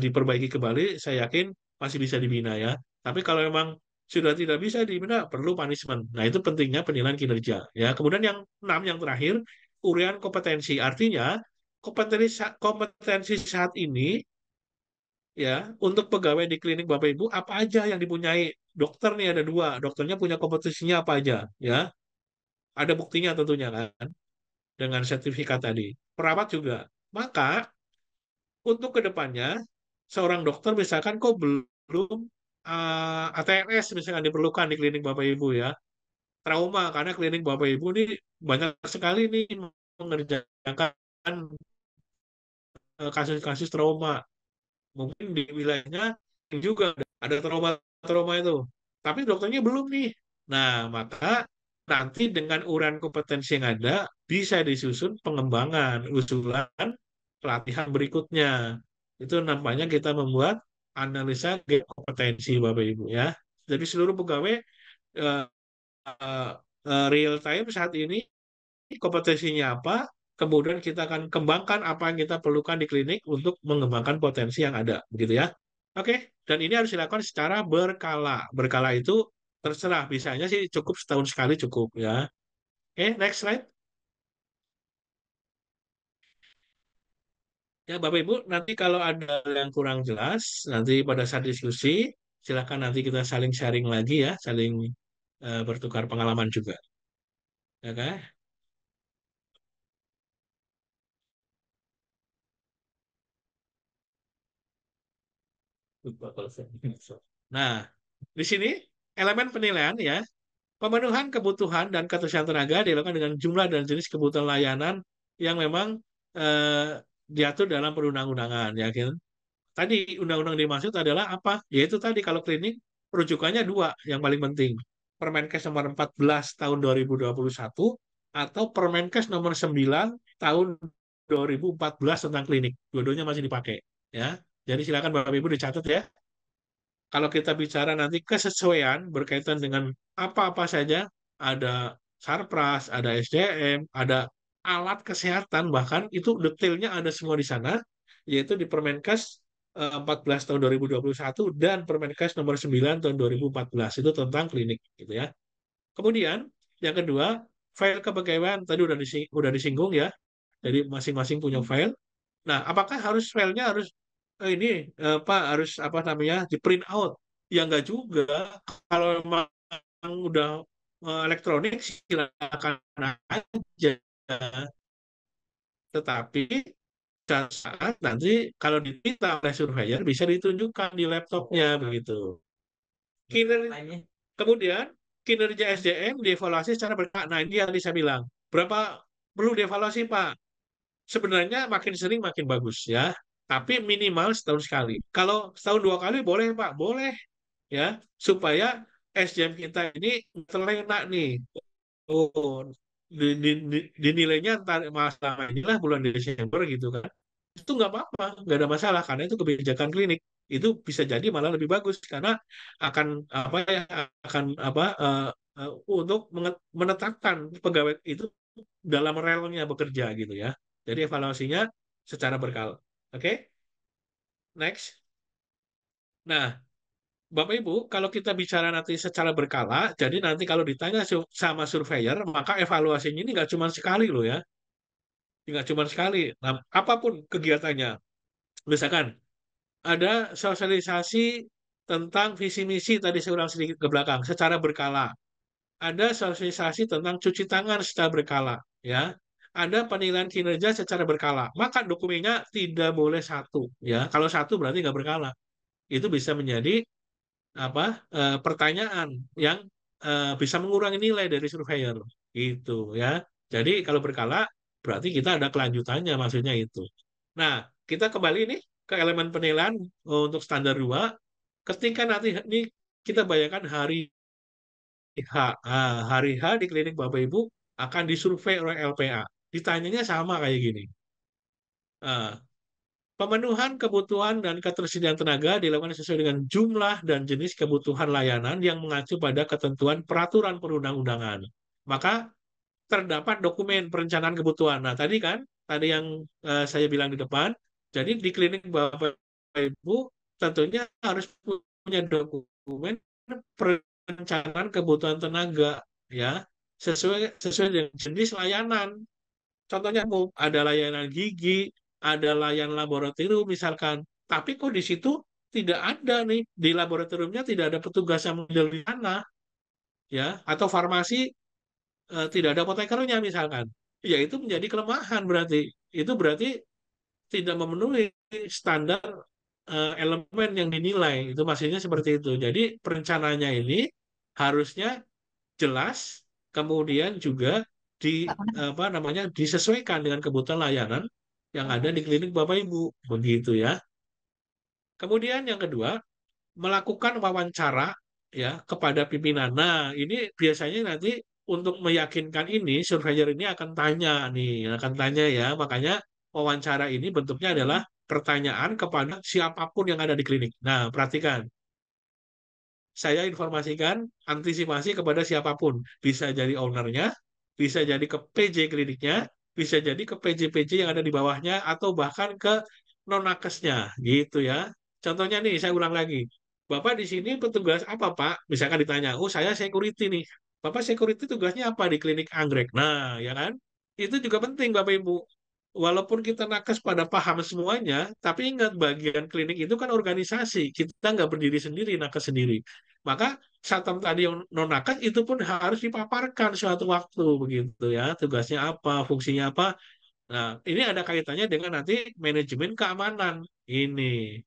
Speaker 7: diperbaiki kembali, saya yakin masih bisa dibina ya. Tapi kalau memang sudah tidak bisa dibina, perlu punishment. Nah, itu pentingnya penilaian kinerja ya. Kemudian yang 6, yang terakhir, urian kompetensi. Artinya kompetensi saat ini ya, untuk pegawai di klinik Bapak Ibu apa aja yang dipunyai. Dokter nih ada 2, dokternya punya kompetensinya apa aja ya, ada buktinya tentunya kan, dengan sertifikat tadi. Perawat juga. Maka untuk kedepannya seorang dokter misalkan kok belum ATRS misalkan diperlukan di klinik Bapak Ibu ya, trauma, karena klinik Bapak Ibu ini banyak sekali nih mengerjakan kasus-kasus trauma, mungkin di wilayahnya juga ada trauma-trauma itu, tapi dokternya belum nih. Nah, maka nanti dengan uraian kompetensi yang ada bisa disusun pengembangan usulan pelatihan berikutnya. Itu nampaknya kita membuat analisa gap kompetensi Bapak Ibu ya. Jadi seluruh pegawai eh, real time saat ini kompetensinya apa, kemudian kita akan kembangkan apa yang kita perlukan di klinik untuk mengembangkan potensi yang ada, begitu ya. Oke, dan ini harus dilakukan secara berkala. Berkala itu terserah, misalnya sih cukup setahun sekali cukup ya. Oke, next slide. Ya, Bapak Ibu, nanti kalau ada yang kurang jelas, nanti pada saat diskusi, silakan nanti kita saling sharing lagi ya, saling bertukar pengalaman juga. Ya kan? Nah, di sini elemen penilaian ya, pemenuhan kebutuhan dan ketersediaan tenaga dilakukan dengan jumlah dan jenis kebutuhan layanan yang memang diatur dalam perundang-undangan. Ya, kan? Tadi undang-undang dimaksud adalah apa? Yaitu tadi kalau klinik rujukannya dua yang paling penting. Permenkes nomor 14 tahun 2021 atau Permenkes nomor 9 tahun 2014 tentang klinik. Dua-duanya masih dipakai. Ya, jadi silakan Bapak Ibu dicatat ya. Kalau kita bicara nanti kesesuaian berkaitan dengan apa-apa saja, ada Sarpras, ada SDM, ada alat kesehatan, bahkan itu detailnya ada semua di sana, yaitu di Permenkes 14 tahun 2021 dan Permenkes nomor 9 tahun 2014 itu tentang klinik gitu ya. Kemudian yang kedua, file kepegawaian tadi udah disinggung ya. Jadi masing-masing punya file. Nah, apakah harus filenya harus ini Pak harus apa namanya di print out? Ya enggak juga. Kalau memang udah elektronik silakan aja. Tetapi saat nanti kalau diminta oleh surveyor bisa ditunjukkan di laptopnya begitu. Kemudian kinerja SDM dievaluasi secara berkala. Nah, ini yang tadi saya bilang. Berapa perlu dievaluasi Pak? Sebenarnya makin sering makin bagus ya. Tapi minimal setahun sekali. Kalau setahun dua kali boleh Pak, boleh ya supaya SDM kita ini terlena nih. Oh, dinilainya entar masalah inilah bulan Desember gitu kan. Itu nggak apa-apa, nggak ada masalah karena itu kebijakan klinik. Itu bisa jadi malah lebih bagus karena akan apa ya akan apa untuk menetapkan pegawai itu dalam relnya bekerja gitu ya. Jadi evaluasinya secara berkala. Oke, next. Nah, Bapak Ibu, kalau kita bicara nanti secara berkala, jadi nanti kalau ditanya sama surveyor, maka evaluasinya ini nggak cuma sekali loh ya, nggak cuma sekali. Nah, apapun kegiatannya, misalkan ada sosialisasi tentang visi misi tadi saya ulang sedikit ke belakang, secara berkala. Ada sosialisasi tentang cuci tangan secara berkala, ya. Ada penilaian kinerja secara berkala. Maka dokumennya tidak boleh satu, ya. Kalau satu berarti nggak berkala. Itu bisa menjadi apa pertanyaan yang bisa mengurangi nilai dari surveyor itu ya. Jadi kalau berkala berarti kita ada kelanjutannya maksudnya itu. Nah, kita kembali nih ke elemen penilaian untuk standar 2. Ketika nanti ini kita bayangkan hari H. Hari H di klinik Bapak Ibu akan disurvei oleh LPA. Ditanyanya sama kayak gini. Pemenuhan kebutuhan dan ketersediaan tenaga dilakukan sesuai dengan jumlah dan jenis kebutuhan layanan yang mengacu pada ketentuan peraturan perundang-undangan. Maka terdapat dokumen perencanaan kebutuhan. Nah, tadi yang saya bilang di depan, jadi di klinik Bapak Ibu tentunya harus punya dokumen perencanaan kebutuhan tenaga ya sesuai dengan jenis layanan. Contohnya ada layanan gigi, ada layanan laboratorium misalkan. Tapi kok di situ tidak ada nih di laboratoriumnya tidak ada petugas yang menjadi sana ya atau farmasi tidak ada apotekernya misalkan. Ya itu menjadi kelemahan berarti. Itu berarti tidak memenuhi standar elemen yang dinilai. Itu maksudnya seperti itu. Jadi perencanaannya ini harusnya jelas, kemudian juga apa namanya disesuaikan dengan kebutuhan layanan yang ada di klinik Bapak Ibu, begitu ya. Kemudian yang kedua, melakukan wawancara ya kepada pimpinan. Nah, ini biasanya nanti untuk meyakinkan ini surveyor ini akan tanya nih, akan tanya ya. Makanya wawancara ini bentuknya adalah pertanyaan kepada siapapun yang ada di klinik. Nah, perhatikan. Saya informasikan antisipasi kepada siapapun. Bisa jadi ownernya, bisa jadi ke PJ kliniknya, bisa jadi ke PJ-PJ yang ada di bawahnya atau bahkan ke non-nakesnya gitu ya. Contohnya nih, saya ulang lagi. Bapak di sini petugas apa, Pak? Misalkan ditanya, oh saya security nih. Bapak security tugasnya apa di klinik anggrek? Nah, ya kan? Itu juga penting, Bapak Ibu. Walaupun kita nakes pada paham semuanya, tapi ingat bagian klinik itu kan organisasi. Kita nggak berdiri sendiri, nakes sendiri. Maka Satam tadi yang non nakes itu pun harus dipaparkan suatu waktu begitu ya. Tugasnya apa, fungsinya apa. Nah, ini ada kaitannya dengan nanti manajemen keamanan ini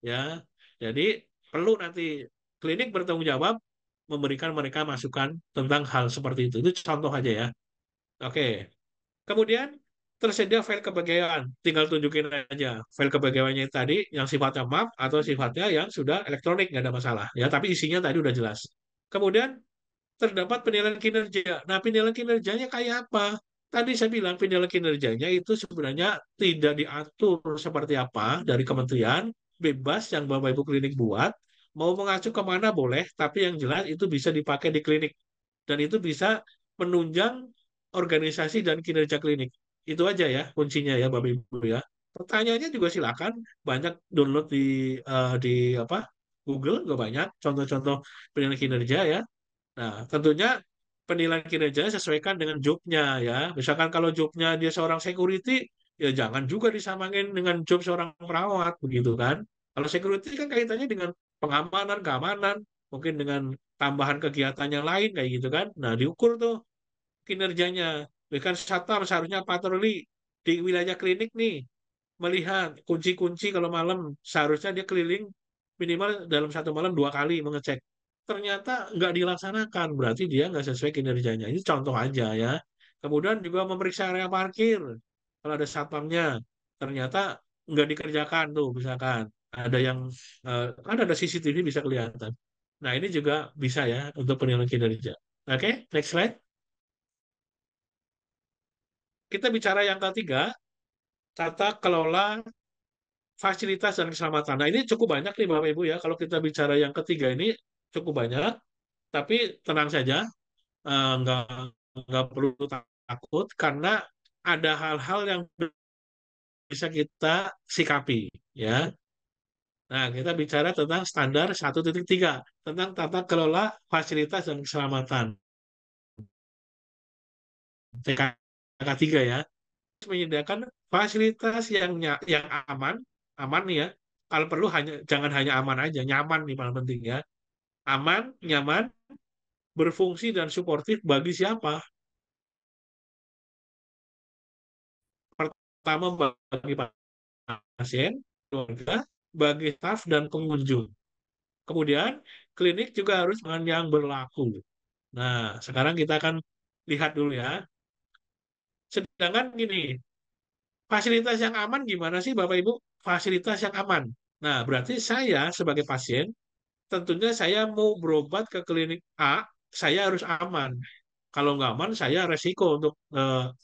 Speaker 7: ya. Jadi perlu nanti klinik bertanggung jawab memberikan mereka masukan tentang hal seperti itu. Itu contoh aja ya. Oke. Kemudian tersedia file kepegawaian, tinggal tunjukin aja file kepegawaiannya tadi yang sifatnya map atau sifatnya yang sudah elektronik, nggak ada masalah ya. Tapi isinya tadi udah jelas. Kemudian terdapat penilaian kinerja. Nah, penilaian kinerjanya kayak apa? Tadi saya bilang penilaian kinerjanya itu sebenarnya tidak diatur seperti apa dari kementerian, bebas yang Bapak Ibu klinik buat, mau mengacu kemana boleh, tapi yang jelas itu bisa dipakai di klinik. Dan itu bisa menunjang organisasi dan kinerja klinik. Itu aja ya kuncinya ya Bapak Ibu ya. Pertanyaannya juga silakan banyak download di apa Google juga banyak contoh-contoh penilaian kinerja ya. Nah, tentunya penilaian kinerja sesuaikan dengan jobnya ya. Misalkan kalau jobnya dia seorang security, ya jangan juga disamain dengan job seorang perawat, begitu kan. Kalau security kan kaitannya dengan pengamanan, keamanan, mungkin dengan tambahan kegiatannya lain kayak gitu kan. Nah, diukur tuh kinerjanya. Bahkan satpam seharusnya patroli di wilayah klinik nih, melihat kunci-kunci kalau malam, seharusnya dia keliling minimal dalam satu malam 2 kali mengecek. Ternyata nggak dilaksanakan, berarti dia nggak sesuai kinerjanya. Ini contoh aja ya. Kemudian juga memeriksa area parkir. Kalau ada satpamnya, ternyata nggak dikerjakan tuh, misalkan. Ada yang, kan ada CCTV bisa kelihatan. Nah, ini juga bisa ya untuk penilaian kinerja. Oke, next slide. Kita bicara yang ketiga, tata kelola fasilitas dan keselamatan. Nah, ini cukup banyak nih Bapak Ibu ya. Kalau kita bicara yang ketiga ini cukup banyak, tapi tenang saja, nggak perlu takut karena ada hal-hal yang bisa kita sikapi ya. Nah, kita bicara tentang standar 1.3 tentang tata kelola fasilitas dan keselamatan. TK3 ya. Menyediakan fasilitas yang aman, aman nih ya. Kalau perlu jangan hanya aman aja, nyaman nih paling penting ya. Aman, nyaman, berfungsi dan suportif bagi siapa? Pertama bagi pasien, keluarga, bagi staf dan pengunjung. Kemudian klinik juga harus dengan yang berlaku. Nah, sekarang kita akan lihat dulu ya. Sedangkan gini, fasilitas yang aman gimana sih Bapak Ibu? Fasilitas yang aman. Nah, berarti saya sebagai pasien, tentunya saya mau berobat ke klinik A, saya harus aman. Kalau nggak aman, saya resiko untuk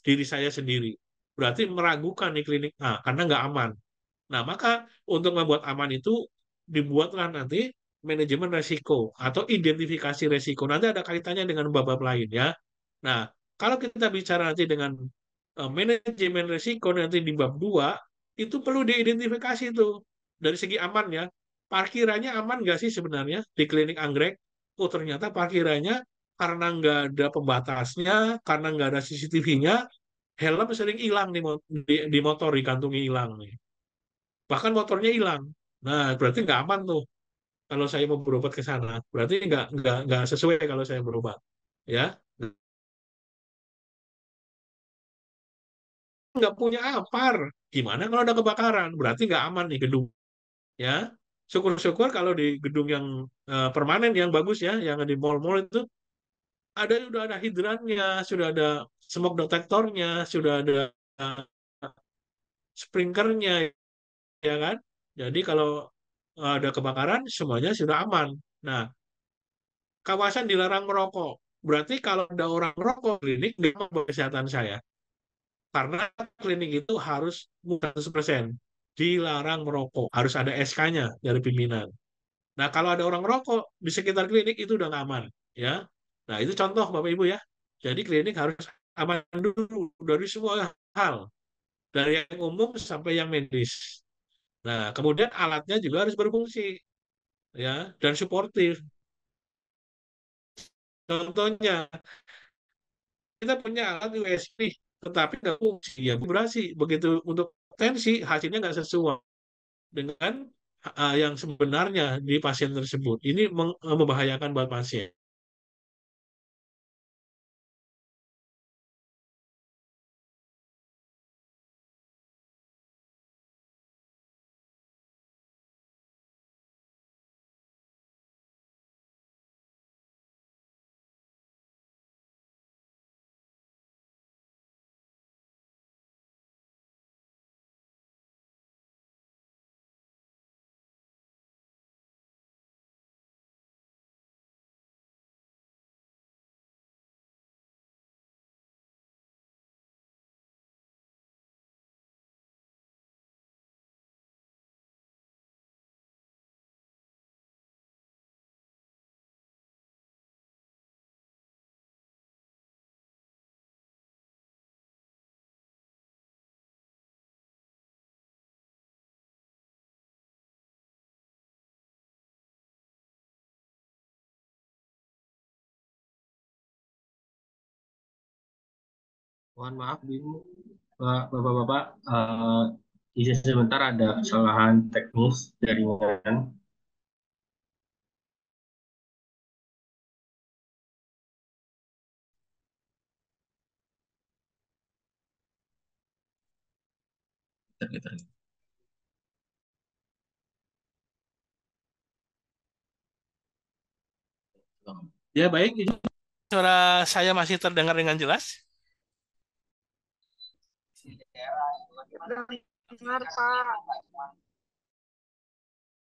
Speaker 7: diri saya sendiri. Berarti meragukan di klinik A, karena nggak aman. Nah, maka untuk membuat aman itu, dibuatlah nanti manajemen resiko atau identifikasi resiko. Nanti ada kaitannya dengan bab-bab lain ya. Nah, kalau kita bicara nanti dengan manajemen risiko nanti di bab 2 itu perlu diidentifikasi itu dari segi aman ya. Parkirannya aman nggak sih sebenarnya di klinik anggrek? Oh ternyata parkirannya karena nggak ada pembatasnya, karena nggak ada CCTV-nya, helm sering hilang di motor, dikantungi hilang nih. Bahkan motornya hilang. Nah berarti nggak aman tuh kalau saya mau berobat ke sana. Berarti nggak sesuai kalau saya berobat. Ya, nggak punya apar. Gimana kalau ada kebakaran? Berarti nggak aman nih gedung. Ya, syukur-syukur kalau di gedung yang permanen yang bagus ya, yang di mall-mall itu sudah ada hidrannya, sudah ada smoke detektornya, sudah ada uh, sprinkernya, ya kan? Jadi kalau ada kebakaran semuanya sudah aman. Nah, kawasan dilarang merokok. Berarti kalau ada orang merokok klinik nggak mau kesehatan saya. Karena klinik itu harus 100% dilarang merokok, harus ada SK-nya dari pimpinan. Nah, kalau ada orang merokok di sekitar klinik itu udah nggak aman, ya. Nah, itu contoh Bapak Ibu ya. Jadi klinik harus aman dulu dari semua hal, dari yang umum sampai yang medis. Nah, kemudian alatnya juga harus berfungsi, ya, dan suportif. Contohnya, kita punya alat USB, tetapi nggak fungsi, ya vibrasi. Begitu untuk tensi, hasilnya nggak sesuai dengan yang sebenarnya di pasien tersebut. Ini membahayakan buat pasien.
Speaker 4: Mohon maaf, Ibu, Bapak-bapak, izin sebentar ada kesalahan teknis jaringan.
Speaker 7: Ya, baik. Suara saya masih terdengar dengan jelas?
Speaker 3: Dengar, Pak.